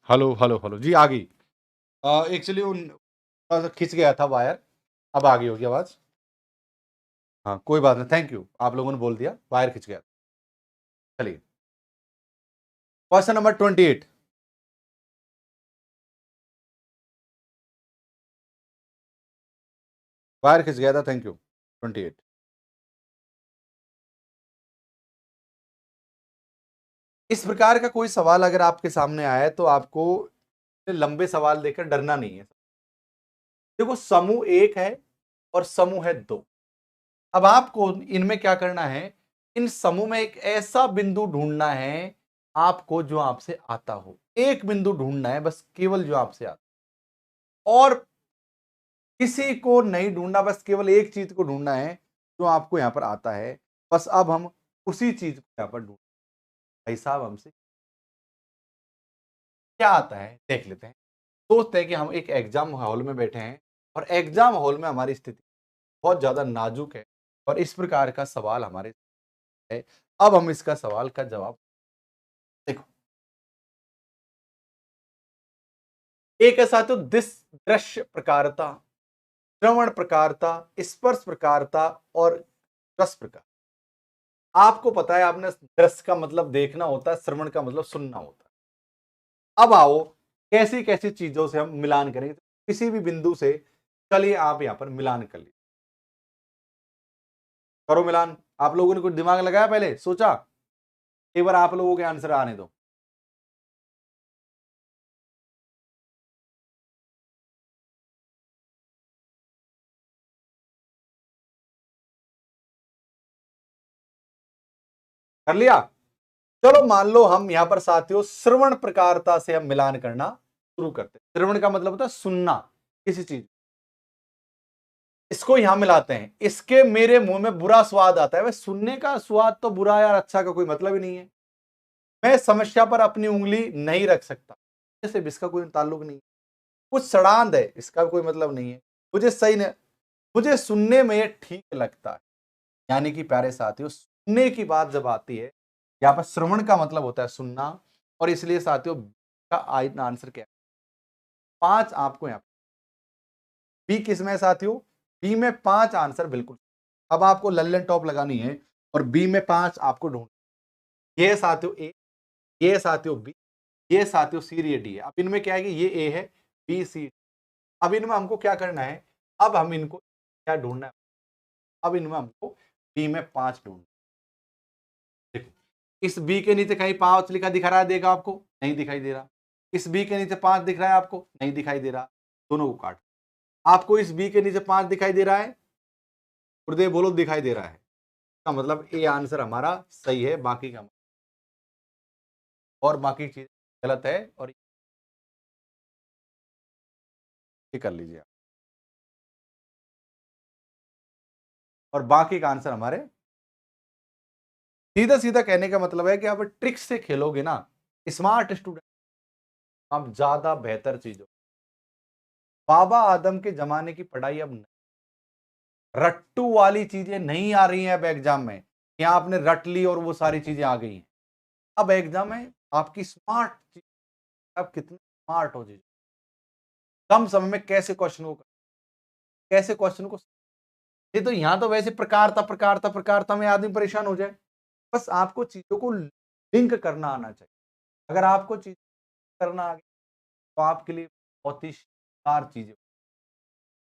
हेलो हेलो हेलो जी, आ गई। एक्चुअली थोड़ा सा खिंच गया था वायर, अब आ गई होगी आवाज। हाँ कोई बात नहीं, थैंक यू, आप लोगों ने बोल दिया वायर खिंच गया। चलिए, क्वेश्चन नंबर 28। वायर खिंच गया था, थैंक यू। 28। इस प्रकार का कोई सवाल अगर आपके सामने आया तो आपको लंबे सवाल देकर डरना नहीं है। देखो, समूह एक है और समूह है दो। अब आपको इनमें क्या करना है, इन समूह में एक ऐसा बिंदु ढूंढना है आपको जो आपसे आता हो। एक बिंदु ढूंढना है बस, केवल जो आपसे आता, और किसी को नहीं ढूंढना, बस केवल एक चीज को ढूंढना है जो आपको यहां पर आता है। बस अब हम उसी चीज को यहां पर ढूंढ, भाई साहब हमसे क्या आता है देख लेते हैं। सोचते हैं कि हम एक एग्जाम हॉल में बैठे हैं और एग्जाम हॉल में हमारी स्थिति बहुत ज्यादा नाजुक है और इस प्रकार का सवाल हमारे है। अब हम इसका सवाल का जवाब देखो। एक है साथियों दृश्य प्रकारता, श्रवण प्रकारता, स्पर्श प्रकारता और रस प्रकार। आपको पता है, आपने दृश्य का मतलब देखना होता है, श्रवण का मतलब सुनना होता है। अब आओ कैसी कैसी चीजों से हम मिलान करेंगे, तो किसी भी बिंदु से चलिए आप यहां पर मिलान कर लीजिए। करो मिलान। आप लोगों ने कुछ दिमाग लगाया, पहले सोचा? एक बार आप लोगों के आंसर आने दो। कर लिया? चलो मान लो हम यहां पर साथियों श्रवण प्रकारता से हम मिलान करना शुरू करते हैं। श्रवण का मतलब होता है सुनना किसी चीज, इसको यहां मिलाते हैं। इसके मेरे मुंह में बुरा स्वाद आता है, वह सुनने का स्वाद तो बुरा या अच्छा का कोई मतलब ही नहीं है। मैं समस्या पर अपनी उंगली नहीं रख सकता, जैसे इसका कोई ताल्लुक नहीं है। कुछ सड़ांध है, इसका कोई मतलब नहीं है। मुझे सही नहीं, मुझे सुनने में ये ठीक लगता है। यानी कि प्यारे साथियों, सुनने की बात जब आती है, यहाँ पर श्रवण का मतलब होता है सुनना, और इसलिए साथियों का आंसर क्या है? 5 आपको यहाँ बी किस में है साथियों? बी में 5 आंसर बिल्कुल। अब आपको लल्लन टॉप लगानी है और बी में 5 आपको ढूंढ, ये साथियों ए, ये साथियों बी, ये साथियों सी, ये डी है। अब इनमें क्या है कि ये ए है, बी सी। अब इनमें हमको क्या करना है, अब हम इनको क्या ढूंढना है, अब इनमें हमको बी में 5 ढूंढना। देखो, इस बी के नीचे कहीं 5 लिखा दिखा रहा है, देगा आपको? नहीं दिखाई दे रहा। इस बी के नीचे 5 दिख रहा है आपको? नहीं दिखाई दे रहा। दोनों को काट। आपको इस बी के नीचे 5 दिखाई दे रहा है? हृदय बोलो दिखाई दे रहा है। का मतलब ए आंसर हमारा सही है, बाकी का और बाकी चीज गलत है, और ये कर लीजिए आप। और बाकी का आंसर हमारे, सीधा सीधा कहने का मतलब है कि आप ट्रिक्स से खेलोगे ना, स्मार्ट स्टूडेंट, आप ज्यादा बेहतर चीजों। बाबा आदम के जमाने की पढ़ाई अब नहीं, रट्टू वाली चीजें नहीं आ रही हैं अब एग्जाम में, कि आपने रट ली और वो सारी चीजें आ गई हैं। अब एग्जाम में आपकी स्मार्ट चीज, आप कितने स्मार्ट हो जी, कम समय में कैसे क्वेश्चन को, कैसे क्वेश्चन को, ये तो यहां तो वैसे प्रकारता प्रकारता प्रकारता में आदमी परेशान हो जाए। बस आपको चीजों को लिंक करना आना चाहिए। अगर आपको चीज करना आ गया तो आपके लिए बहुत ही शानदार चीज है।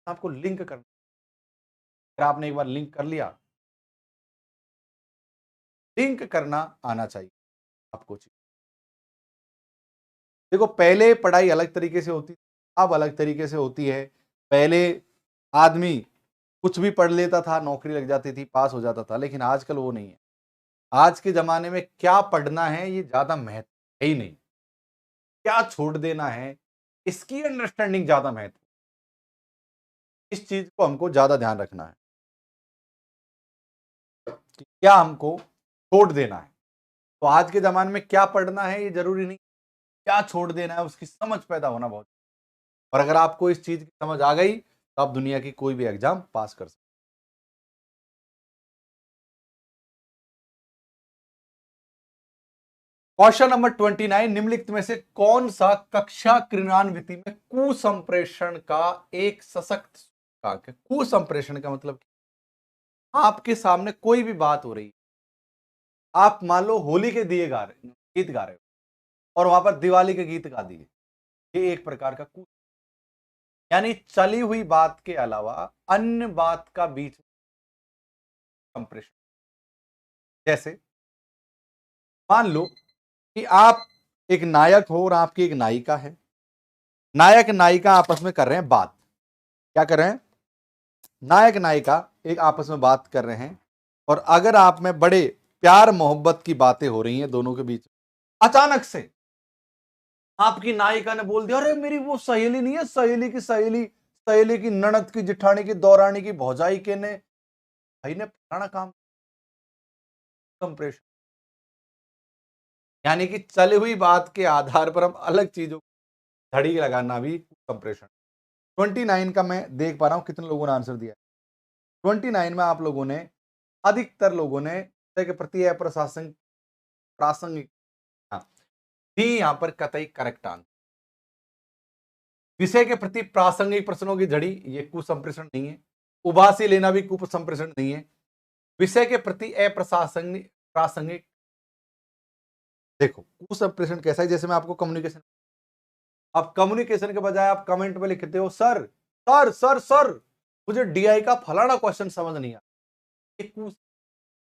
आपको लिंक करना, अगर आपने एक बार लिंक कर लिया, लिंक करना आना चाहिए आपको चीज। देखो, पहले पढ़ाई अलग तरीके से होती, अब अलग तरीके से होती है। पहले आदमी कुछ भी पढ़ लेता था, नौकरी लग जाती थी, पास हो जाता था, लेकिन आजकल वो नहीं है। आज के जमाने में क्या पढ़ना है ये ज्यादा महत्व है ही नहीं, क्या छोड़ देना है इसकी अंडरस्टैंडिंग ज्यादा महत्व। इस चीज को हमको ज्यादा ध्यान रखना है कि क्या हमको छोड़ देना है। तो आज के जमाने में क्या पढ़ना है ये जरूरी नहीं, क्या छोड़ देना है उसकी समझ पैदा होना बहुत। और अगर आपको इस चीज की समझ आ गई तो आप दुनिया की कोई भी एग्जाम पास कर सकते। क्वेश्चन नंबर 29, निम्नलिखित में से कौन सा कक्षा क्रियान्विति में कुसंप्रेषण का एक सशक्त सूचकांक है? कुसंप्रेषण का मतलब आपके सामने कोई भी बात हो रही है, आप मान लो होली के दिए गा रहे, गीत गा रहे हो और वहां पर दिवाली के गीत गा दिए, ये एक प्रकार का कु, यानी चली हुई बात के अलावा अन्य बात का बीच संप्रेषण। जैसे मान लो कि आप एक नायक हो और आपकी एक नायिका है, नायक नायिका आपस में कर रहे हैं बात, क्या कर रहे हैं, नायक नायिका एक आपस में बात कर रहे हैं, और अगर आप में बड़े प्यार मोहब्बत की बातें हो रही हैं दोनों के बीच, अचानक से आपकी नायिका ने बोल दिया, अरे मेरी वो सहेली नहीं है, सहेली की सहेली, सहेली की ननद की जिठानी की दौरानी की भौजाई के ने भाई ने फलाना काम, संप्रेषण। यानी कि चली हुई बात के आधार पर हम अलग चीजों को धड़ी लगाना भी संप्रेषण। 29 का मैं देख पा रहा हूं कितने लोगों ने आंसर दिया। 29 में आप लोगों ने, अधिकतर लोगों ने के प्रति अप्रशासनिक प्रासंगिक भी यहां पर कतई करेक्ट आंसर। विषय के प्रति प्रासंगिक प्रश्नों की झड़ी, ये कुसंप्रेषण नहीं है। उभासी लेना भी कुसंप्रेषण नहीं है। विषय के प्रति अप्रशासनिक प्रासंगिक, देखो कुसंप्रेषण कैसा है, जैसे मैं आपको कम्युनिकेशन, आप कम्युनिकेशन के बजाय आप कमेंट में लिखते हो सर सर सर सर मुझे डीआई का फलाना क्वेश्चन समझ नहीं आया,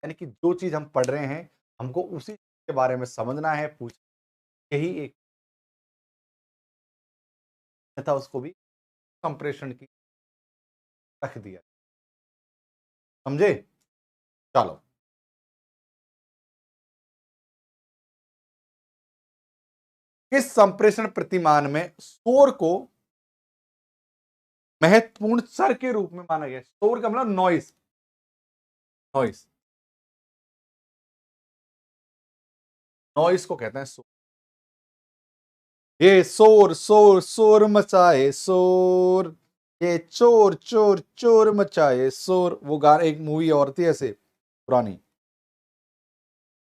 यानी कि जो चीज हम पढ़ रहे हैं हमको उसी के बारे में समझना है, पूछ, यही एक था, उसको भी संप्रेषण की रख दिया। समझे? चलो, किस संप्रेषण प्रतिमान में शोर को महत्वपूर्ण चर के रूप में माना गया? शोर का मतलब नॉइस, नॉइस, नॉइस को कहते हैं शोर। ये शोर शोर शोर मचाए शोर, ये चोर चोर चोर मचाए शोर, वो गाना एक मूवी और थी ऐसे पुरानी,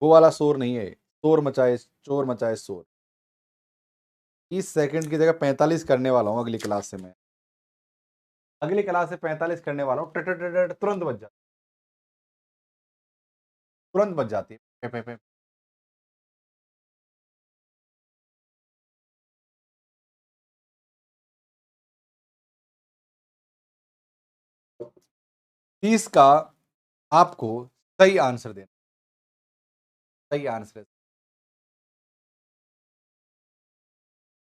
वो वाला शोर नहीं है, शोर मचाए चोर मचाए शोर। 30 सेकंड की जगह 45 करने वाला हूं अगली क्लास से, मैं अगली क्लास से 45 करने वाला हूं, तुरंत बज जाती, तुरंत बज जाती है, पे, पे, पे। तीस का आपको सही आंसर देना, सही आंसर है।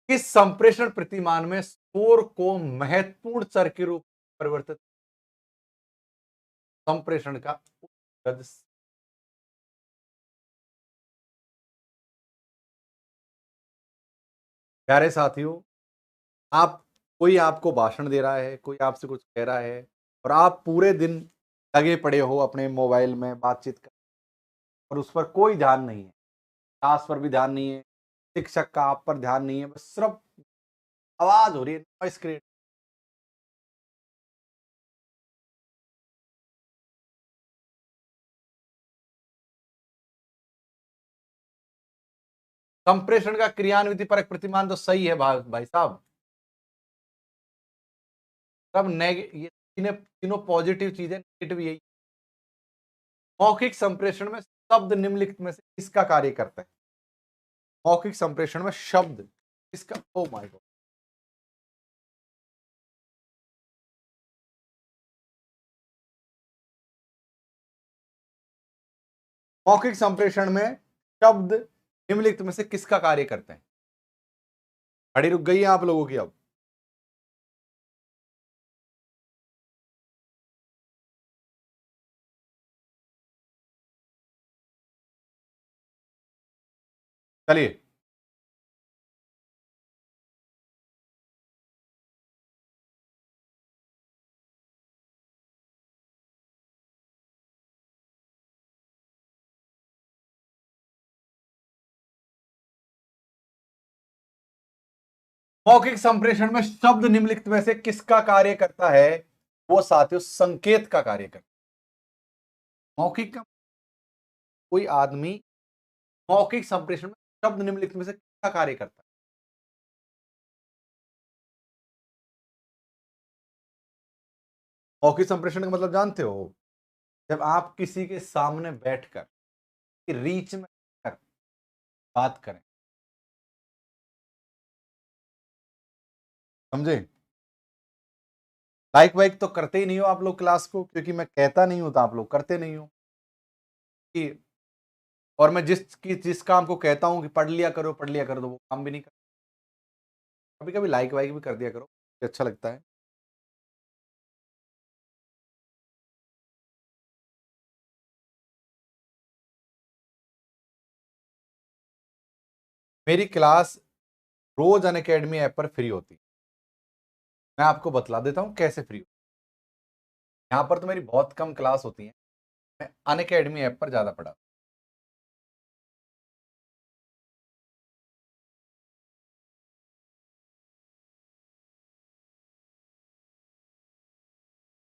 किस संप्रेषण प्रतिमान में शोर को महत्वपूर्ण चर के रूप में परिवर्तित, संप्रेषण का उत्कर्ष। प्यारे साथियों, आप, कोई आपको भाषण दे रहा है, कोई आपसे कुछ कह रहा है, और आप पूरे दिन लगे पड़े हो अपने मोबाइल में बातचीत कर, और उस पर कोई ध्यान नहीं है, क्लास पर भी ध्यान नहीं है, शिक्षक का आप पर ध्यान नहीं है, बस सिर्फ आवाज हो रही है, नॉइस क्रिएट। संप्रेषण का क्रियान्विति परक प्रतिमान तो सही है भाई साहब, सब ये तीनों पॉजिटिव चीजें, नेगेटिव यही। मौखिक संप्रेषण में शब्द निम्नलिखित में से किसका कार्य करता है? मौखिक संप्रेषण में शब्द किसका, ओ माय गॉड, मौखिक संप्रेषण में शब्द निम्नलिखित में से किसका कार्य करते हैं? घड़ी रुक गई है आप लोगों की अब। चलिए, मौखिक संप्रेषण में शब्द निम्नलिखित में से किसका कार्य करता है? वो साथियों संकेत का कार्य करता है। मौखिक का, कोई आदमी मौखिक संप्रेषण में शब्द निम्नलिखित में से किसका कार्य करता है? मौखिक संप्रेषण का मतलब जानते हो? जब आप किसी के सामने बैठकर रीच में कर बात करें, समझे? लाइक वाइक तो करते ही नहीं हो आप लोग क्लास को, क्योंकि मैं कहता नहीं हूं तो आप लोग करते नहीं हो कि, और मैं जिस काम को कहता हूं कि पढ़ लिया करो, तो वो काम भी नहीं कर। कभी कभी लाइक वाइक भी कर दिया करो, अच्छा लगता है। मेरी क्लास रोज अनअकैडमी ऐप पर फ्री होती है। मैं आपको बतला देता हूं कैसे फ्री होती है। यहाँ पर तो मेरी बहुत कम क्लास होती है, मैं अनअकैडमी ऐप पर ज्यादा पढ़ा।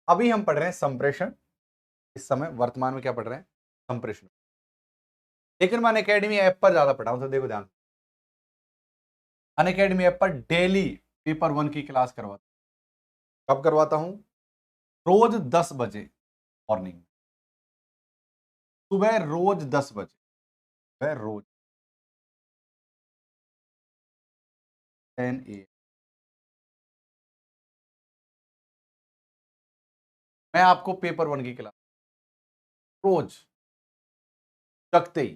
अभी हम पढ़ रहे हैं संप्रेषण। इस समय वर्तमान में क्या पढ़ रहे हैं? संप्रेषण। लेकिन मैं अनअकैडमी ऐप पर ज्यादा पढ़ा हूं, तो देखो ध्यान। अनअकैडमी ऐप पर डेली पेपर 1 की क्लास करवाता हूं। कब करवाता हूं? रोज 10 बजे मॉर्निंग, सुबह रोज 10 बजे, सुबह रोज 10 AM। मैं आपको पेपर 1 की क्लास रोज जगते ही।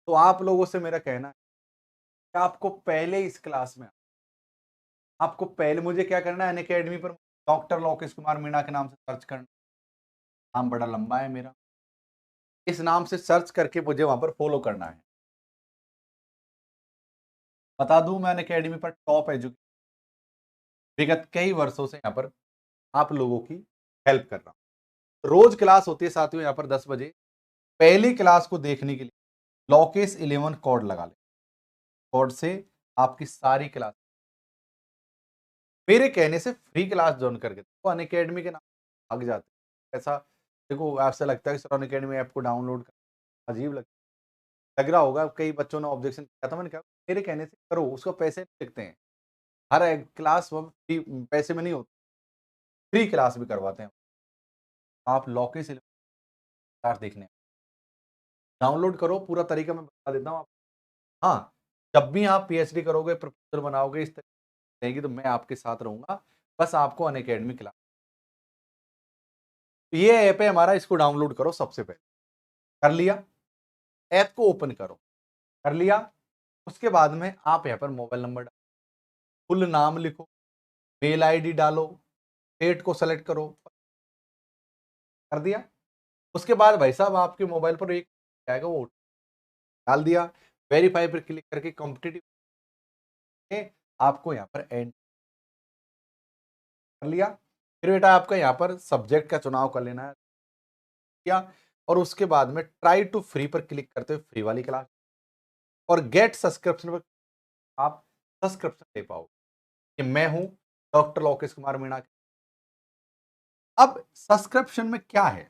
तो आप लोगों से मेरा कहना है कि आपको पहले इस क्लास में, आपको पहले मुझे क्या करना है, अनअकैडमी पर डॉक्टर लोकेश कुमार मीणा के नाम से सर्च करना। नाम बड़ा लंबा है मेरा, इस नाम से सर्च करके मुझे वहां पर फॉलो करना है। बता दूं, मैं अनअकैडमी पर टॉप एजुकेशन विगत कई वर्षों से यहाँ पर आप लोगों की हेल्प कर रहा हूं। रोज क्लास होती है साथियों यहाँ पर 10 बजे। पहली क्लास को देखने के लिए लॉकेस 11 कोड लगा ले। कोड से आपकी सारी क्लास मेरे कहने से फ्री क्लास ज्वाइन करके तो अनअकैडमी के नाम भाग जाते हैं। ऐसा देखो, आपसे लगता है कि सर अनअकैडमी ऐप को डाउनलोड कर, अजीब लग रहा होगा। कई बच्चों ने ऑब्जेक्शन किया था, मैंने कहा मेरे कहने से करो, उसको पैसे नहीं लगते हैं। हर एक क्लास वो फ्री, पैसे में नहीं होती, फ्री क्लास भी करवाते हैं। आप लॉकेस क्लास देखने डाउनलोड करो, पूरा तरीका मैं बता देता हूँ आप। हाँ, जब भी आप पीएचडी करोगे, प्रपोजल बनाओगे, इस तरह रहेगी, तो मैं आपके साथ रहूंगा। बस आपको अनअकैडमी क्लास, ये ऐप है हमारा, इसको डाउनलोड करो सबसे पहले। कर लिया? ऐप को ओपन करो। कर लिया? उसके बाद में आप यहाँ पर मोबाइल नंबर डालो, फुल नाम लिखो, मेल आईडी डालो, डेट को सेलेक्ट करो। कर दिया? उसके बाद भाई साहब आपके मोबाइल पर एक आएगा, वो डाल दिया। वेरीफाई पर क्लिक करके कॉम्पिटिटिव आपको यहाँ पर एंड कर लिया। फिर बेटा आपका यहाँ पर सब्जेक्ट का चुनाव कर लेना है, किया। और उसके बाद में ट्राई टू फ्री पर क्लिक करते हुए फ्री वाली क्लास, और गेट सब्सक्रिप्शन पर आप सब्सक्रिप्शन ले पाओगे कि मैं हूं डॉक्टर लोकेश कुमार मीणा। अब सब्सक्रिप्शन में क्या है?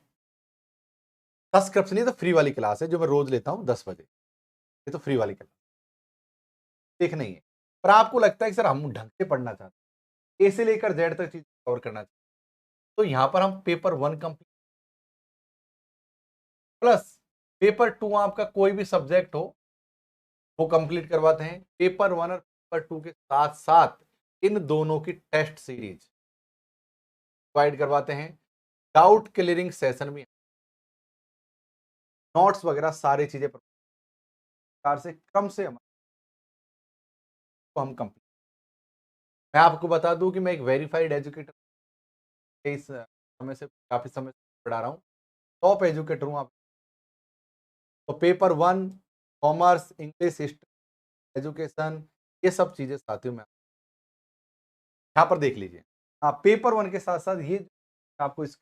सब्सक्रिप्शन ये तो फ्री वाली क्लास है जो मैं रोज लेता हूं 10 बजे। ये तो फ्री वाली क्लास देख नहीं है। पर आपको लगता है कि सर हम ढंग से पढ़ना चाहते हैं, ए से लेकर जेड तक चीज कवर करना चाहते हैं, तो यहां पर हम पेपर 1 कंप्लीट प्लस पेपर 2 आपका कोई भी सब्जेक्ट हो वो कंप्लीट करवाते हैं। पेपर 1 और पेपर 2 के साथ साथ इन दोनों की टेस्ट सीरीज प्रोवाइड करवाते हैं। डाउट क्लियरिंग सेशन भी, नोट्स वगैरह सारी चीजें प्रकार से क्रम से हम कंप्लीट। मैं आपको बता दूं कि मैं एक वेरीफाइड एजुकेटर इस समय से, काफी समय से पढ़ा रहा हूँ, टॉप एजुकेटर हूँ आप। तो paper 1 commerce, English, history, education, ये सब चीजें साथियों में यहाँ पर देख लीजिए। हाँ, पेपर 1 के साथ साथ ये आपको इस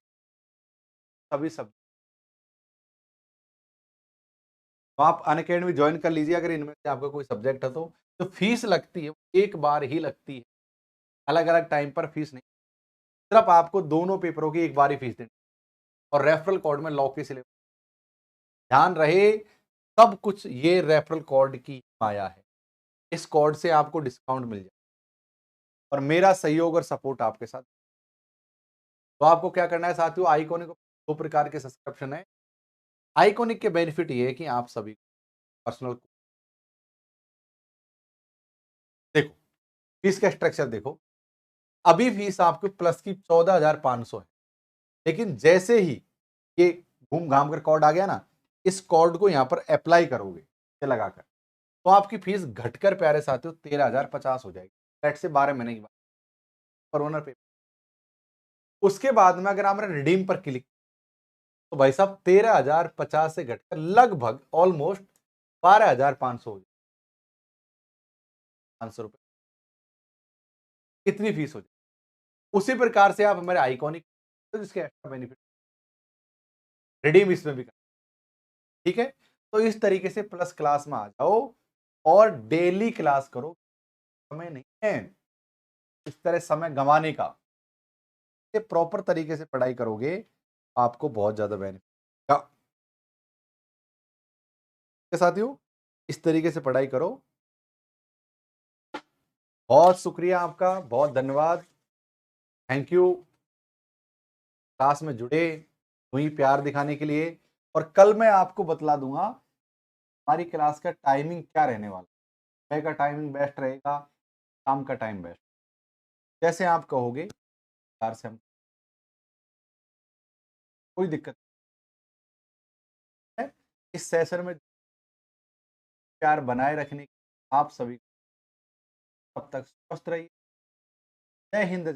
सभी सब, तो आप अनअकैडमी ज्वाइन कर लीजिए अगर इनमें से आपका कोई सब्जेक्ट है तो। जो फीस लगती है एक बार ही लगती है, अलग अलग टाइम पर फीस नहीं। सिर्फ आपको दोनों पेपरों की एक बार ही फीस देनी, और रेफरल कोड में लॉ की सिलेबस ध्यान रहे। सब कुछ ये रेफरल कोड की माया है। इस कोड से आपको डिस्काउंट मिल जाए और मेरा सहयोग और सपोर्ट आपके साथ। तो आपको क्या करना है साथियों, आइकॉनिक 2 प्रकार के सब्सक्रिप्शन है। आइकॉनिक के बेनिफिट ये है कि आप सभी पर्सनल देखो, फीस का स्ट्रक्चर देखो, अभी फीस आपको प्लस की 14,500 है, लेकिन जैसे ही ये घूम घाम कर कोड आ गया ना, इस कोड को यहां पर अप्लाई करोगे ये लगाकर, तो आपकी फीस घटकर प्यारे साथियों 13,050 हो जाएगी। लेट से 12 महीने की बात पर ओनर पे। उसके बाद में अगर आपने रिडीम पर क्लिक, तो भाई साहब 13,050 से घटकर लगभग ऑलमोस्ट 12,500 हो जाए, 500 रुपए कितनी फीस हो जाए। उसी प्रकार से आप हमारे आइकॉनिक तो इसके एक्स्ट्रा बेनिफिट रिडीम इसमें भी कर, ठीक है। तो इस तरीके से प्लस क्लास में आ जाओ और डेली क्लास करो, समय नहीं है इस तरह समय गंवाने का। प्रॉपर तरीके से पढ़ाई करोगे आपको बहुत ज्यादा बेनिफिट के साथियों, इस तरीके से पढ़ाई करो। बहुत शुक्रिया आपका, बहुत धन्यवाद, थैंक यू क्लास में जुड़े, हुई प्यार दिखाने के लिए। और कल मैं आपको बतला दूंगा हमारी क्लास का टाइमिंग क्या रहने वाला, सुबह का टाइमिंग बेस्ट रहेगा, शाम का टाइम बेस्ट, जैसे आप कहोगे प्यार से हम, कोई दिक्कत नहीं है। इस सेशन में प्यार बनाए रखने के आप सभी तब तक स्वस्थ रहिए। जय हिंद।